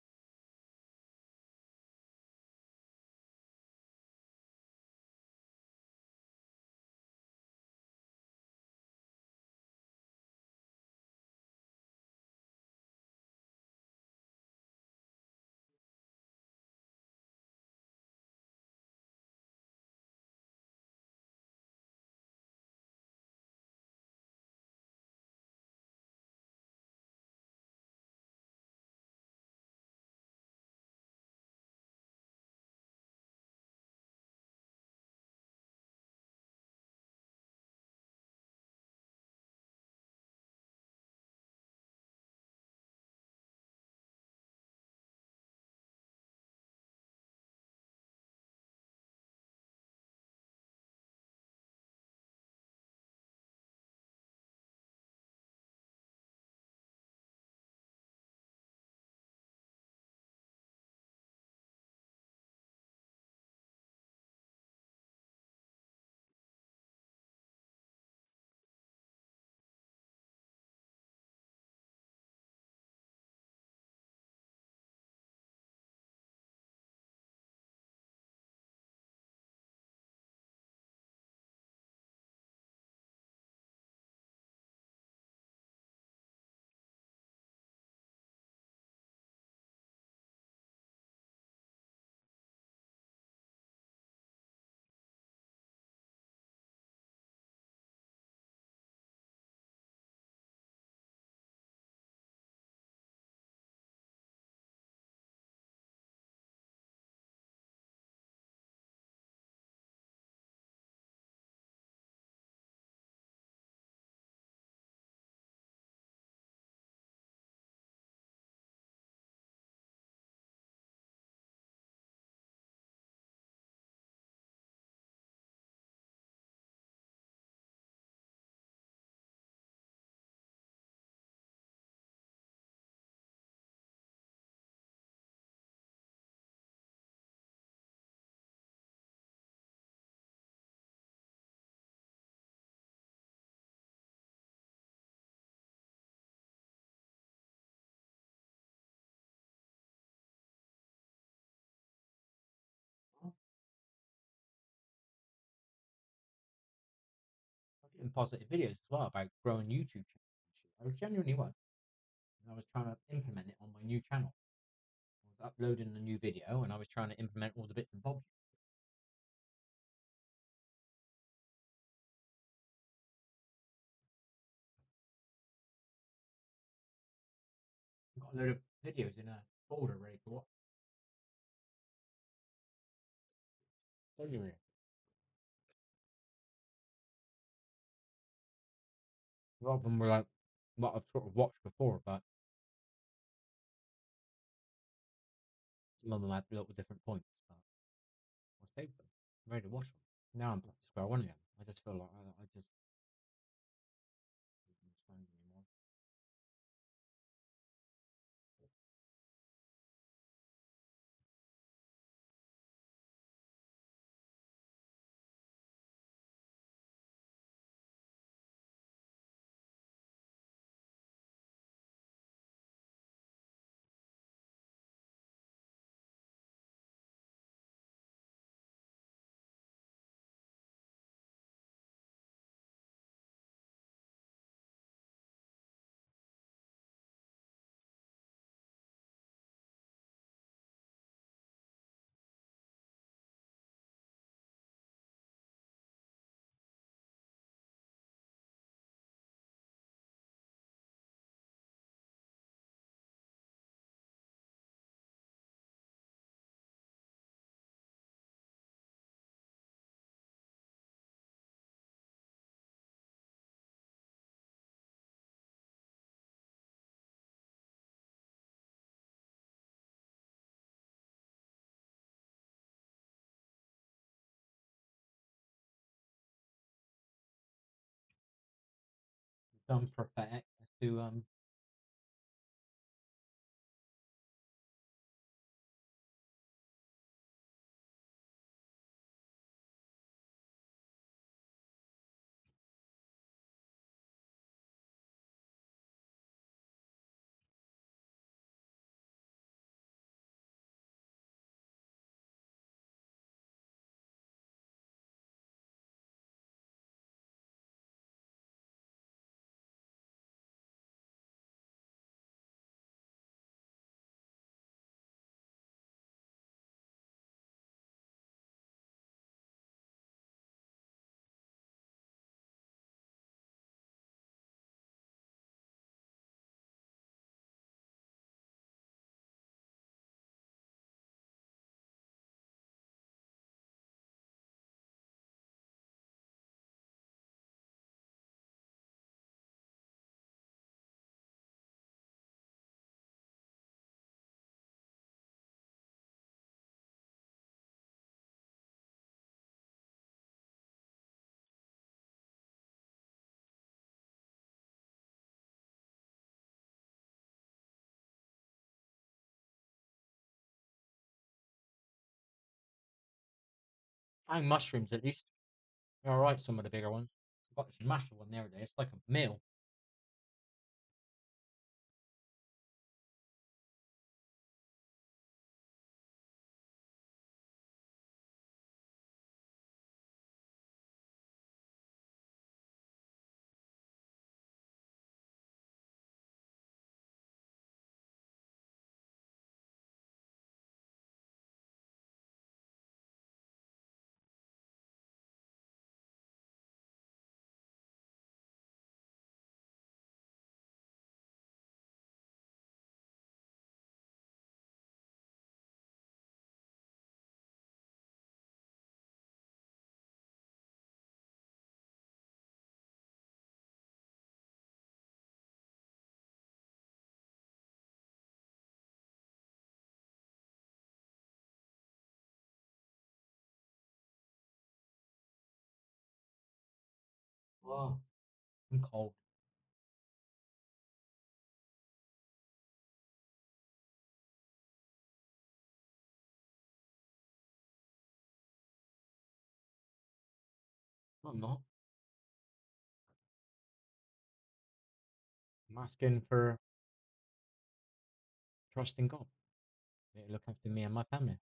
A: I'm getting positive videos as well about growing YouTube channel. I was genuinely one. I was trying to implement it on my new channel. I was uploading a new video and I was trying to implement all the bits and bobs. I've got a load of videos in a folder ready to watch. Genuinely. A lot of them were like what I've sort of watched before, but some of them had little different points. But I'll save them. I'm ready to watch them. Now I'm back to square one again. I just feel like I just don't understand anymore. Become prophetic to Fang mushrooms, at least. They're alright, some of the bigger ones. I've got this massive one there. It's like a meal. Oh, I'm cold. I'm not. I'm asking for trust in God. They look after me and my family.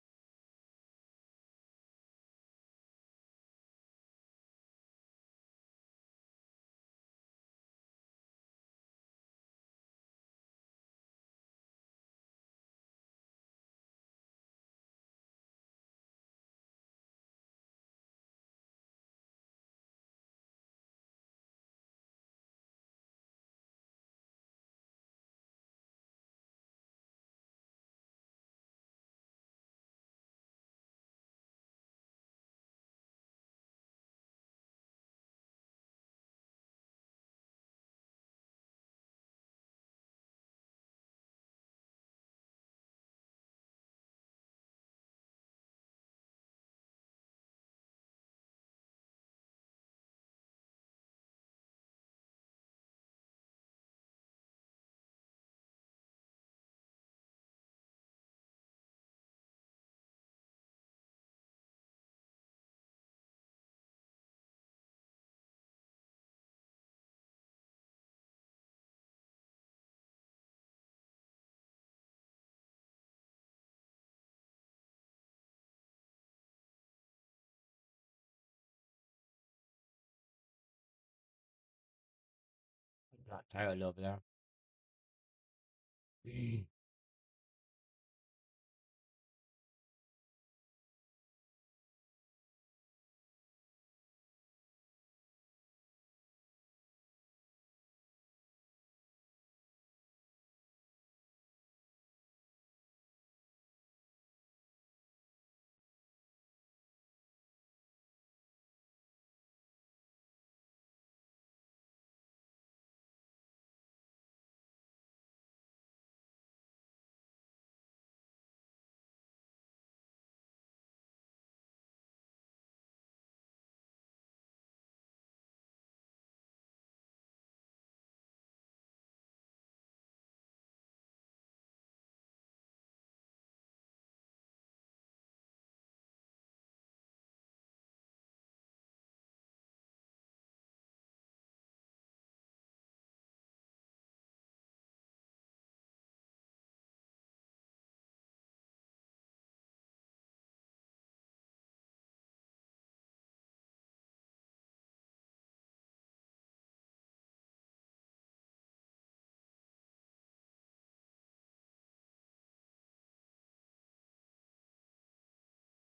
A: That title over there.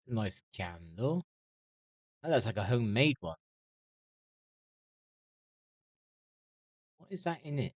A: Nice candle. That looks like a homemade one. What is that in it?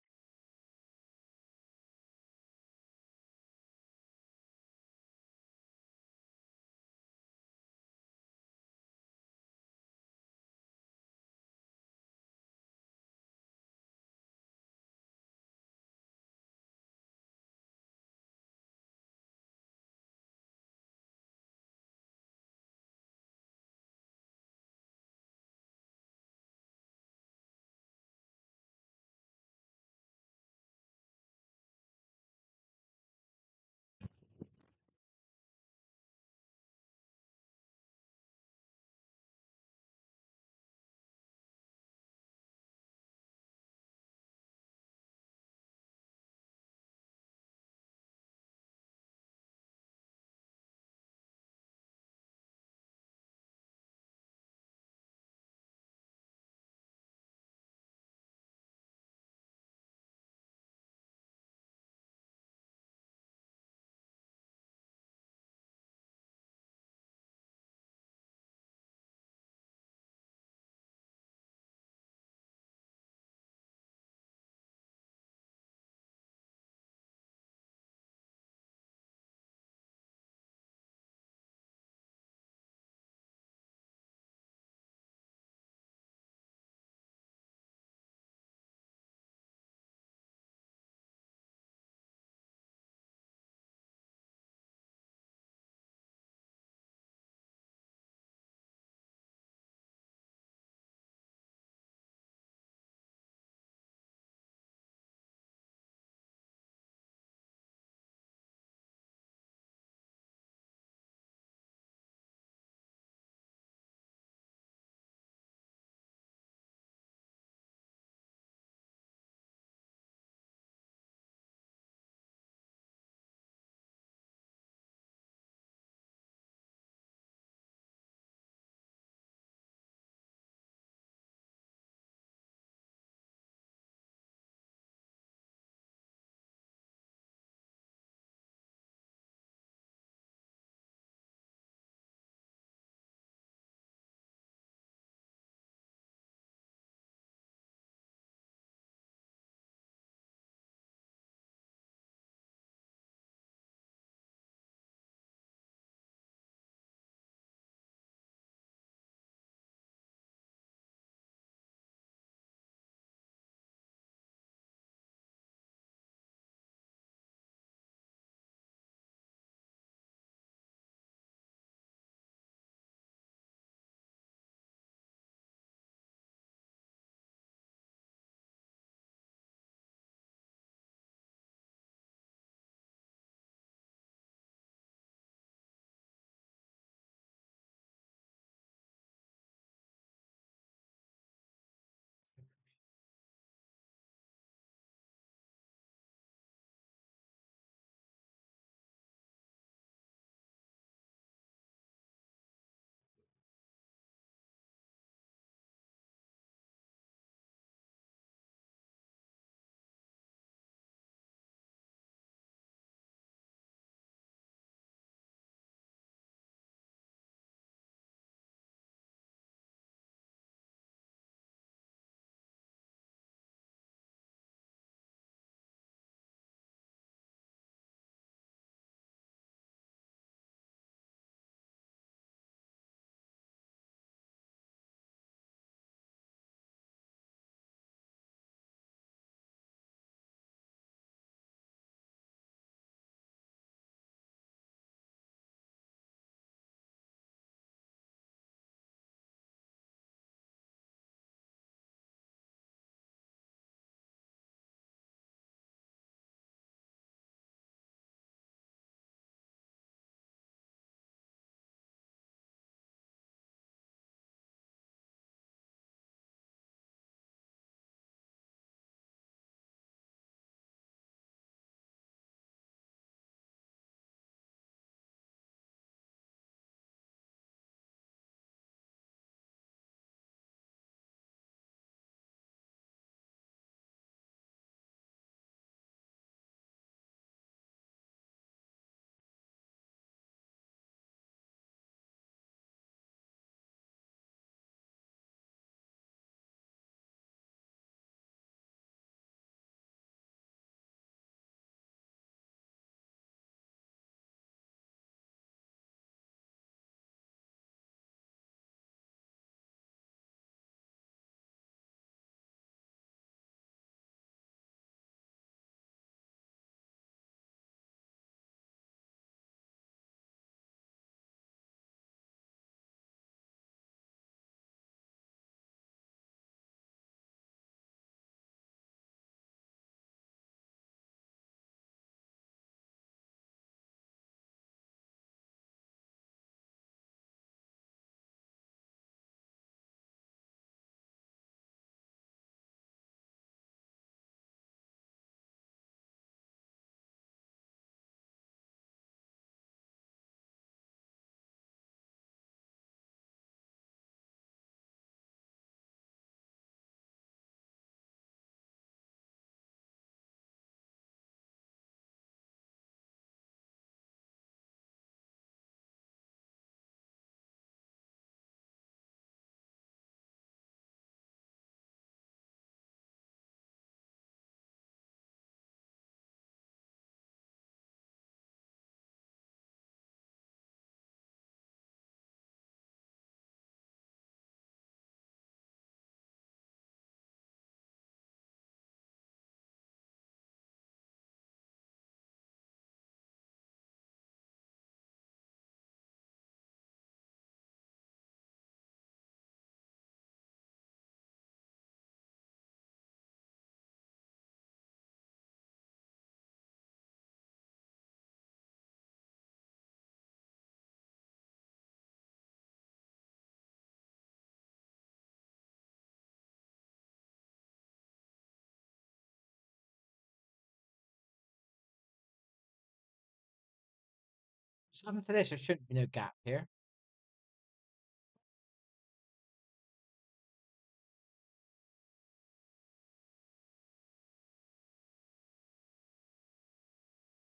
A: What's happened to this? There shouldn't be no gap here.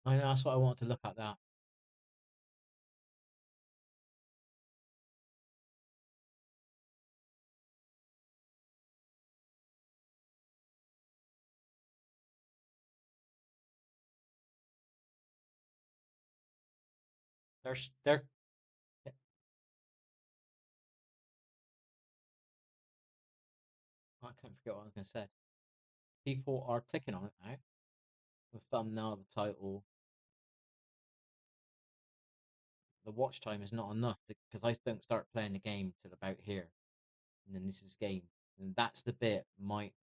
A: I know, that's what I wanted to look at that. They're I can't forget what I was gonna say. People are clicking on it now. The thumbnail, the title, the watch time is not enough because I don't start playing the game till about here, and then this is game, and that's the bit might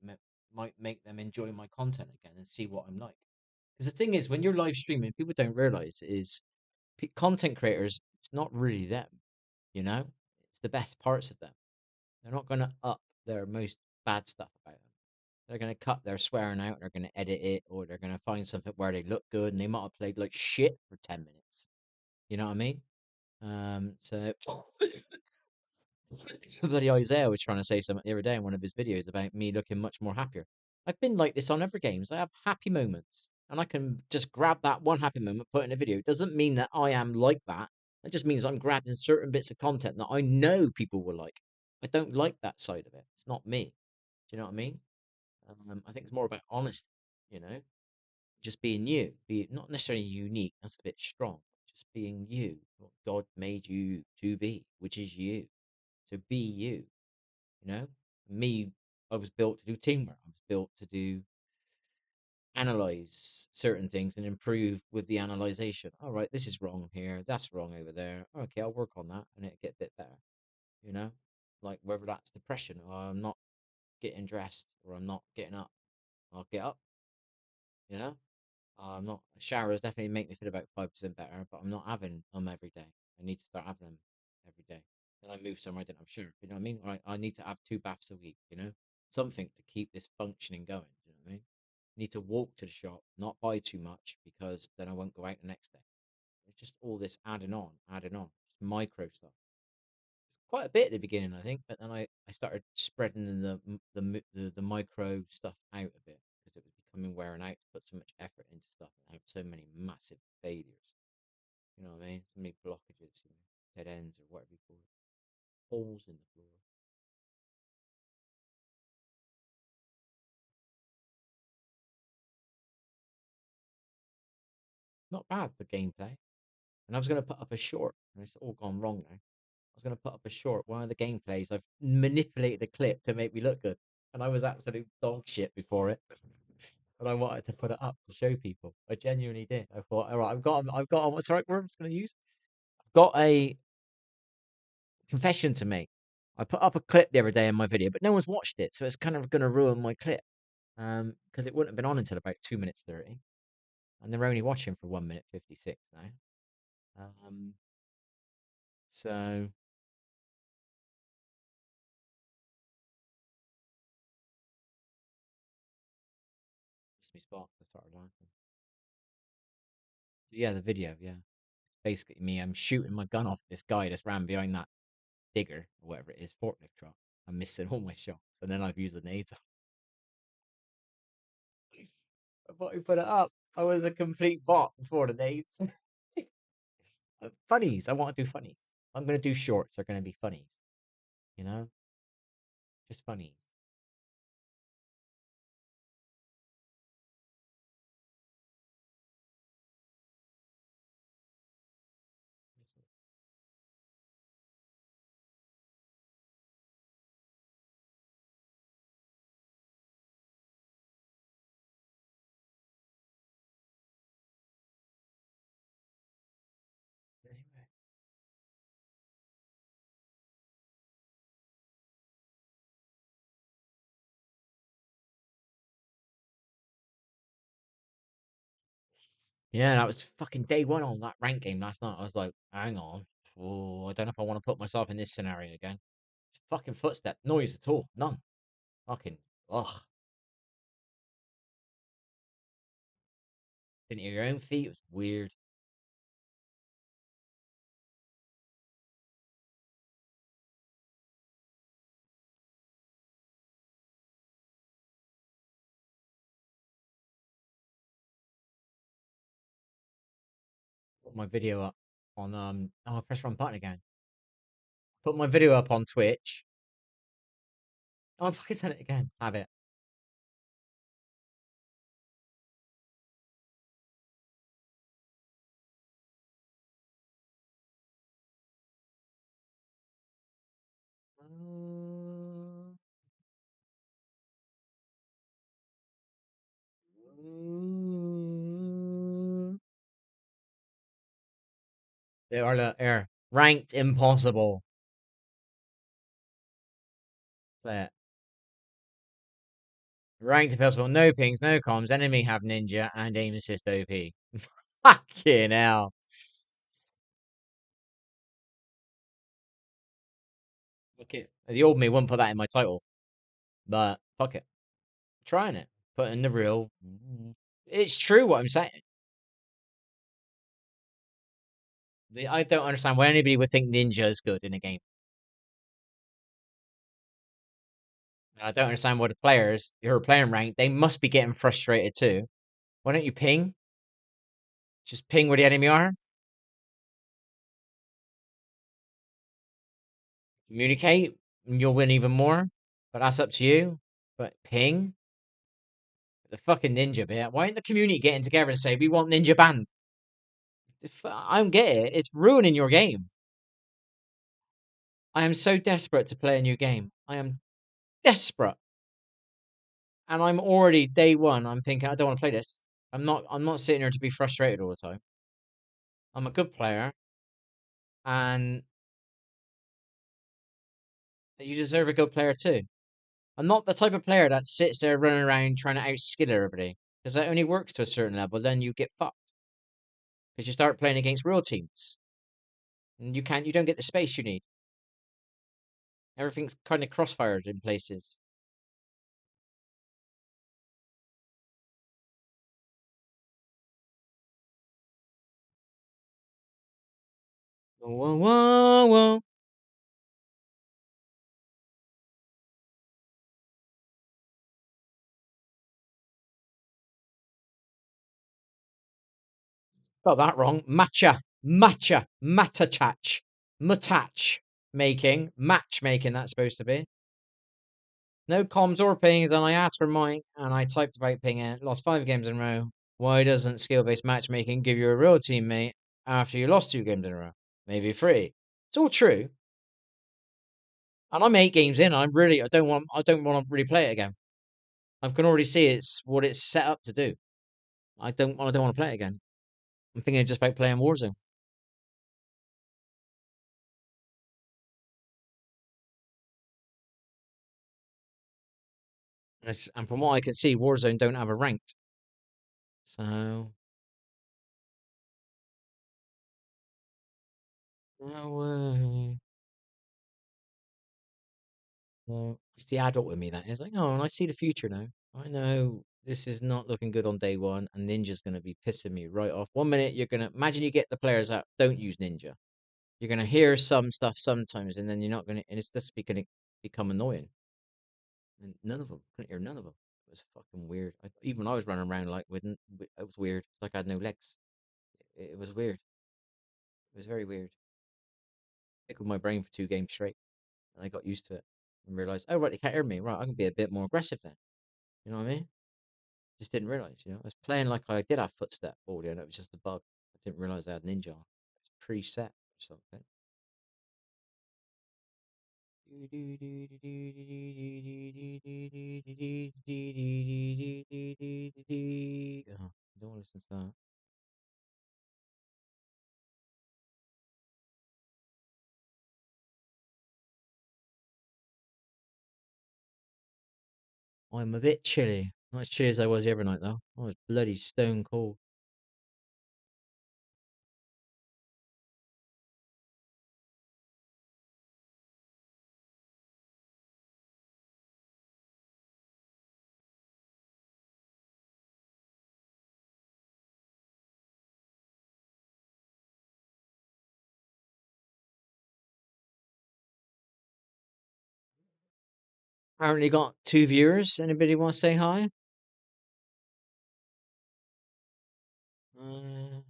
A: make them enjoy my content again and see what I'm like. Because the thing is, when you're live streaming, people don't realize is content creators. It's not really them, you know. It's the best parts of them. They're not gonna up their most bad stuff about them. They're gonna cut their swearing out. They're gonna edit it, or they're gonna find something where they look good and they might have played like shit for 10 minutes. You know what I mean? So bloody Isaiah was trying to say something the other day in one of his videos about me looking much more happier. I've been like this on other games. I have happy moments, and I can just grab that one happy moment, put it in a video. It doesn't mean that I am like that. It just means I'm grabbing certain bits of content that I know people will like. I don't like that side of it. It's not me. Do you know what I mean? I think it's more about honesty. You know, just being you, be not necessarily unique. That's a bit strong. Just being you, what God made you to be, which is you. So be you. You know, me, I was built to do teamwork. I was built to do analyze certain things and improve with the analyzation. All right, this is wrong here. That's wrong over there. Okay, I'll work on that and it get a bit better. You know, like whether that's depression or I'm not getting dressed or I'm not getting up, I'll get up. You know, I'm not showers definitely make me feel about 5% better, but I'm not having them every day. I need to start having them every day. Then I move somewhere I didn't have shower. You know what I mean? I need to have 2 baths a week. You know, something to keep this functioning going. You know what I mean? I need to walk to the shop, not buy too much because then I won't go out the next day. It's just all this adding on, just micro stuff. Quite a bit at the beginning, I think, but then I started spreading the micro stuff out a bit because it was becoming wearing out to put so much effort into stuff and have so many massive failures. You know what I mean? So many blockages, you know, dead ends or whatever you call it, holes in the floor. Not bad for gameplay. And I was going to put up a short, and it's all gone wrong now. I was going to put up a short. One of the gameplays, I've manipulated the clip to make me look good, and I was absolute dog shit before it. And I wanted to put it up to show people. I genuinely did. I thought, all right, I've got. What's the right word I'm going to use? I've got a confession to make. I put up a clip the other day in my video, but no one's watched it, so it's kind of going to ruin my clip. Because it wouldn't have been on until about 2 minutes 30, and they're only watching for 1 minute 56 now. So just me spot. I started laughing. Yeah, the video. Yeah, basically me. I'm shooting my gun off this guy that's ran behind that digger or whatever it is, forklift truck. I'm missing all my shots, and then I've used the nades. I thought we put it up. I was a complete bot before the nades. Funnies. I want to do funnies. I'm gonna do shorts. They're gonna be funnies. You know, just funnies. Anyway. Yeah, that was fucking day one on that rank game last night. I was like, hang on. Oh, I don't know if I want to put myself in this scenario again. Fucking footstep noise at all. None. Fucking ugh. Didn't hear your own feet. It was weird. my video up on oh, press wrong button again. Put my video up on Twitch. Oh, I fucking said it again. Have it. They are the air ranked impossible. Play it. Ranked impossible. No pings, no comms. Enemy have ninja and aim assist OP. Fucking hell. Fuck it. The old me wouldn't put that in my title, but fuck it. Trying it. Put in the real. It's true what I'm saying. I don't understand why anybody would think ninja is good in a game. I don't understand why the players who are playing ranked, they must be getting frustrated too. Why don't you ping? Just ping where the enemy are. Communicate, and you'll win even more. But that's up to you. But ping? The fucking ninja bit. Why ain't the community getting together and say, we want ninja banned? I don't get it. It's ruining your game. I am so desperate to play a new game. I am desperate. And I'm already day one. I'm thinking I don't want to play this. I'm not sitting here to be frustrated all the time. I'm a good player, and you deserve a good player too. I'm not the type of player that sits there running around trying to outskill everybody, because that only works to a certain level. Then you get fucked because you start playing against real teams, and you don't get the space you need. Everything's kind of crossfired in places. Whoa, whoa, whoa. Got that wrong. Matachach, mutach making, matchmaking. That's supposed to be. No comms or pings, and I asked for mine, and I typed about pinging. Lost 5 games in a row. Why doesn't skill-based matchmaking give you a real teammate after you lost 2 games in a row? Maybe 3. It's all true. And I'm 8 games in. I don't want to really play it again. I can already see it's what it's set up to do. I don't want to play it again. I'm thinking just about playing Warzone. And from what I can see, Warzone don't have a ranked. So no way. Well, it's the adult in me that is like, oh, and I see the future now. I know this is not looking good on day one, and Ninja's going to be pissing me right off. 1 minute, you're going to imagine you get the players that don't use Ninja. You're going to hear some stuff sometimes, and then you're not going to, and it's just going to become annoying. And none of them, couldn't hear none of them. It was fucking weird. Even I was running around like it was weird. It's like I had no legs. It was weird. It was very weird. Tickled my brain for 2 games straight, and I got used to it and realized, oh right, they can't hear me. Right, I can be a bit more aggressive then. You know what I mean? Just didn't realize. I was playing like I did have footstep audio, and it was just a bug. I didn't realize I had Ninja on. It's preset or something. Oh, don't listen to that. I'm a bit chilly. Not as chilly as I was the other night, though. I was bloody stone cold. Apparently got 2 viewers. Anybody want to say hi? Uh,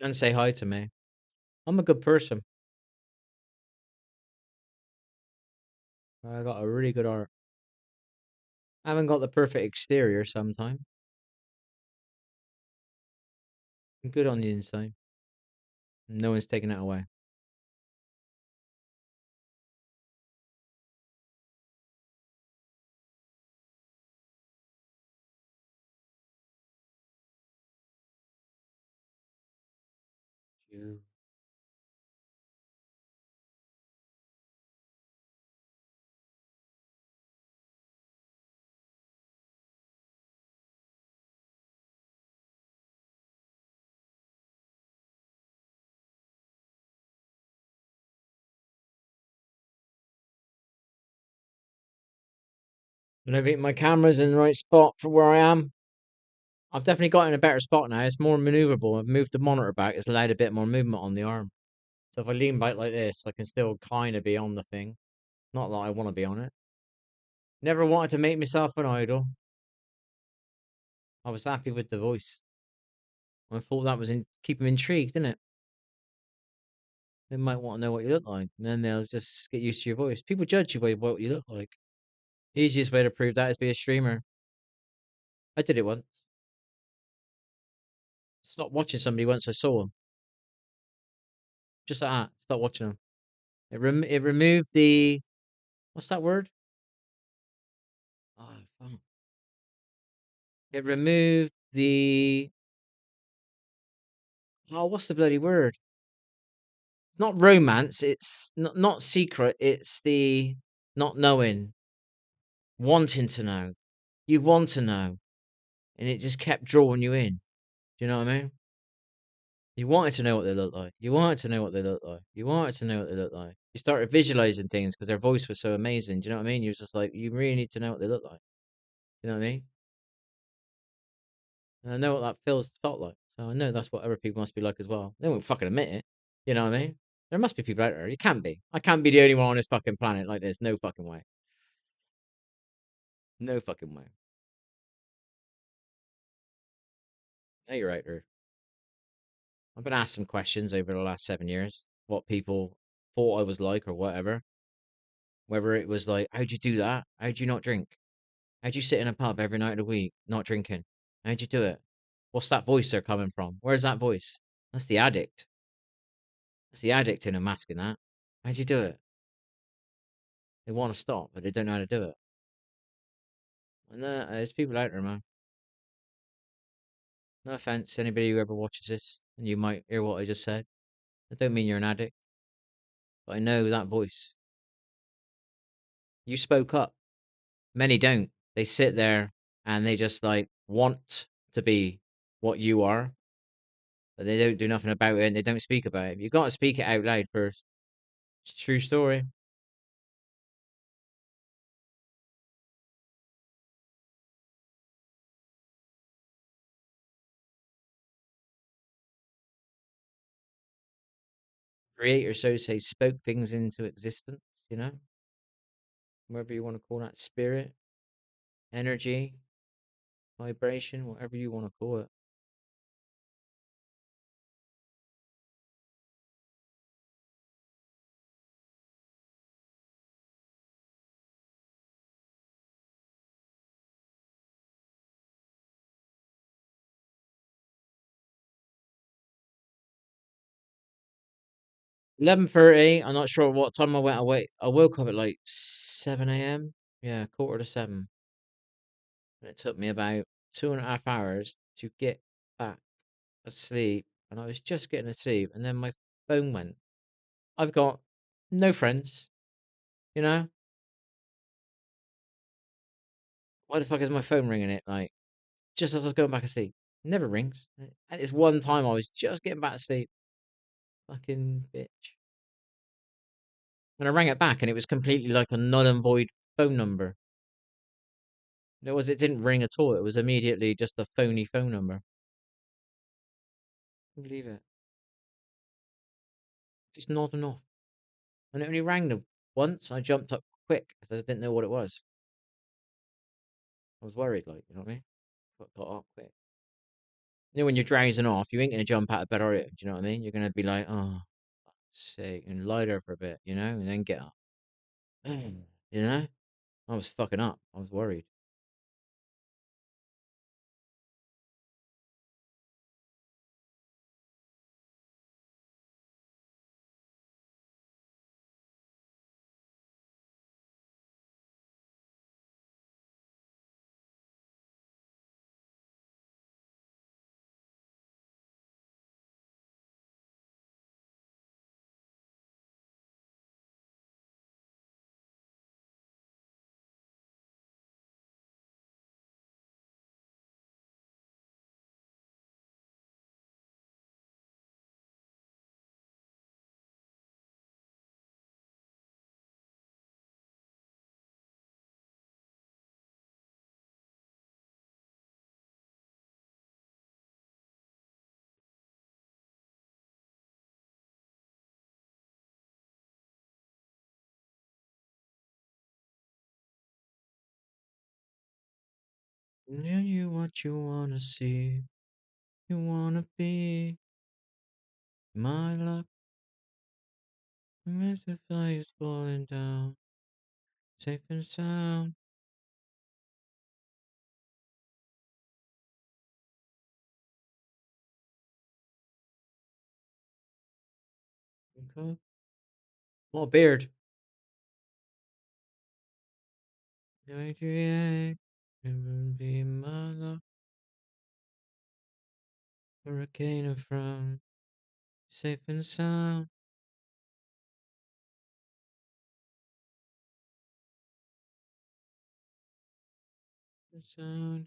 B: And say hi to me. I'm a good person. I got a really good art. I haven't got the perfect exterior sometimes. I'm good on the inside. No one's taking that away. You. And I think my camera's in the right spot for where I am. I've definitely got in a better spot now. It's more maneuverable. I've moved the monitor back. It's allowed a bit more movement on the arm. So if I lean back like this, I can still kind of be on the thing. Not that I want to be on it. Never wanted to make myself an idol. I was happy with the voice. I thought that was keep them intrigued, didn't it? They might want to know what you look like, and then they'll just get used to your voice. People judge you by what you look like. The easiest way to prove that is be a streamer. I did it once. Stopped watching somebody once I saw them. Just like that. Stop watching them. It removed the what's that word? Oh, fuck. It removed the what's the bloody word? Not romance. It's not secret. It's the not knowing, wanting to know. You want to know, and it just kept drawing you in. Do you know what I mean? You wanted to know what they look like. You wanted to know what they look like. You wanted to know what they look like. You started visualizing things because their voice was so amazing. Do you know what I mean? You was just like, you really need to know what they look like. You know what I mean? And I know what that feels felt like. So I know that's what other people must be like as well. They won't fucking admit it. You know what I mean? There must be people out there. You can't be. I can't be the only one on this fucking planet like this. No fucking way. No fucking way. No, you're out there. I've been asked some questions over the last 7 years. What people thought I was like or whatever. Whether it was like, how'd you do that? How'd you not drink? How'd you sit in a pub every night of the week not drinking? How'd you do it? What's that voice they're coming from? Where's that voice? That's the addict. That's the addict in a mask and that. How'd you do it? They want to stop, but they don't know how to do it. And there's people out there, man. No offense to anybody who ever watches this, and you might hear what I just said. I don't mean you're an addict, but I know that voice. You spoke up. Many don't. They sit there and they just like want to be what you are, but they don't do nothing about it and they don't speak about it. You've got to speak it out loud first. It's a true story. Creator, so say, spoke things into existence, you know? Whatever you want to call that, spirit, energy, vibration, whatever you want to call it. Eleven 30. I'm not sure what time I went away. I woke up at like 7 a.m. Yeah, quarter to 7. And it took me about 2.5 hours to get back asleep. And I was just getting asleep, and then my phone went. I've got no friends, you know? Why the fuck is my phone ringing it? Like, just as I was going back asleep. It never rings. And it's one time I was just getting back to sleep. Fucking bitch. And I rang it back, and it was completely like a null and void phone number. It didn't ring at all. It was immediately just a phony phone number. Can you believe it? Just nodding off. And it only rang the once. I jumped up quick because I didn't know what it was. I was worried, like, you know what I mean? Got up quick. You know, when you're drowsing off, you ain't gonna jump out of bed, are you? Do you know what I mean? You're gonna be like, oh, fuck's sake, and lie there for a bit, you know, and then get up. You know? I was fucking up. I was worried. Tell you what you wanna see, you wanna be my luck. Mr. Fly is falling down, safe and sound. Okay. What a beard. Like react, never be my luck. Hurricane of frown, safe and sound. Sound.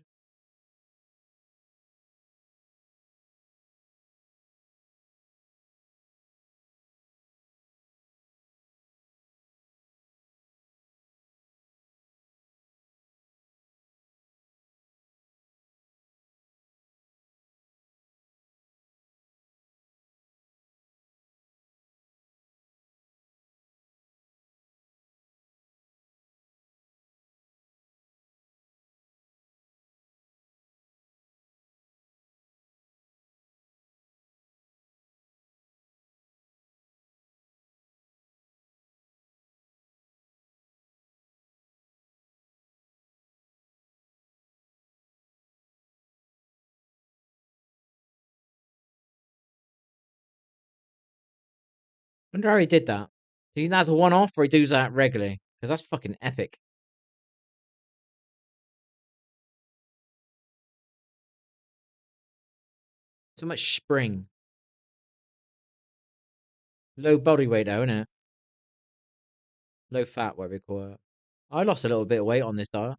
B: Wonder how he did that. Do you think that's a one-off or he does that regularly? Because that's fucking epic. So much spring. Low body weight though, innit? Low fat, whatever you call it. I lost a little bit of weight on this diet.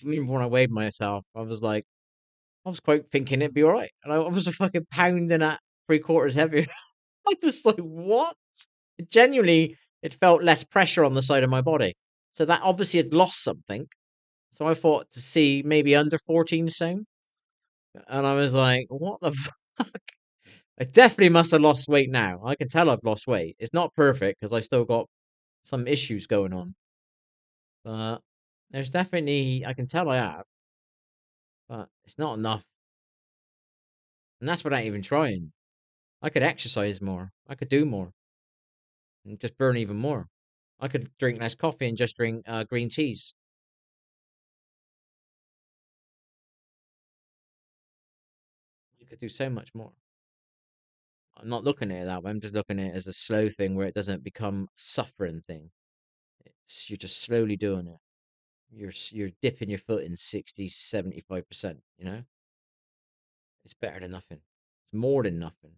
B: I remember when I weighed myself, I was like, I was quite thinking it'd be alright. And I was a fucking pound and a three-quarters heavier. I was like, what? Genuinely, it felt less pressure on the side of my body. So that obviously had lost something. So I thought to see maybe under 14 stone. And I was like, what the fuck? I definitely must have lost weight now. I can tell I've lost weight. It's not perfect because I still got some issues going on. But there's definitely, I can tell I have, but it's not enough. And that's without even trying. I could exercise more. I could do more and just burn even more. I could drink less coffee and just drink green teas. You could do so much more. I'm not looking at it that way. I'm just looking at it as a slow thing where it doesn't become a suffering thing. You're just slowly doing it. You're dipping your foot in 60, 75%, you know? It's better than nothing. It's more than nothing.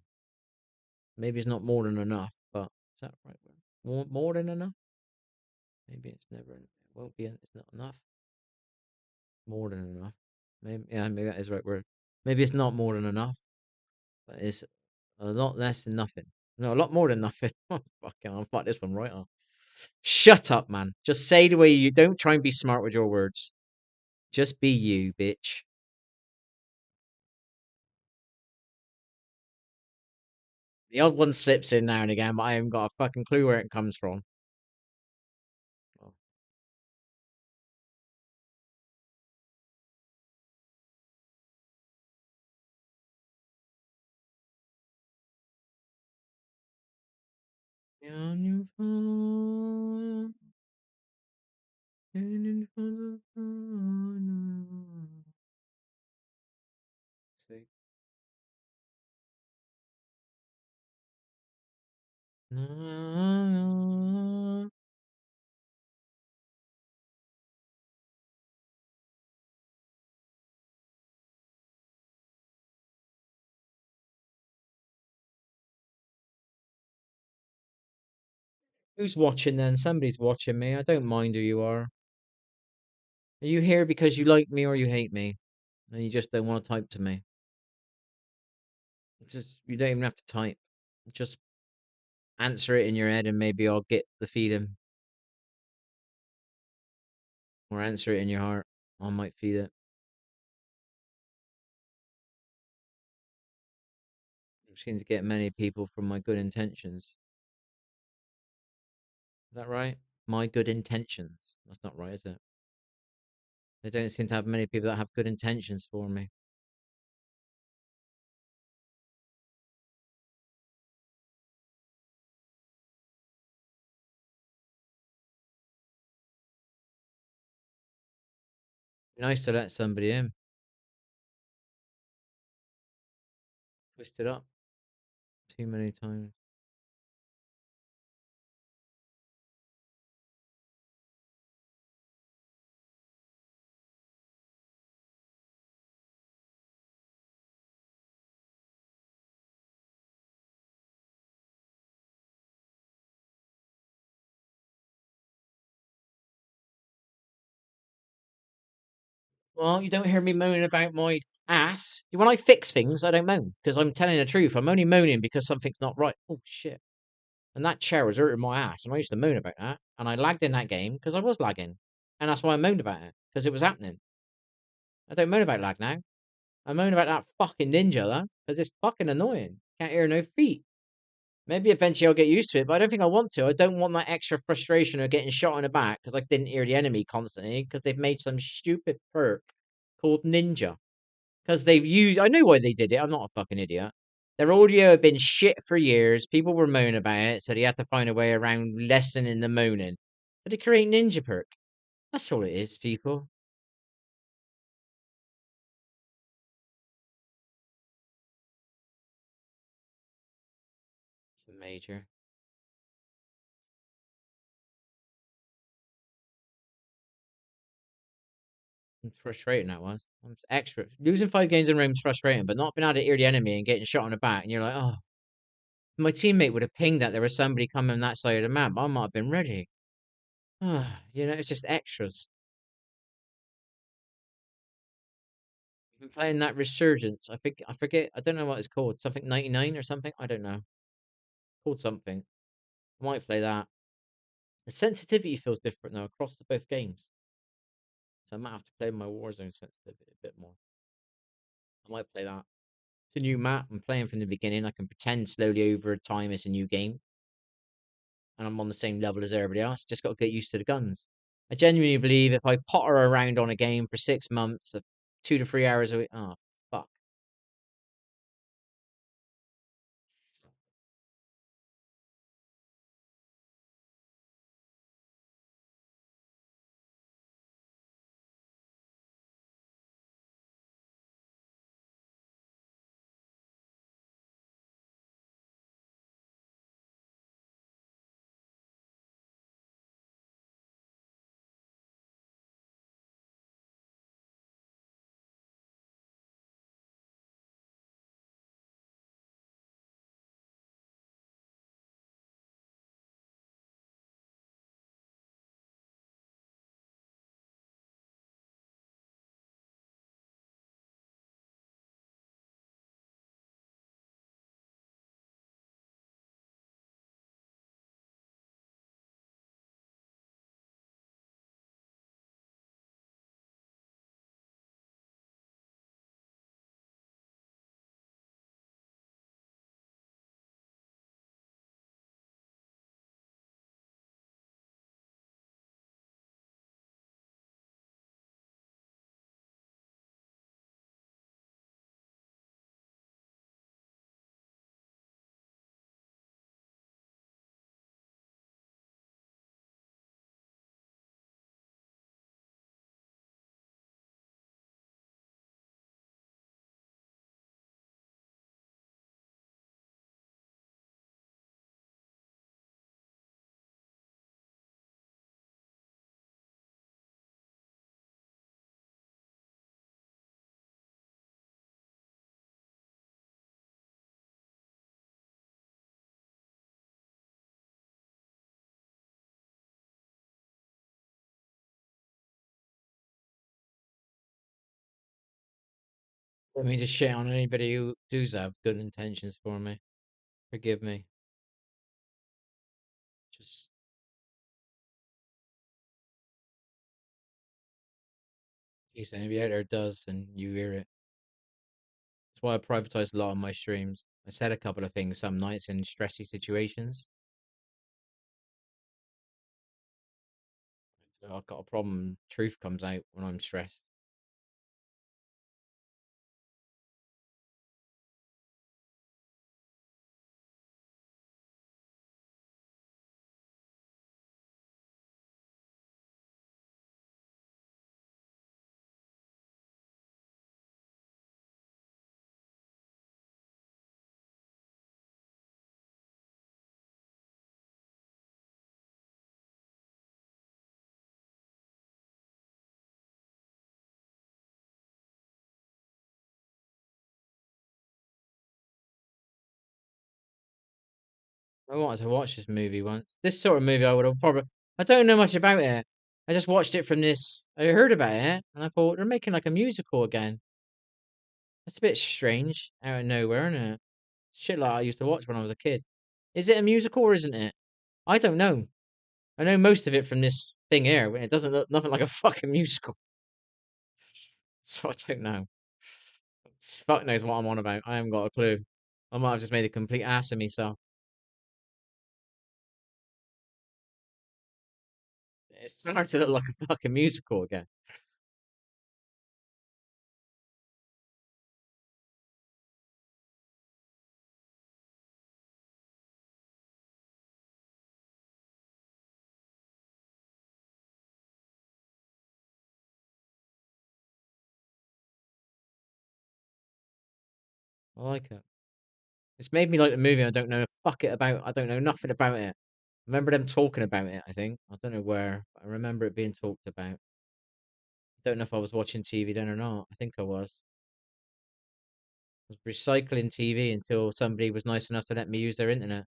B: Maybe it's not more than enough, but is that the right word? More than enough? Maybe it's never, it won't be, it's not enough. More than enough. Maybe, yeah, maybe that is the right word. Maybe it's not more than enough, but it's a lot less than nothing. No, a lot more than nothing. Oh, fucking, I'll fuck this one right off. Shut up, man. Just say the way you don't try and be smart with your words. Just be you, bitch. The odd one slips in now and again, but I haven't got a fucking clue where it comes from. Oh, On your phone, and in front of the See? No. Who's watching then? Somebody's watching me. I don't mind who you are. Are you here because you like me or you hate me? And you just don't want to type to me? Just you don't even have to type. Just answer it in your head and maybe I'll get the feeling. Or answer it in your heart. I might feel it. I seem to get many people from my good intentions. Is that right? My good intentions. That's not right, is it? They don't seem to have many people that have good intentions for me. Nice to let somebody in. Twist it up too many times. Well, you don't hear me moaning about my ass. When I fix things, I don't moan because I'm telling the truth. I'm only moaning because something's not right. Oh shit! And that chair was hurting my ass, and I used to moan about that. And I lagged in that game because I was lagging, and that's why I moaned about it because it was happening. I don't moan about lag now. I moan about that fucking ninja though because it's fucking annoying. Can't hear no feet. Maybe eventually I'll get used to it, but I don't think I want to. I don't want that extra frustration of getting shot in the back because I didn't hear the enemy constantly because they've made some stupid perk called Ninja. Because they've used, I know why they did it. I'm not a fucking idiot. Their audio had been shit for years. People were moaning about it, so they had to find a way around lessening the moaning. So they create Ninja perk. That's all it is, people. It's a major. It's frustrating that was. I'm extra. Losing 5 games in a row is frustrating, but not being able to hear the enemy and getting shot in the back, and you're like, oh, my teammate would have pinged that there was somebody coming on that side of the map. I might have been ready. It's just extras. I've been playing that Resurgence. I think I forget. I don't know what it's called. Something 99 or something. I don't know. Called something. I might play that. The sensitivity feels different though across the both games. So I might have to play my Warzone sensitivity a bit more. I might play that. It's a new map. I'm playing from the beginning. I can pretend slowly over time it's a new game. And I'm on the same level as everybody else. Just got to get used to the guns. I genuinely believe if I potter around on a game for 6 months, 2 to 3 hours a week, oh, fuck. Let me just shit on anybody who does have good intentions for me. Forgive me. Just in case anybody out there does, and you hear it. That's why I privatize a lot of my streams. I said a couple of things some nights in stressy situations. I've got a problem. Truth comes out when I'm stressed. I wanted to watch this movie once. This sort of movie I would have probably. I don't know much about it. I just watched it from this. I heard about it and I thought they're making like a musical again. That's a bit strange out of nowhere, isn't it? Shit like I used to watch when I was a kid. Is it a musical or isn't it? I don't know. I know most of it from this thing here. It doesn't look nothing like a fucking musical. So I don't know. Fuck knows what I'm on about. I haven't got a clue. I might have just made a complete ass of myself. It's starting to look like a fucking musical again. I like it. It's made me like the movie. I don't know fuck it about. I don't know nothing about it. I remember them talking about it. I think I don't know where. But I remember it being talked about. I don't know if I was watching TV then or not. I think I was. I was recycling TV until somebody was nice enough to let me use their internet.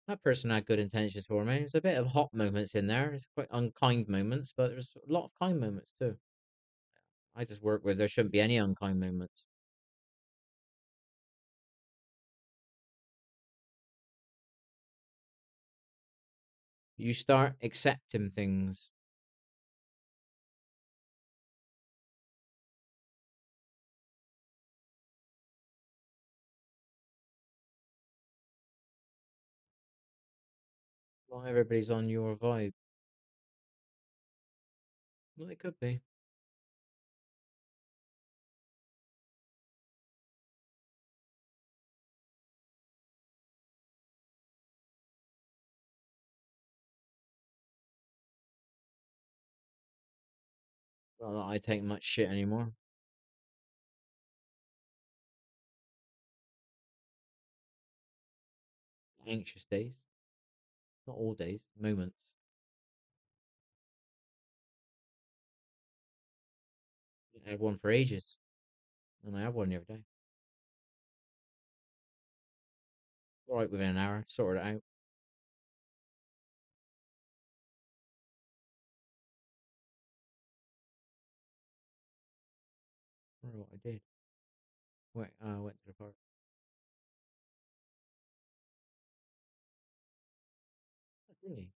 B: That person had good intentions for me. There's a bit of hot moments in there. It's quite unkind moments, but there's a lot of kind moments too. I just work with there shouldn't be any unkind moments. You start accepting things. Not everybody's on your vibe. Well, it could be. Not that I take much shit anymore. Anxious days. Not all days. Moments. I had one for ages. And I have one the other day. Alright within an hour. Sorted it out. I don't know what I did. I went to the park. Oh, really?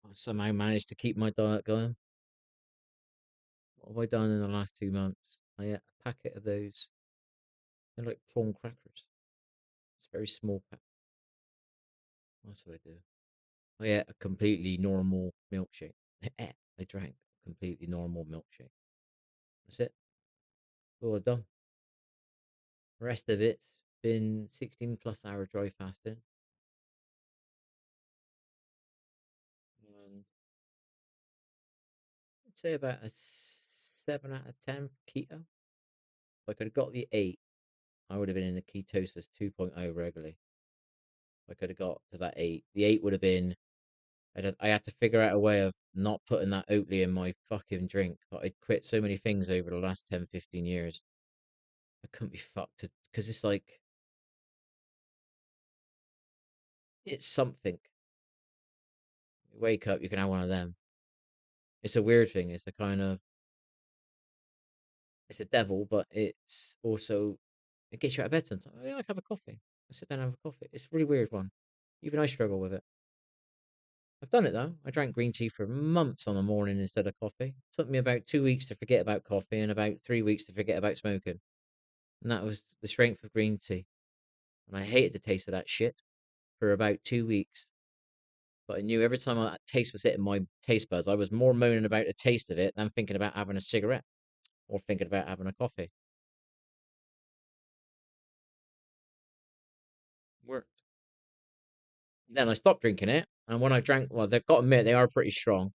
B: I somehow managed to keep my diet going. What have I done in the last 2 months? I ate a packet of those. They're like prawn crackers. It's a very small pack. What else did I do? I ate a completely normal milkshake. I drank a completely normal milkshake. That's it. That's all I've done. The rest of it's been 16 plus hour dry fasting. And I'd say about a 7 out of 10 for keto. If I could have got the 8, I would have been in the ketosis 2.0 regularly. If I could have got to that 8, the 8 would have been. I had to figure out a way of not putting that Oatly in my fucking drink. But I'd quit so many things over the last 10, 15 years. I couldn't be fucked because it's like, it's something. You wake up, you can have one of them. It's a weird thing. It's a kind of, it's a devil, but it's also, it gets you out of bed sometimes. I like have a coffee. I sit down and have a coffee. It's a really weird one. Even I struggle with it. I've done it though. I drank green tea for months on the morning instead of coffee. It took me about 2 weeks to forget about coffee and about 3 weeks to forget about smoking. And that was the strength of green tea. And I hated the taste of that shit for about 2 weeks. But I knew every time that taste was hitting my taste buds, I was more moaning about the taste of it than thinking about having a cigarette or thinking about having a coffee. Worked. Then I stopped drinking it, and when I drank, well, they've got to admit they are pretty strong.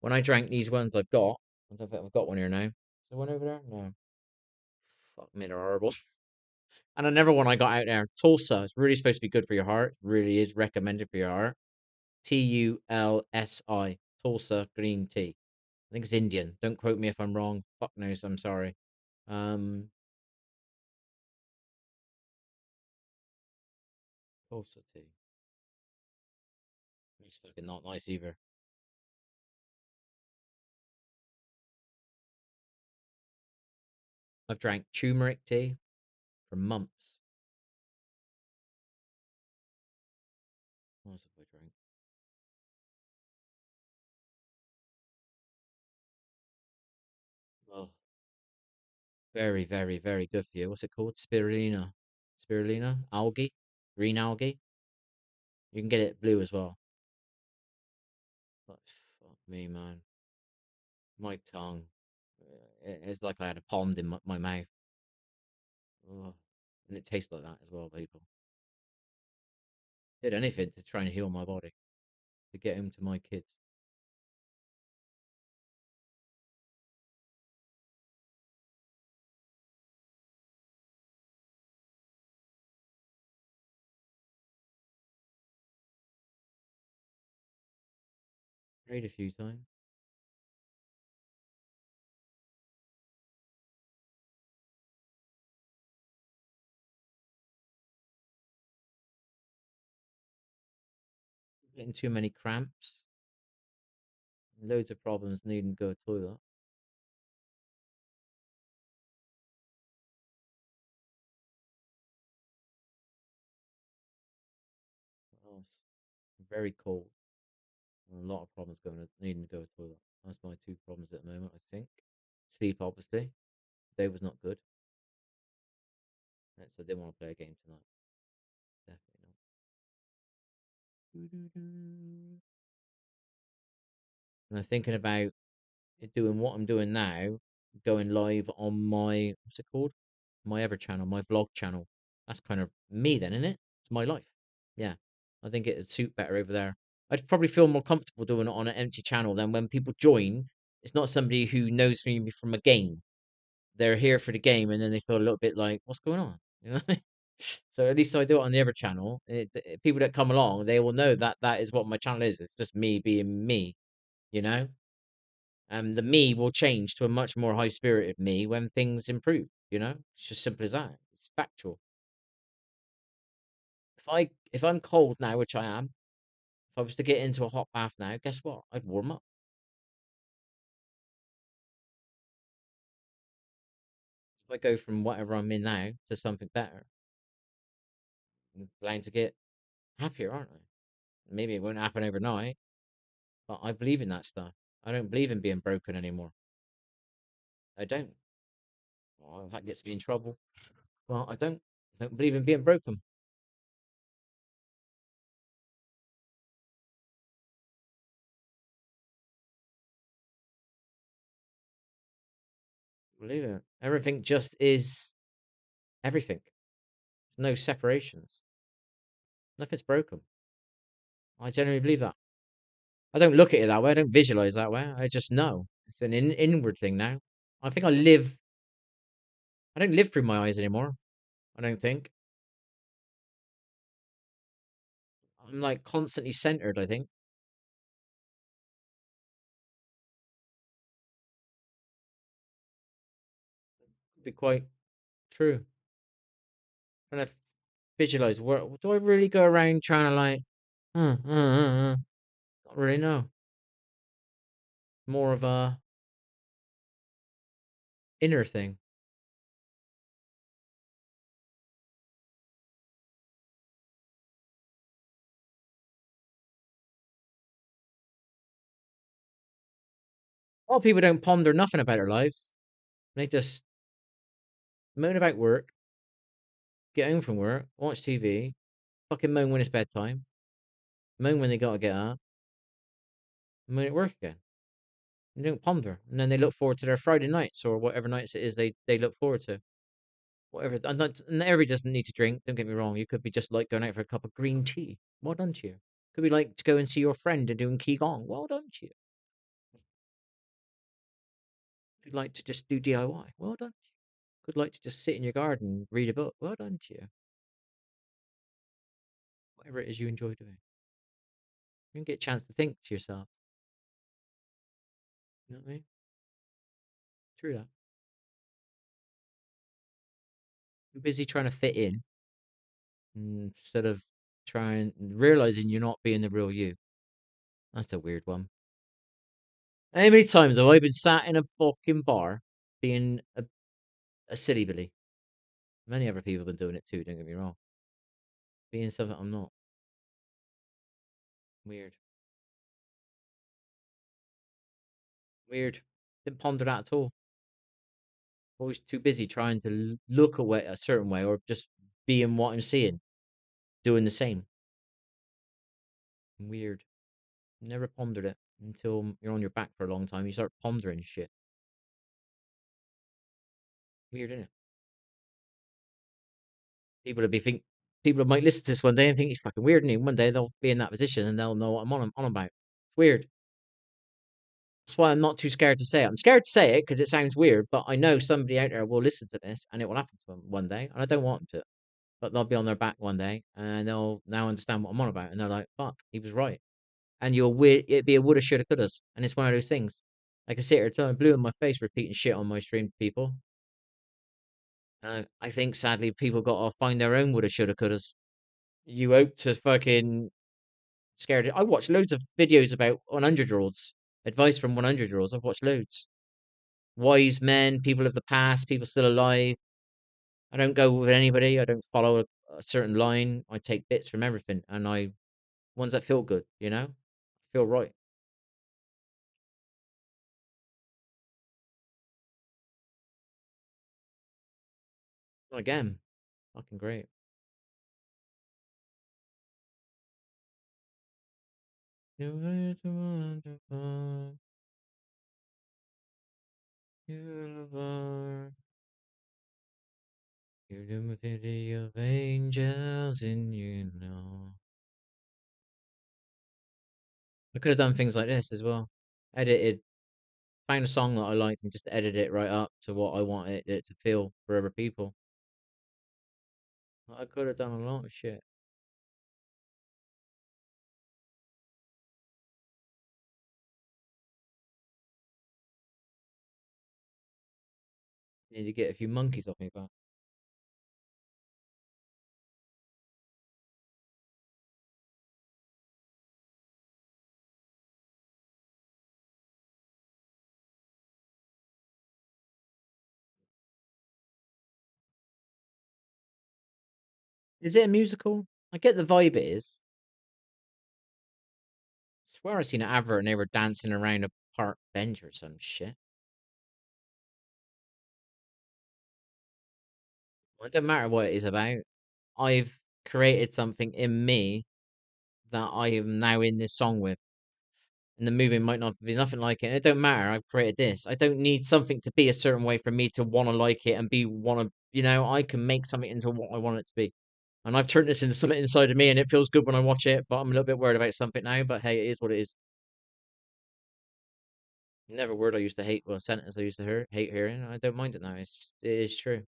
B: When I drank these ones I've got, I don't think I've got one here now. Is there one over there? No. Fuck me, they're horrible. And another one I got out there, Tulsa. It's really supposed to be good for your heart. Really is recommended for your heart. Tulsi, Tulsa green tea. I think it's Indian. Don't quote me if I'm wrong. Fuck knows. I'm sorry. Um, Tulsa tea. It's fucking not nice either. I've drank turmeric tea for months. What else have I drank? Oh, very, very, very good for you. What's it called? Spirulina. Spirulina? Algae? Green algae? You can get it blue as well. But fuck me, man. My tongue. It's like I had a pond in my mouth. Oh, and it tastes like that as well, people. Did anything to try and heal my body, to get him to my kids. Prayed a few times. Getting too many cramps. Loads of problems needing to go to the toilet. What else? Very cold. And a lot of problems needing to go to the toilet. That's my two problems at the moment, I think. Sleep, obviously. Day was not good. So I didn't want to play a game tonight. Definitely not. And I'm thinking about doing what I'm doing now, going live on my, what's it called? My other channel, my vlog channel. That's kind of me then, isn't it? It's my life. Yeah. I think it'd suit better over there. I'd probably feel more comfortable doing it on an empty channel than when people join. It's not somebody who knows me from a game. They're here for the game and then they feel a little bit like, what's going on? You know? So at least I do it on the other channel. People that come along, they will know that that is what my channel is. It's just me being me, you know? And the me will change to a much more high spirited me when things improve, you know? It's just simple as that. It's factual. If I'm cold now, which I am, if I was to get into a hot bath now, guess what? I'd warm up. If I go from whatever I'm in now to something better, I'm bound to get happier, aren't I? Maybe it won't happen overnight. But I believe in that stuff. I don't believe in being broken anymore. I don't. Oh, that gets me in trouble. Well, I don't. I don't believe in being broken. Believe it. Everything just is everything. No separations. Nothing's broken. I genuinely believe that. I don't look at it that way. I don't visualize that way. I just know. It's an inward thing now. I think I live. I don't live through my eyes anymore. I don't think. I'm like constantly centered, I think. Could be quite true. Trying to visualize where do I really go around trying to like not really know. More of a inner thing. A lot of people don't ponder nothing about their lives. They just moan about work, get home from work, watch TV, fucking moan when it's bedtime, moan when they gotta get up, moan at work again. They don't ponder. And then they look forward to their Friday nights or whatever nights it is they look forward to. Whatever. And everybody doesn't need to drink. Don't get me wrong. You could be just like going out for a cup of green tea. Well done to you. Could be like to go and see your friend and doing qigong. Well done to you. Could like to just do DIY. Well done to you. Could like to just sit in your garden and read a book. Well done to you. Whatever it is you enjoy doing. You don't get a chance to think to yourself. You know what I mean? True that. You're busy trying to fit in instead of trying realizing you're not being the real you. That's a weird one. How many times have I been sat in a fucking bar being a silly billy? Many other people have been doing it too, don't get me wrong. Being something I'm not. Weird. Weird. Didn't ponder that at all. Always too busy trying to look away a certain way or just being what I'm seeing, doing the same. Weird. Never pondered it until you're on your back for a long time. You start pondering shit. Weird, isn't it? People will be think people might listen to this one day and think he's fucking weird, and one day they'll be in that position and they'll know what I'm on about. It's weird. That's why I'm not too scared to say it. I'm scared to say it because it sounds weird, but I know somebody out there will listen to this and it will happen to them one day, and I don't want them to. But they'll be on their back one day and they'll now understand what I'm on about, and they're like, "Fuck, he was right." And it'd be a woulda, shoulda, couldas, and it's one of those things. I can sit here telling blue in my face, repeating shit on my stream to people. I think sadly people got to find their own woulda, shoulda, couldas. You hope to fucking scared. I watch loads of videos about 100-year-olds, advice from 100-year-olds. I've watched loads. Wise men, people of the past, people still alive. I don't go with anybody. I don't follow a certain line. I take bits from everything, and ones that feel good. Feel right. Again, fucking great. You're wonderful, beautiful. You're the city of angels in you. I could have done things like this as well. Edited, found a song that I liked and just edited it right up to what I wanted it to feel for other people. I could have done a lot of shit. Need to get a few monkeys off me back. Is it a musical? I get the vibe it is. swear I seen an advert and they were dancing around a park bench or some shit. Well, it doesn't matter what it is about. I've created something in me that I am now in this song with. And the movie might not be nothing like it. It don't matter. I've created this. I don't need something to be a certain way for me to want to like it and be want to. I can make something into what I want it to be. And I've turned this into something inside of me, and it feels good when I watch it. But I'm a little bit worried about something now. But hey, it is what it is. Never a word I used to hate. Well, a sentence I used to hate hearing. I don't mind it now. It is true.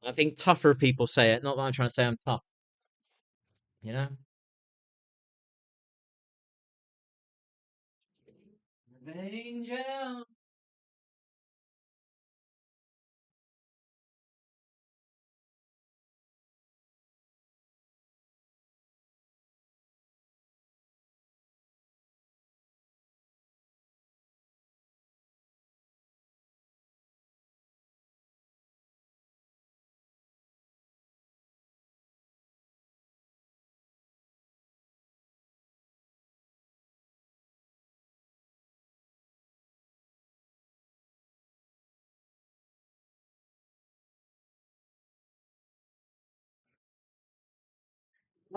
B: I think tougher people say it. Not that I'm trying to say I'm tough. You know. Angel.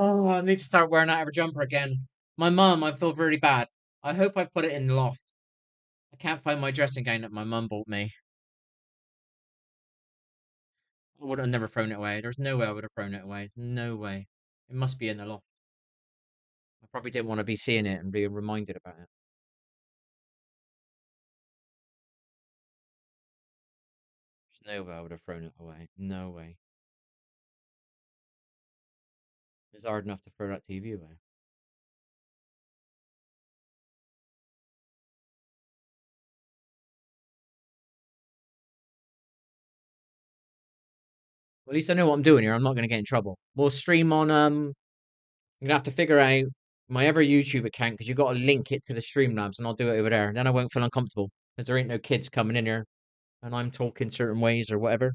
B: Oh, I need to start wearing that every jumper again. My mum, I feel really bad. I hope I put it in the loft. I can't find my dressing gown that my mum bought me. I would have never thrown it away. There's no way I would have thrown it away. No way. It must be in the loft. I probably didn't want to be seeing it and being reminded about it. There's no way I would have thrown it away. No way. It's hard enough to throw that TV away. Well, at least I know what I'm doing here. I'm not going to get in trouble. We'll stream on. I'm gonna have to figure out my other YouTube account because you got to link it to the Streamlabs, and I'll do it over there. Then I won't feel uncomfortable because there ain't no kids coming in here and I'm talking certain ways or whatever.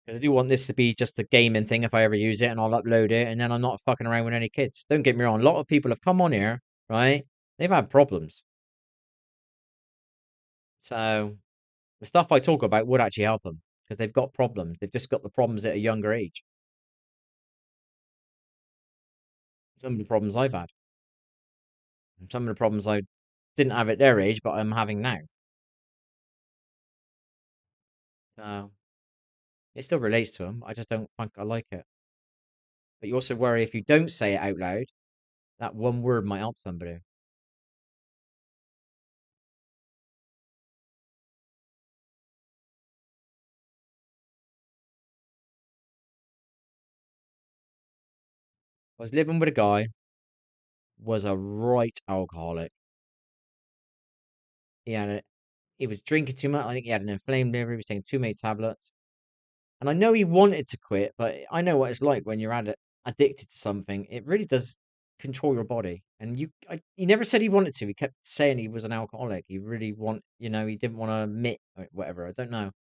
B: 'Cause I do want this to be just a gaming thing if I ever use it, and I'll upload it, and then I'm not fucking around with any kids. Don't get me wrong. A lot of people have come on here, right? They've had problems. So the stuff I talk about would actually help them because they've got problems. They've just got the problems at a younger age. Some of the problems I've had, and some of the problems I didn't have at their age, but I'm having now. So it still relates to them. I just don't think I like it. But you also worry if you don't say it out loud, that one word might help somebody. I was living with a guy, was a right alcoholic. He had a, he was drinking too much. I think he had an inflamed liver. He was taking too many tablets. And I know he wanted to quit, but I know what it's like when you're addicted to something. It really does control your body. And he never said he wanted to. He kept saying he was an alcoholic. He really he didn't want to admit or whatever. I don't know.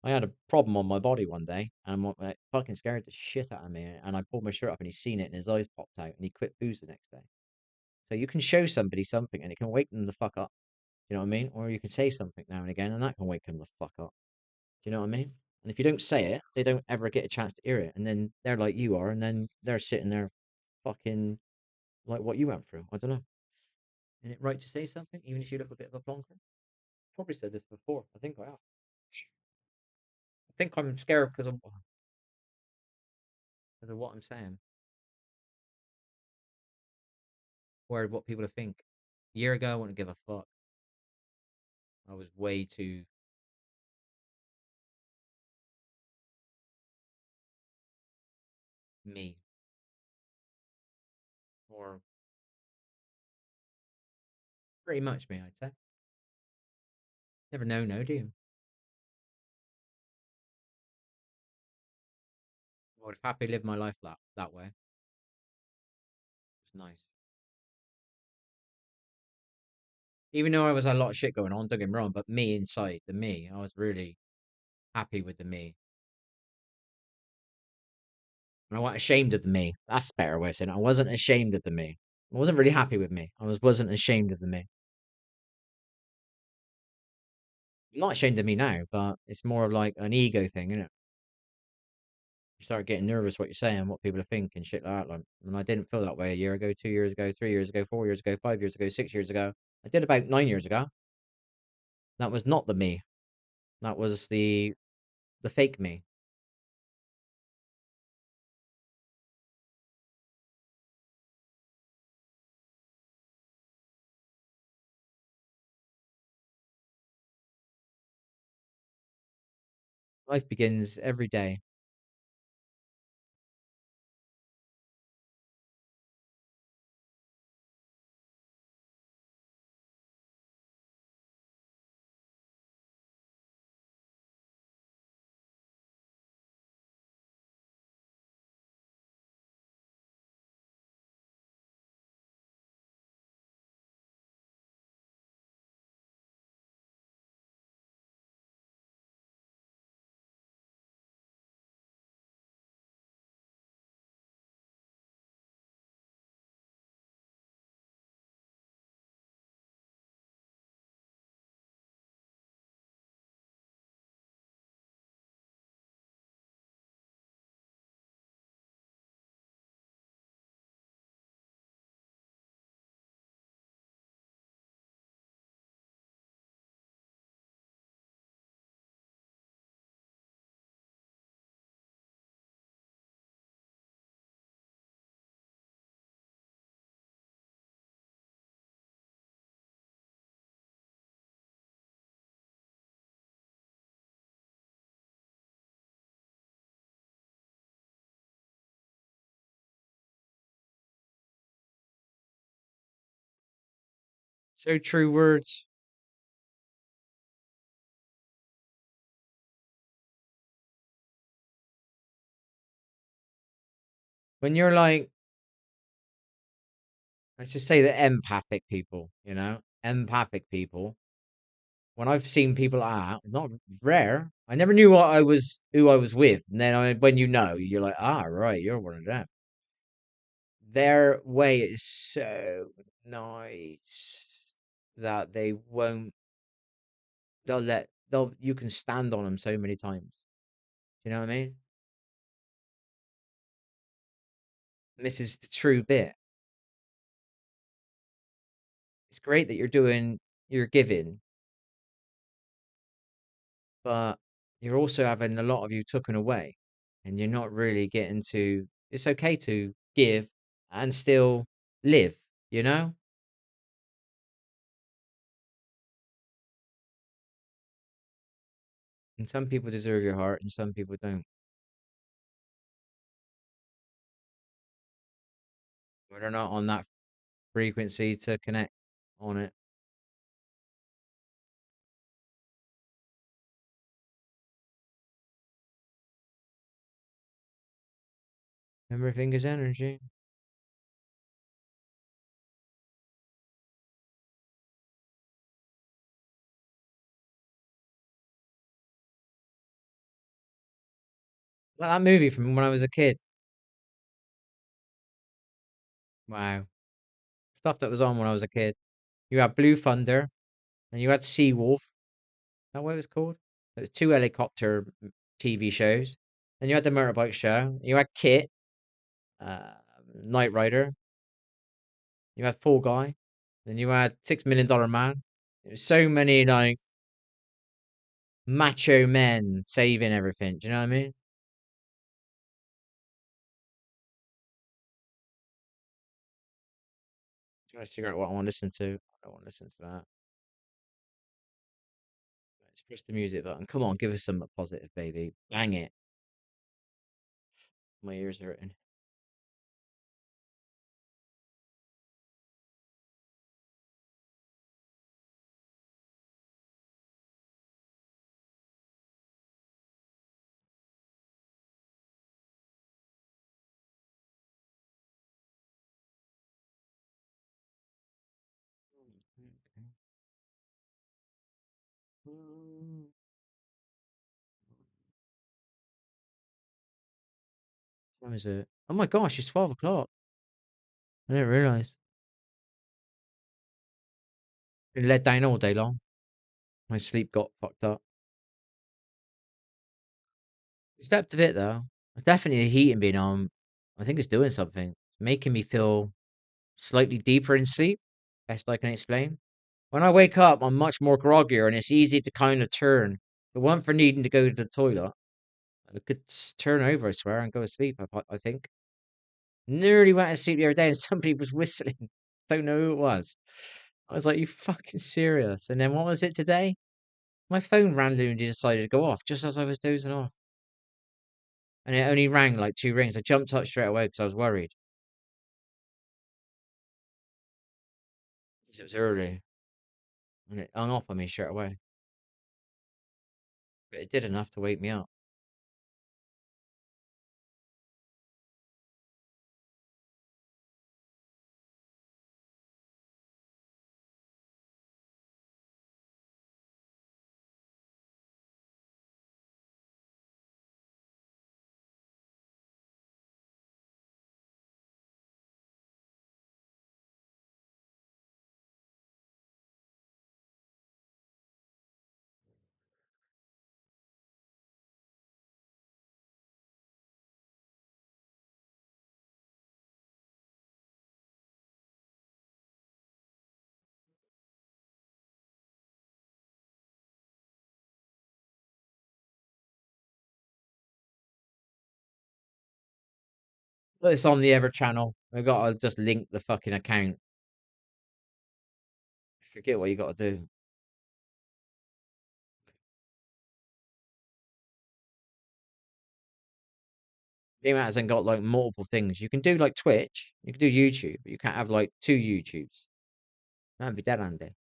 B: I had a problem on my body one day, and it fucking scared the shit out of me. And I pulled my shirt up, and he seen it, and his eyes popped out, and he quit booze the next day. So you can show somebody something, and it can wake them the fuck up. You know what I mean? Or you can say something now and again, and that can wake them the fuck up. Do you know what I mean? And if you don't say it, they don't ever get a chance to hear it, and then they're like you are, and then they're sitting there, fucking like what you went through. I don't know. Is it right to say something, even if you look a bit of a plonker? Probably said this before. I think I have. I think I'm scared because of what I'm saying. Worried what people think. A year ago, I wouldn't give a fuck. I was way too me, or pretty much me, I'd say. Never know, no, do you? I would have happily lived my life that way. It's nice. Even though I was a lot of shit going on, don't get me wrong, but me inside, the me, I was really happy with the me. And I wasn't ashamed of the me. That's a better way of saying it. I wasn't ashamed of the me. I wasn't really happy with me. Wasn't ashamed of the me. I'm not ashamed of me now, but it's more of like an ego thing, isn't it? You start getting nervous what you're saying, what people are thinking, shit like that. Like, and I didn't feel that way a year ago, 2 years ago, 3 years ago, 4 years ago, 5 years ago, 6 years ago. I did about 9 years ago. That was not the me. That was the fake me. Life begins every day. So true words. When you're like, let's just say the empathic people, empathic people. When I've seen people not rare. I never knew who I was with, and then when you're like, right, you're one of them. Their way is so nice that they won't. You can stand on them so many times. You know what I mean? And this is the true bit. It's great that you're giving, but you're also having a lot of you taken away, and you're not really getting to. It's okay to give and still live, you know? And some people deserve your heart, and some people don't. But they're not on that frequency to connect on it. Everything is energy. Well, that movie from when I was a kid. Wow. Stuff that was on when I was a kid. You had Blue Thunder, and you had Seawolf. Is that what it was called? It was two helicopter TV shows. Then you had the motorbike show. You had Kit, uh, Knight Rider. You had Fall Guy. Then you had $6 Million Man. There was so many like macho men saving everything. Do you know what I mean? Trying to figure out what I want to listen to. I don't want to listen to that. Let's press the music button. Come on, give us some positive, baby. Bang it. My ears are hurting. What is it? Oh my gosh, it's 12 o'clock. I didn't realise. Been let down all day long. My sleep got fucked up. I slept a bit though. Definitely the heating being on. I think it's doing something. It's making me feel slightly deeper in sleep. Best I can explain. When I wake up, I'm much more groggier and it's easy to kind of turn. The one for needing to go to the toilet, I could turn over, I swear, and go to sleep. I think. Nearly went to sleep the other day and somebody was whistling. Don't know who it was. I was like, you fucking serious? And then what was it today? My phone randomly decided to go off just as I was dozing off. And it only rang like 2 rings. I jumped up straight away because I was worried. 'Cause it was early. And it hung up on me straight away. But it did enough to wake me up. But it's on the Ever channel. I gotta just link the fucking account. Forget what you gotta do. Game hasn't got like multiple things. You can do like Twitch, you can do YouTube, but you can't have like two YouTubes. That'd be dead handy.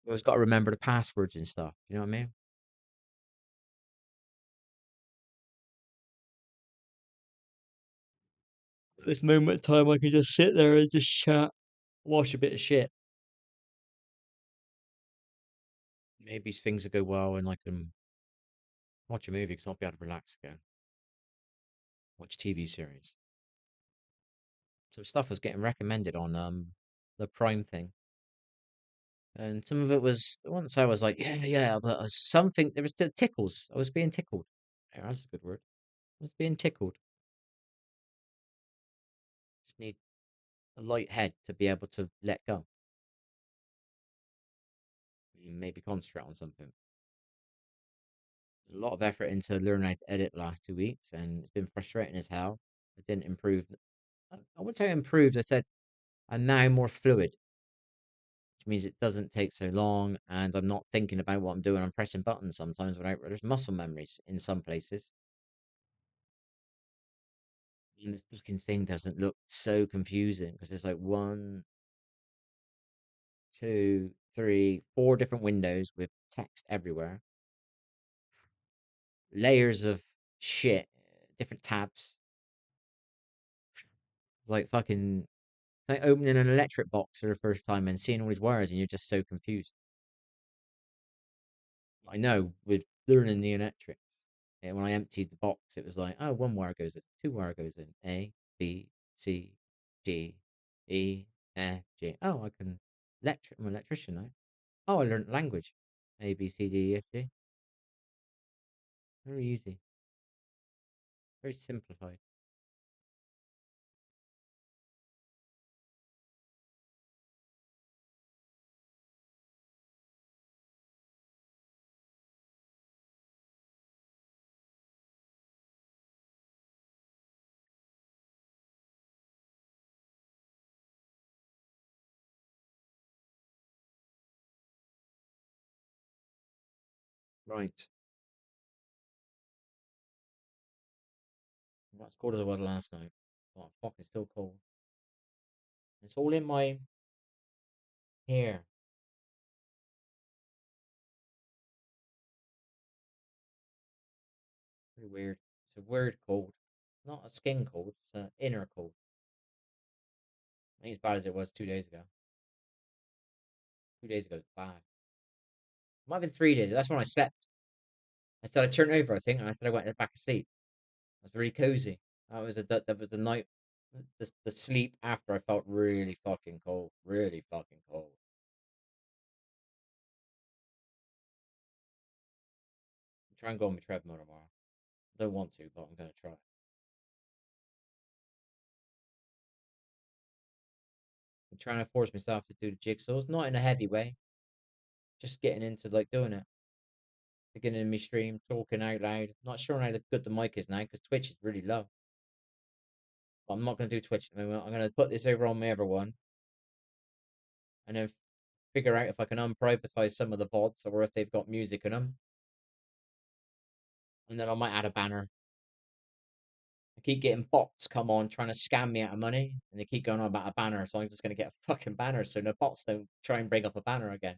B: You always got to remember the passwords and stuff. You know what I mean? At this moment in time, I can just sit there and just chat, watch a bit of shit. Maybe things will go well and I can watch a movie because I'll be able to relax again. Watch TV series. Some stuff was getting recommended on the Prime thing, and some of it was once I was like, yeah, yeah, but something there was the tickles. I was being tickled. Yeah, that's a good word. I was being tickled. Just need a light head to be able to let go. Maybe concentrate on something. A lot of effort into learning how to edit the last 2 weeks, and it's been frustrating as hell. It didn't improve. I wouldn't say I improved. I said I'm now more fluid, which means it doesn't take so long, and I'm not thinking about what I'm doing. I'm pressing buttons sometimes without. There's muscle memories in some places, and this fucking thing doesn't look so confusing because there's like one, two, three, four different windows with text everywhere, layers of shit, different tabs, like fucking like opening an electric box for the first time and seeing all these wires, and you're just so confused. I know with learning the electrics, and when I emptied the box, it was like, oh, one wire goes in, two wire goes in, A, B, C, D, E, F, G. Oh, I can electric. I'm an electrician now. Oh, I learned language. A, B, C, D, E, F, G. Very easy, very simplified. Right. That's cold as it was last night. Oh, fuck, it's still cold. It's all in my hair. Very weird. It's a weird cold. Not a skin cold, it's an inner cold. Ain't as bad as it was 2 days ago. 2 days ago, it's bad. Might have been 3 days. That's when I slept.
A: I said I turned over, I think, and I said I went back to sleep. It was really cozy. That was the night, the sleep after I felt really fucking cold, really fucking cold. I'm trying to go on my treadmill tomorrow. I don't want to, but I'm gonna try. I'm trying to force myself to do the jigsaws, not in a heavy way, just getting into like doing it. Beginning of my stream, talking out loud. Not sure how good the mic is now because Twitch is really low. But I'm not gonna do Twitch at the moment. I'm gonna put this over on my other one and then figure out if I can unprivatize some of the VODs or if they've got music in them. And then I might add a banner. I keep getting bots come on trying to scam me out of money, and they keep going on about a banner, so I'm just gonna get a fucking banner so the bots don't try and bring up a banner again.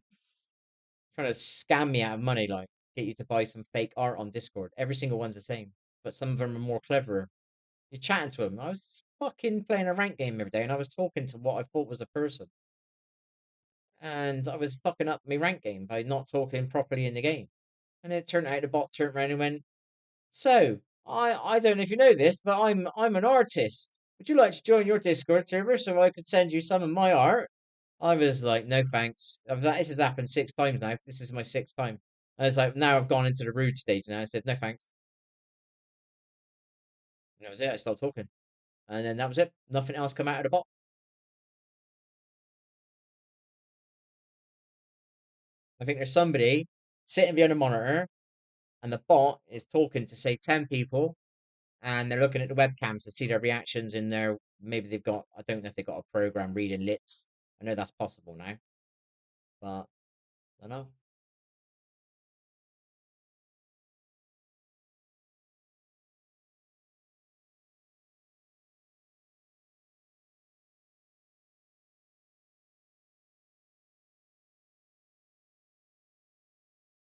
A: Trying to scam me out of money, like get you to buy some fake art on Discord. Every single one's the same, but some of them are more clever. You're chatting to them. I was fucking playing a rank game every day, and I was talking to what I thought was a person, and I was fucking up my rank game by not talking properly in the game. And it turned out the bot turned around and went, "So, I don't know if you know this, but I'm an artist. Would you like to join your Discord server so I could send you some of my art?" I was like, "No thanks." This has happened 6 times now. This is my sixth time. I was like, now I've gone into the rude stage now. I said, "No thanks." And that was it. I stopped talking. And then that was it. Nothing else come out of the bot. I think there's somebody sitting behind a monitor and the bot is talking to say 10 people and they're looking at the webcams to see their reactions in their maybe they've got I don't know if they've got a program reading lips. I know that's possible now, but I don't know.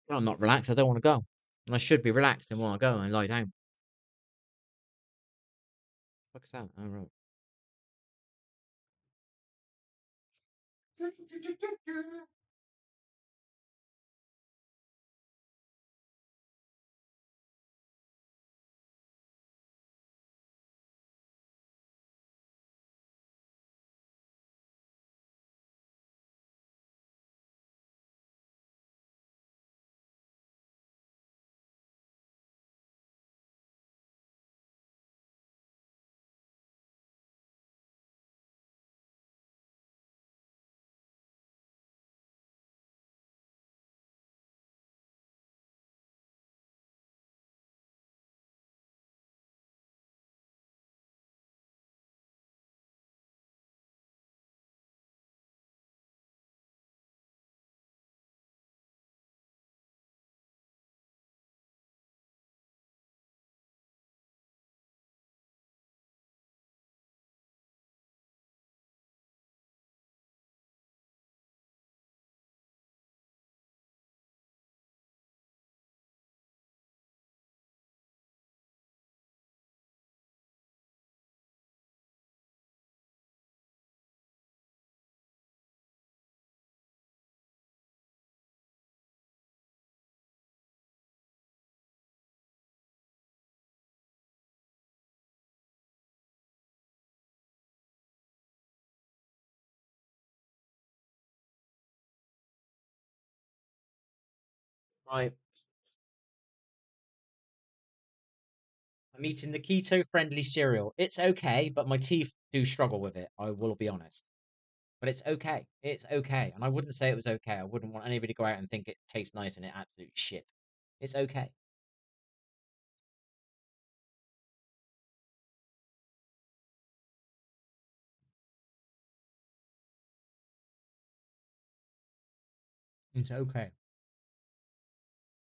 A: Well, I'm not relaxed. I don't want to go. And I should be relaxed and want to go and lie down. What the fuck is that? Oh, right. Right. I'm eating the keto friendly cereal. It's okay, but my teeth do struggle with it. I will be honest. But it's okay. It's okay. And I wouldn't say it was okay. I wouldn't want anybody to go out and think it tastes nice and it absolute shit. It's okay. It's okay.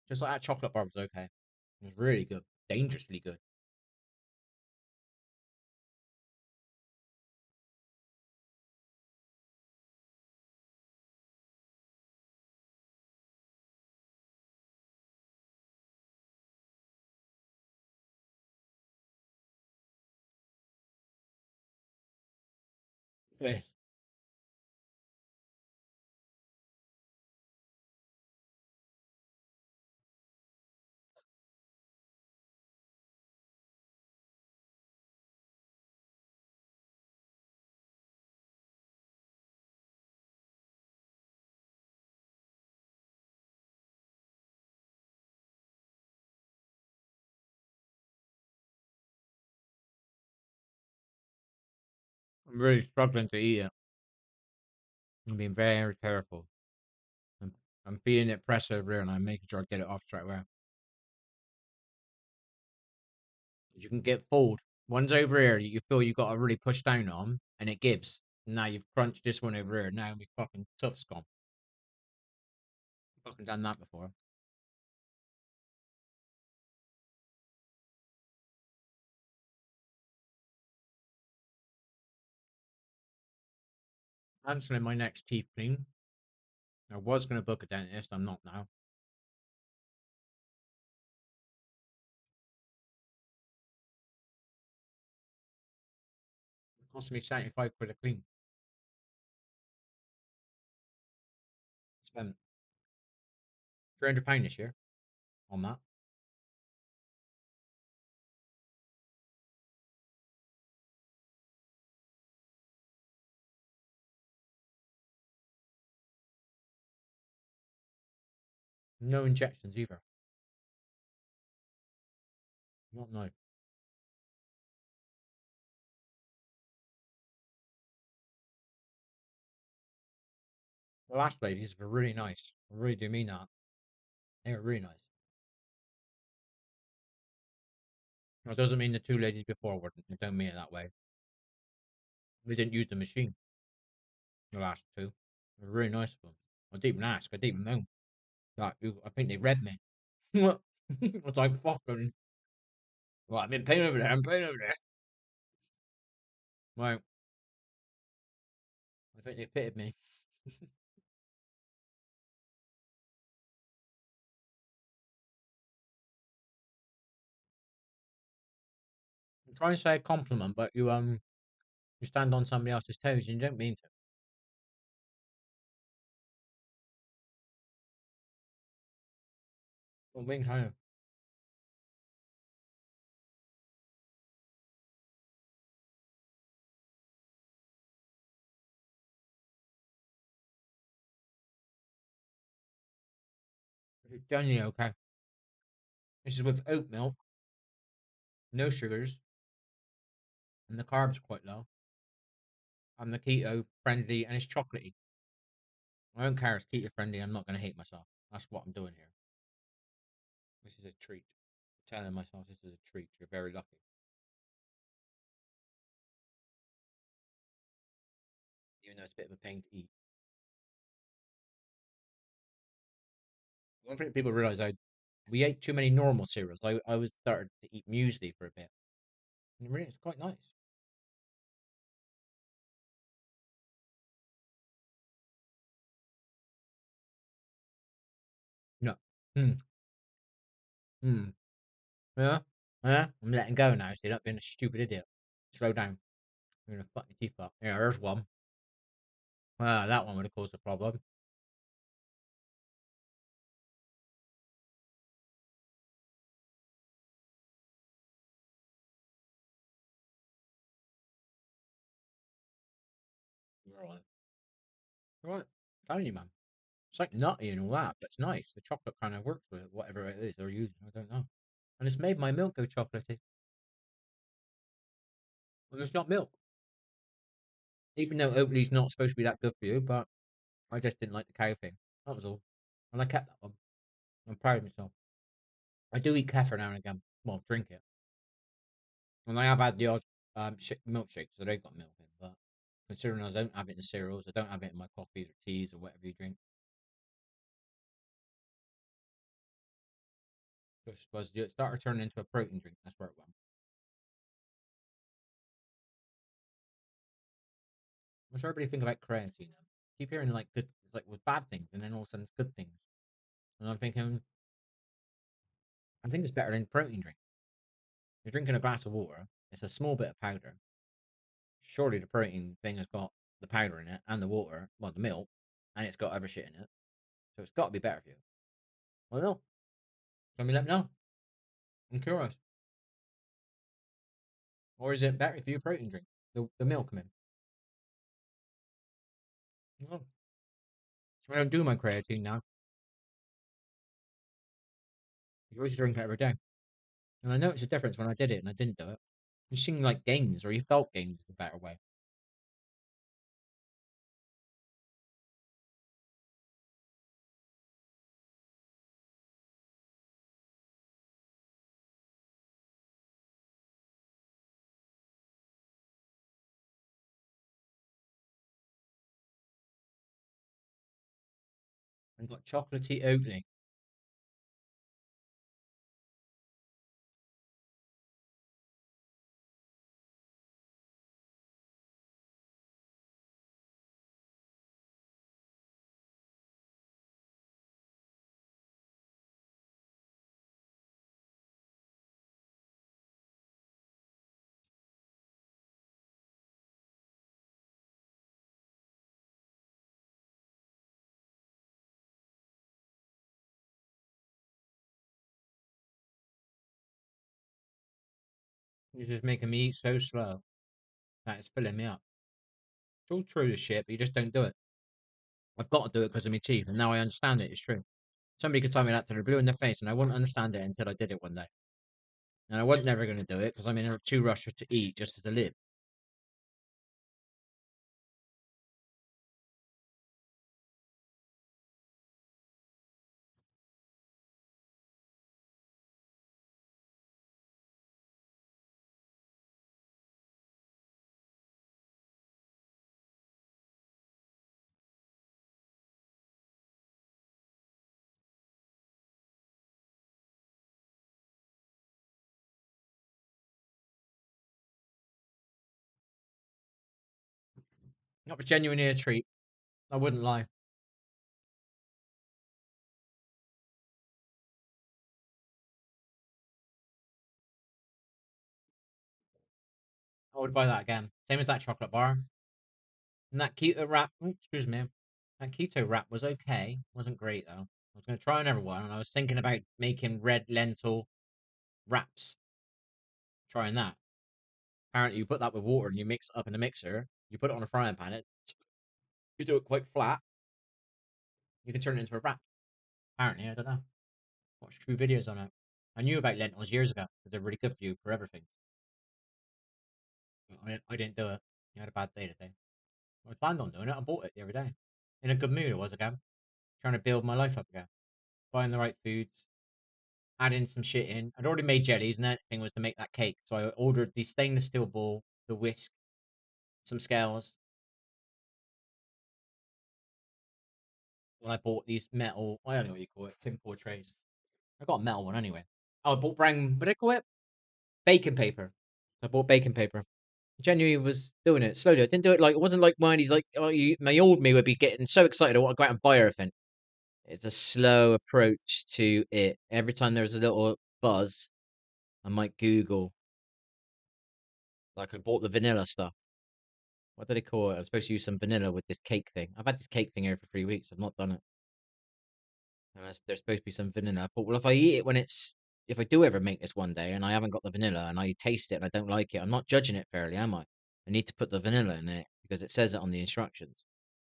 A: Just like that chocolate bar was okay. It was really good. Dangerously good. Yes. I'm really struggling to eat it. I'm being very careful. I'm, I'm feeding it press over here and I'm making sure I get it off straight away. You can get fooled. One's over here you feel you got to really push down on and it gives. Now you've crunched this one over here. Now we fucking tough's gone. Fucking done that before. Cancelling my next teeth clean. I was going to book a dentist. I'm not now. It cost me 75 quid a clean. Spent £300 this year on that. No injections either. Not no. The last ladies were really nice. I really do mean that. They were really nice. That doesn't mean the two ladies before weren't. I don't mean it that way. We didn't use the machine. The last two. They were really nice of them. I didn't even ask. I didn't even know. Like, I think they read me. I was like, fucking. Well, I'm in pain over there. I'm in pain over there. Right. I think they pitied me. I'm trying to say a compliment, but you stand on somebody else's toes and you don't mean to. Well, being kind of it's generally okay. This is with oat milk, no sugars, and the carbs quite low. I'm the keto friendly and it's chocolatey. I don't care. It's keto friendly. I'm not going to hate myself. That's what I'm doing here. This is a treat. I'm telling myself this is a treat. You're very lucky. Even though it's a bit of a pain to eat. One thing people realize we ate too many normal cereals. I was started to eat muesli for a bit. And really, it's quite nice. No. Hmm. Hmm. Yeah. Yeah. I'm letting go now. So you're not being a stupid idiot. Slow down. You're gonna fuck your teeth up. Yeah, there's one. That one would have caused a problem. You're all right. You're all right. I'm telling you, man. It's like nutty and all that, but it's nice. The chocolate kind of works with it, whatever it is they're using. I don't know. And it's made my milk go chocolatey. Well, it's not milk. Even though Oatly's not supposed to be that good for you, but I just didn't like the cow thing. That was all. And I kept that one. I'm proud of myself. I do eat kefir now and again. Well, drink it. And I have had the odd milkshake, so they've got milk in. But considering I don't have it in cereals, I don't have it in my coffees or teas or whatever you drink. Just was it started turning into a protein drink. That's where it went. What's everybody think about creatine? Now? Keep hearing like good, like with bad things, and then all of a sudden it's good things. And I'm thinking, I think it's better than protein drink. You're drinking a glass of water. It's a small bit of powder. Surely the protein thing has got the powder in it and the water, well, the milk, and it's got other shit in it. So it's got to be better for you. Well, no. Let me let me know. I'm curious. Or is it better if you protein drink the milk? I mean, no. I don't do my creatine now. You always drink it every day, and I noticed a difference when I did it and I didn't do it. You seem like gains, or you felt gains is a better way. And got chocolatey oatly. You're just making me eat so slow that it's filling me up. It's all true, this shit, but you just don't do it. I've got to do it because of my teeth, and now I understand it. It's true. Somebody could tell me that to the blue in the face, and I wouldn't understand it until I did it one day. And I was never going to do it because I'm in a too rush to eat just to live. Not genuinely a treat. I wouldn't lie. I would buy that again. Same as that chocolate bar. And that keto wrap. Oh, excuse me. That keto wrap was okay. Wasn't great though. I was going to try another one, and I was thinking about making red lentil wraps. Trying that. Apparently, you put that with water and you mix it up in a mixer. You put it on a frying pan. You do it quite flat. You can turn it into a wrap. Apparently, I don't know. Watched a few videos on it. I knew about lentils years ago because they're really good for you for everything. I didn't do it. I had a bad day today. I planned on doing it. I bought it the other day. In a good mood, I was again. Trying to build my life up again. Buying the right foods. Adding some shit in. I'd already made jellies, and the thing was to make that cake. So I ordered the stainless steel bowl, the whisk, some scales. And I bought these metal, I don't know what you call it, tin foil trays. I got a metal one anyway. Oh, I bought brown, what do they call it? Baking paper. I bought baking paper. Genuinely was doing it slowly. I didn't do it like, it wasn't like mine. He's like, oh, my old me would be getting so excited. I want to go out and buy everything. It's a slow approach to it. Every time there's a little buzz, I might Google. Like I bought the vanilla stuff. What do they call it? I'm supposed to use some vanilla with this cake thing. I've had this cake thing here for 3 weeks. I've not done it. And there's supposed to be some vanilla. I thought, well, if I eat it when it's, if I do ever make this one day and I haven't got the vanilla and I taste it and I don't like it, I'm not judging it fairly, am I? I need to put the vanilla in it because it says it on the instructions.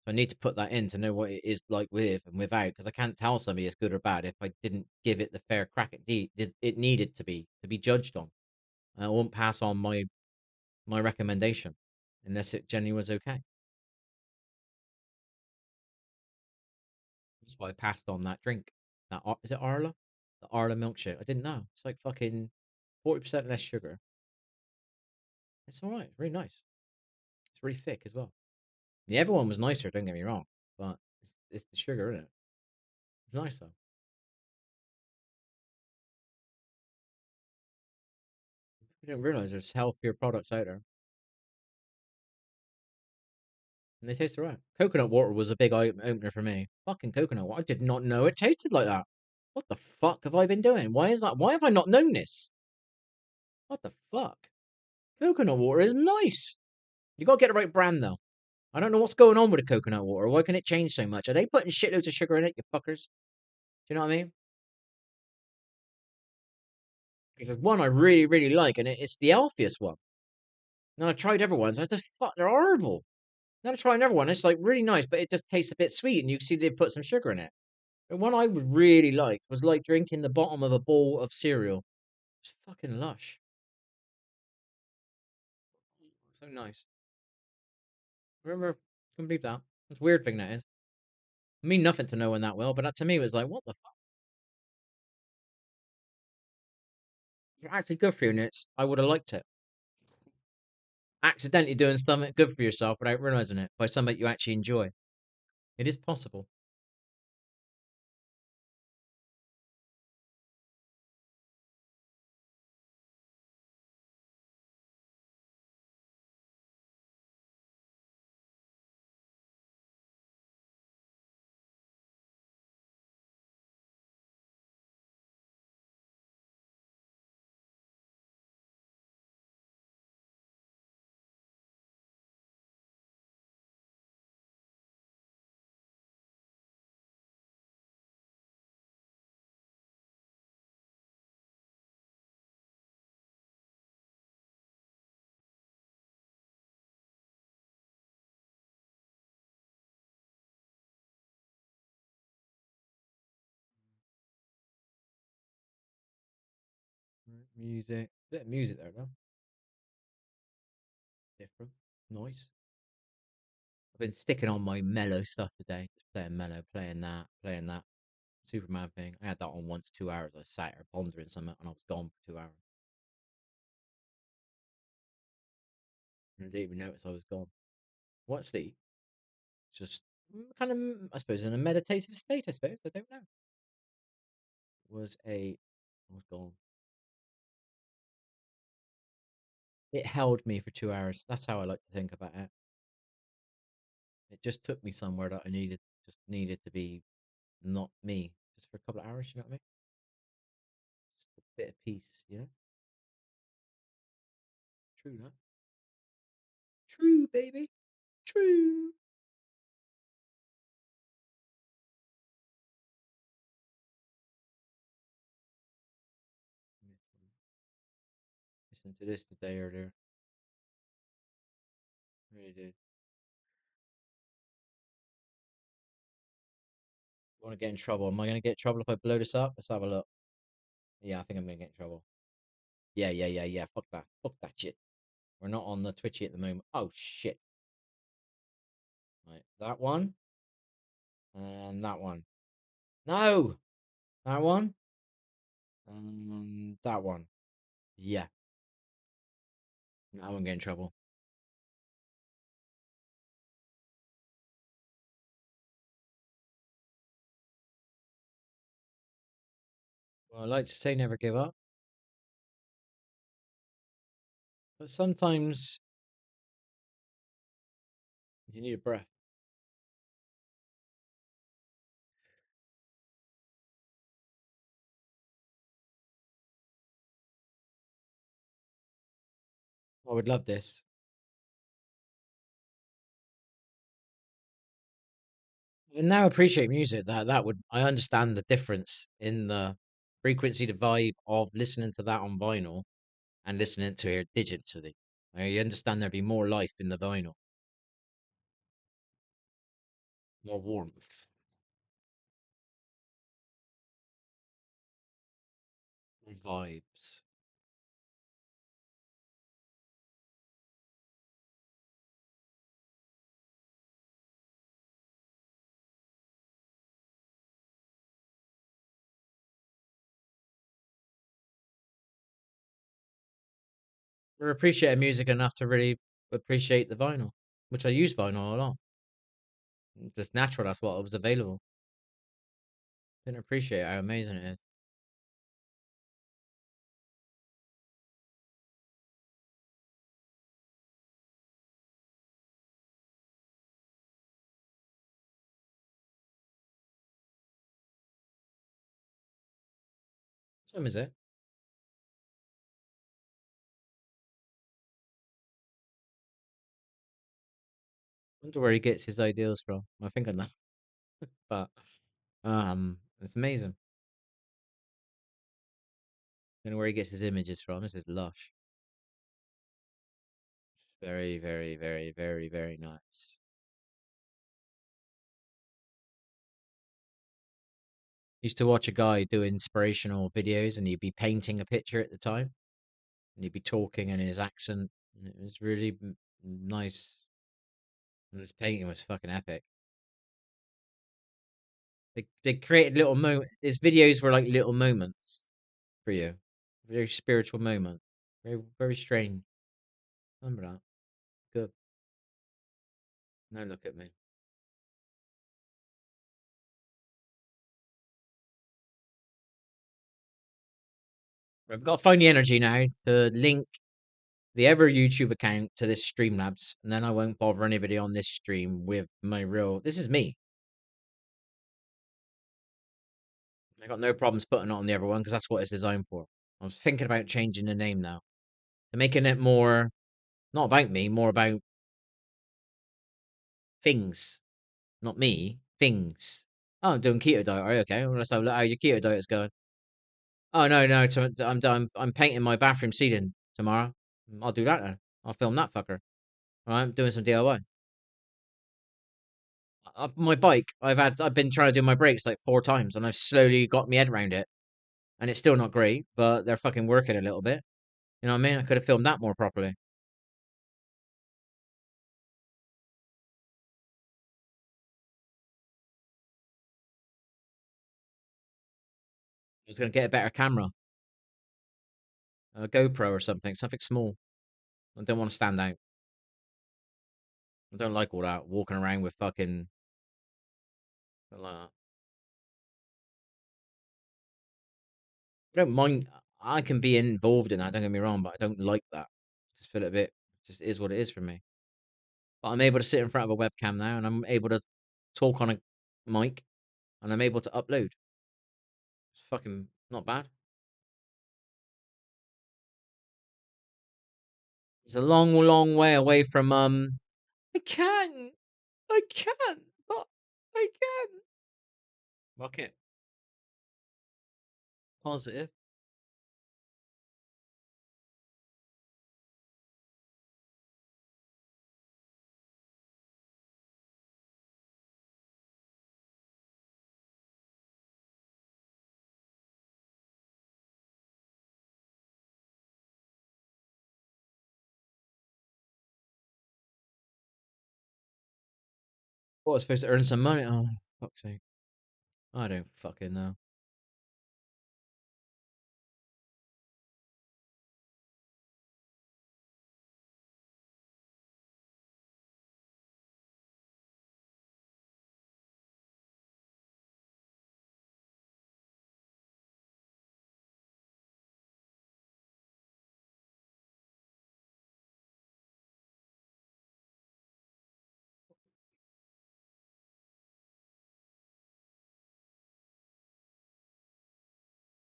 A: So I need to put that in to know what it is like with and without because I can't tell somebody it's good or bad if I didn't give it the fair crack it needed to be judged on. I won't pass on my recommendation unless it genuinely was okay. That's why I passed on that drink. That is it Arla? The Arla milkshake. I didn't know. It's like fucking 40% less sugar. It's all right. It's really nice. It's really thick as well. The other one was nicer. Don't get me wrong, but it's the sugar in it. It's nice though. I didn't realize there's healthier products out there, and they taste alright. Coconut water was a big eye opener for me. Fucking coconut water. I did not know it tasted like that. What the fuck have I been doing? Why is that? Why have I not known this? What the fuck? Coconut water is nice. You gotta get the right brand though. I don't know what's going on with the coconut water. Why can it change so much? Are they putting shitloads of sugar in it, you fuckers? Do you know what I mean? Because one I really, really like, and it's the healthiest one. And I tried other ones. I just fuck, they're horrible. Then I tried another one. It's like really nice, but it just tastes a bit sweet, and you can see they put some sugar in it. The one I really liked was like drinking the bottom of a bowl of cereal. It's fucking lush. So nice. Remember, can believe that. It's a weird thing that is. I mean nothing to no one that well, but that to me was like, what the fuck? You're actually good for you, and I would have liked it. Accidentally doing something good for yourself without realizing it by something you actually enjoy. It is possible. Music. Bit of music there, though. Different. Nice. I've been sticking on my mellow stuff today. Just playing mellow, playing that, playing that. Superman thing. I had that on once, 2 hours. I sat here pondering something and I was gone for 2 hours. And I didn't even notice I was gone. What sleep? Just kind of, I suppose, in a meditative state, I suppose. I don't know. I was gone. It held me for 2 hours. That's how I like to think about it. It just took me somewhere that just needed to be not me, just for a couple of hours. You know what I mean? Just a bit of peace. You know? True that. True, baby. True. Listen to this today earlier. Really did. Want to get in trouble? Am I going to get in trouble if I blow this up? Let's have a look. Yeah, I think I'm going to get in trouble. Yeah, yeah, yeah, yeah. Fuck that. Fuck that shit. We're not on the Twitchy at the moment. Oh shit. Right, that one and that one. No, that one and that one. Yeah, I won't get in trouble. Well, I like to say never give up, but sometimes you need a breath. I would love this. I now appreciate music. That would I understand the difference in the frequency, the vibe of listening to that on vinyl and listening to it digitally. You understand there'd be more life in the vinyl, more warmth, more vibes. We appreciate music enough to really appreciate the vinyl, which I use vinyl a lot. It's just natural. That's what was available. Didn't appreciate how amazing it is. Same is it. Wonder where he gets his ideals from. I think I know, but it's amazing. Don't know where he gets his images from. This is lush. Very, very, very, very, very nice. Used to watch a guy do inspirational videos, and he'd be painting a picture at the time, and he'd be talking in his accent, and it was really nice. And his painting was fucking epic. They created little moments. His videos were like little moments for you, very spiritual moment, very very strange. Remember that? Good. Now look at me. I've got to find the energy now to link the ever YouTube account to this Streamlabs, and then I won't bother anybody on this stream with my real. This is me. I got no problems putting it on the other one because that's what it's designed for. I was thinking about changing the name now to making it more not about me, more about things, not me, things. Oh, I'm doing keto diet. Right, okay, well, let's have a look how your keto diet's going. Oh no, no, I'm done. I'm painting my bathroom ceiling tomorrow. I'll do that then. I'll film that fucker. All right, I'm doing some DIY. My bike, I've been trying to do my brakes like 4 times, and I've slowly got my head around it.
B: and it's still not great, but they're fucking working a little bit. You know what I mean? I could have filmed that more properly. I was gonna get a better camera, a GoPro or something, something small. I don't want to stand out. I don't like all that walking around with fucking like that. I don't mind. I can be involved in that. Don't get me wrong, but I don't like that. Just feel it a bit. Just is what it is for me. But I'm able to sit in front of a webcam now, and I'm able to talk on a mic, and I'm able to upload. It's fucking not bad. It's a long, long way away from I can, but I can. Fuck it. Positive. What, I was supposed to earn some money? Oh, fuck's sake. I don't fucking know.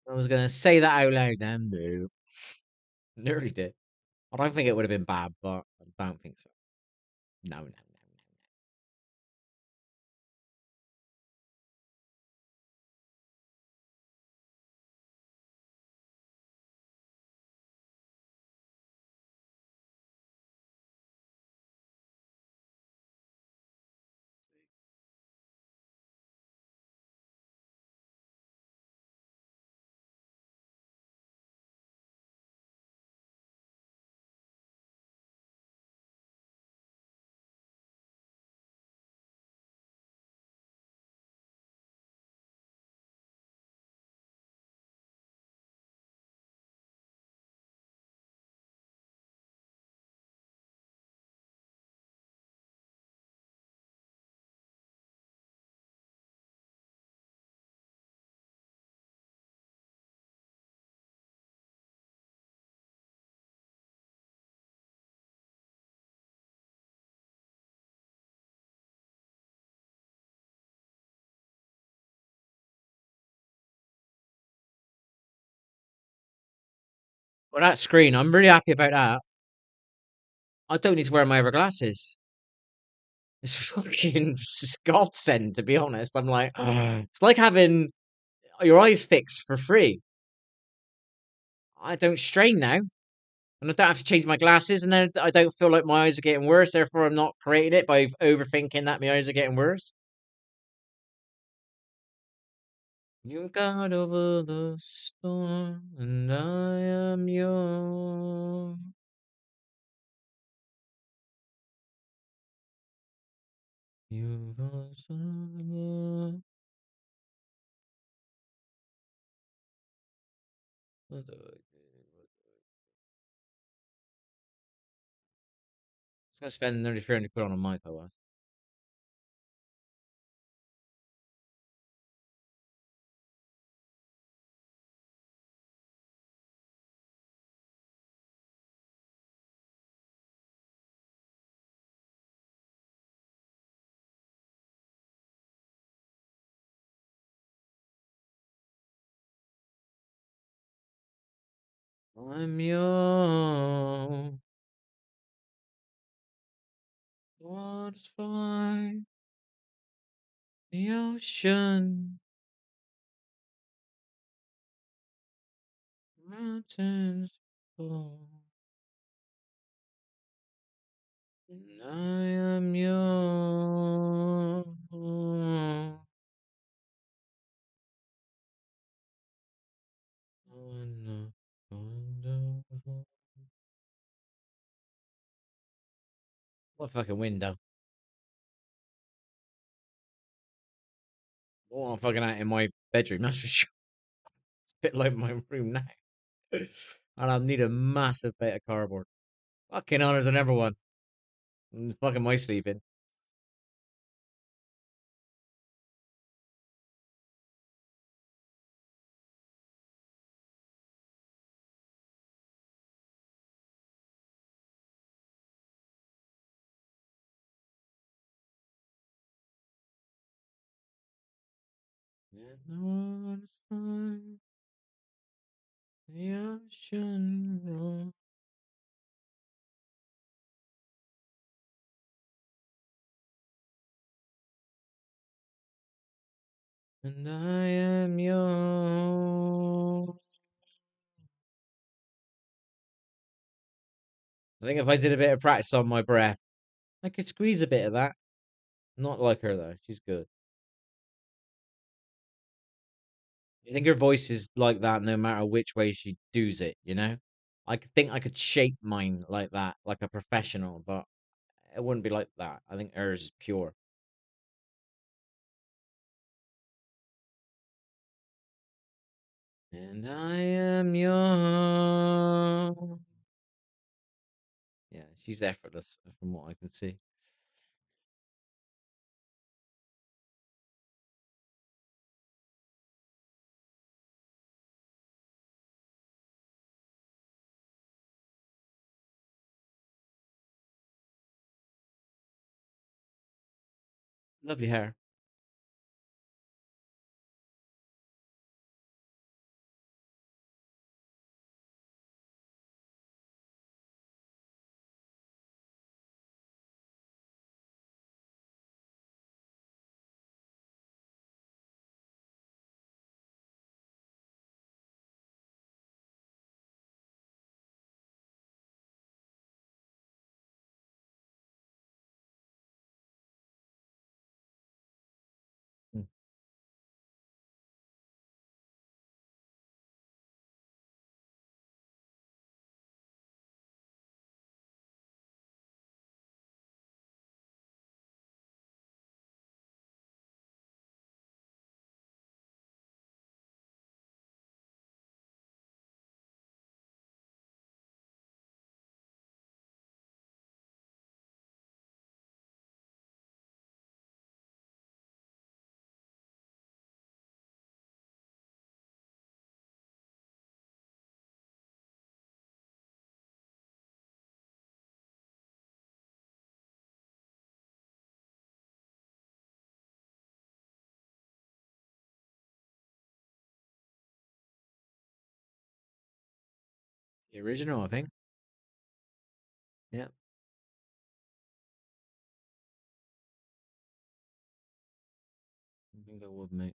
B: I was gonna say that out loud then. No. Nearly did. I don't think it would have been bad, but I don't think so. No, no, no, no. Well, that screen, I'm really happy about that. I don't need to wear my other glasses. It's fucking just godsend, to be honest. I'm like, it's like having your eyes fixed for free. I don't strain now, and I don't have to change my glasses, and then I don't feel like my eyes are getting worse. Therefore, I'm not creating it by overthinking that my eyes are getting worse. You got over the storm, and I am yours. You got some- What do I do? I was gonna spend nearly 300 quid on a mic, I was. I'm yours. Waters fly, the ocean, mountains fall, and I am yours. What fucking window? Oh, I'm fucking out in my bedroom, that's for sure. It's a bit like my room now. And I'll need a massive bit of cardboard. Fucking honors on everyone. Fucking my sleeping. And on fine, the ocean roll, and I am yours. I think if I did a bit of practice on my breath, I could squeeze a bit of that. Not like her though. She's good. I think her voice is like that no matter which way she does it, you know? I could think I could shape mine like that, like a professional, but it wouldn't be like that. I think hers is pure. And I am yours. Yeah, she's effortless from what I can see. Lovely hair. Mm. The original, I think. Yeah, I think I would, mate.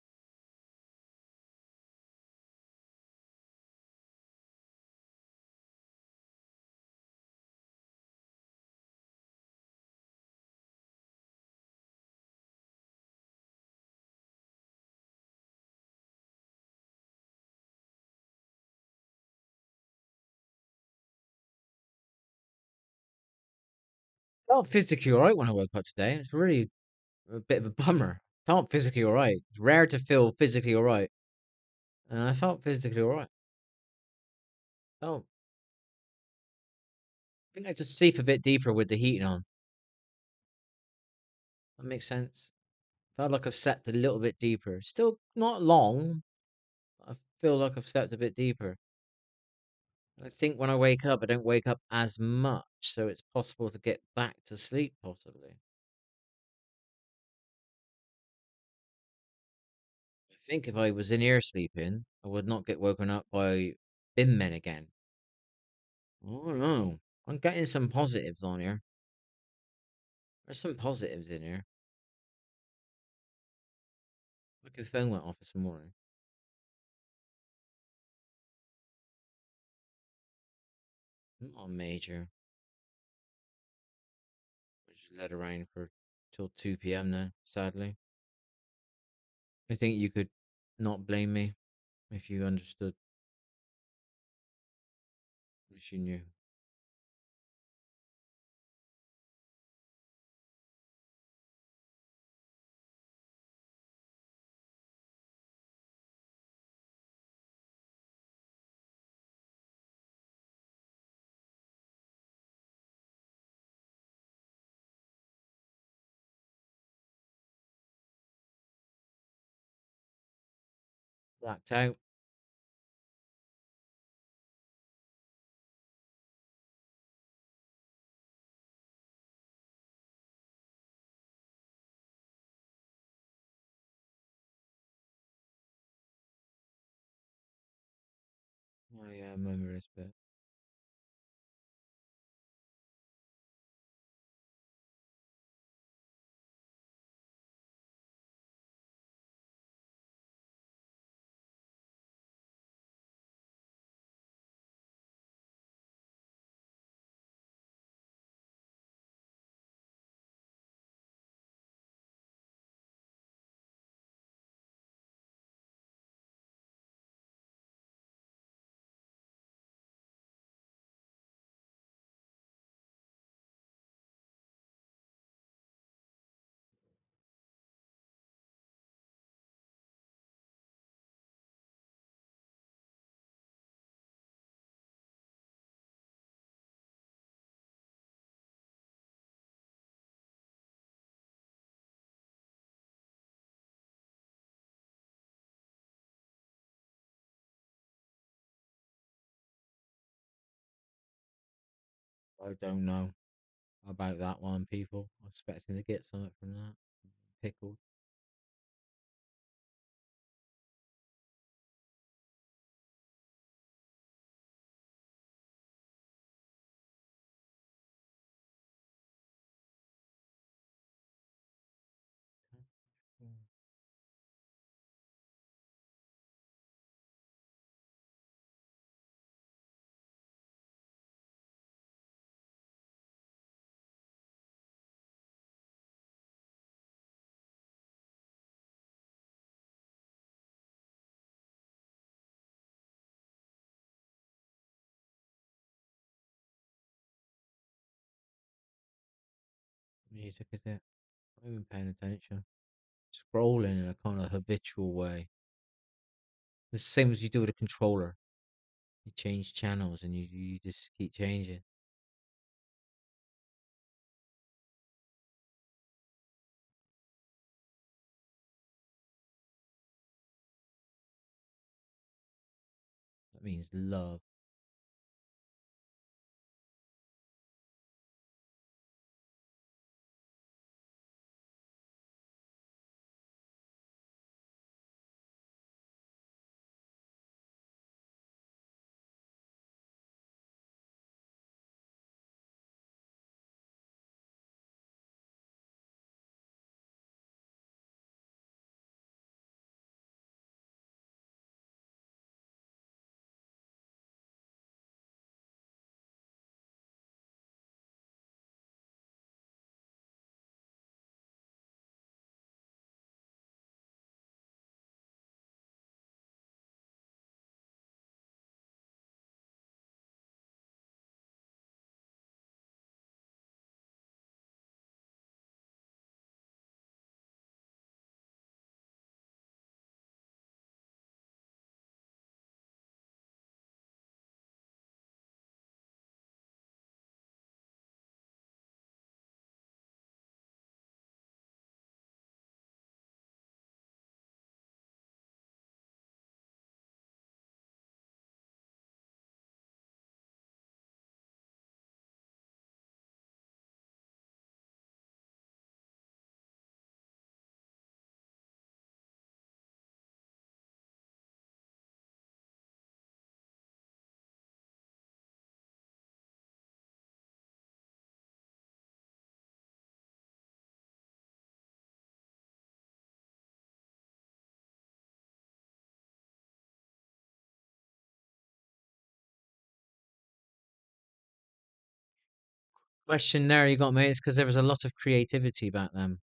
B: Felt physically alright when I woke up today. It's really a bit of a bummer. Felt physically alright. It's rare to feel physically alright. And I felt physically alright. Oh, I think I just sleep a bit deeper with the heating on. That makes sense. Felt like I've slept a little bit deeper. Still not long. I feel like I've slept a bit deeper. I think when I wake up, I don't wake up as much, so it's possible to get back to sleep, possibly. I think if I was in here sleeping, I would not get woken up by bin men again. Oh no. I'm getting some positives on here. There's some positives in here. Like your phone went off this morning. Not major. I just let it rain for till 2 p.m. now, sadly. I think you could not blame me if you understood, if you knew. Blacked out. Oh yeah, I remember this bit. I don't know about that one, people. I'm expecting to get something from that. Pickled. Music is it? I'm even paying attention. Scrolling in a kind of habitual way. The same as you do with a controller. You change channels and you just keep changing. That means love. Question there you got, mate, is because there was a lot of creativity back then.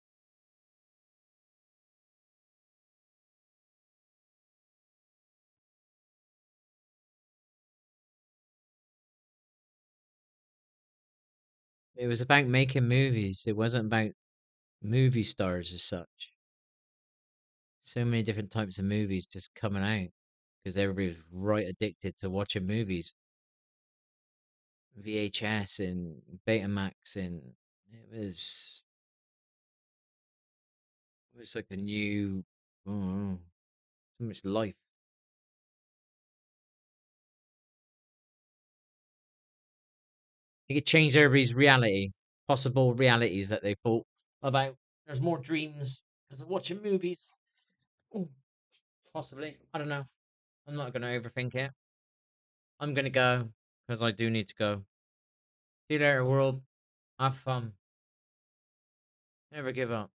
B: It was about making movies. It wasn't about movie stars as such. So many different types of movies just coming out because everybody was right addicted to watching movies. VHS and Betamax, and it was like a new, oh, so much life.
A: It could change everybody's reality, possible realities that they thought about. There's more dreams because of watching movies. Ooh, possibly. I don't know. I'm not going to overthink it. I'm going to go because I do need to go. See you later, world. Have fun. Never give up.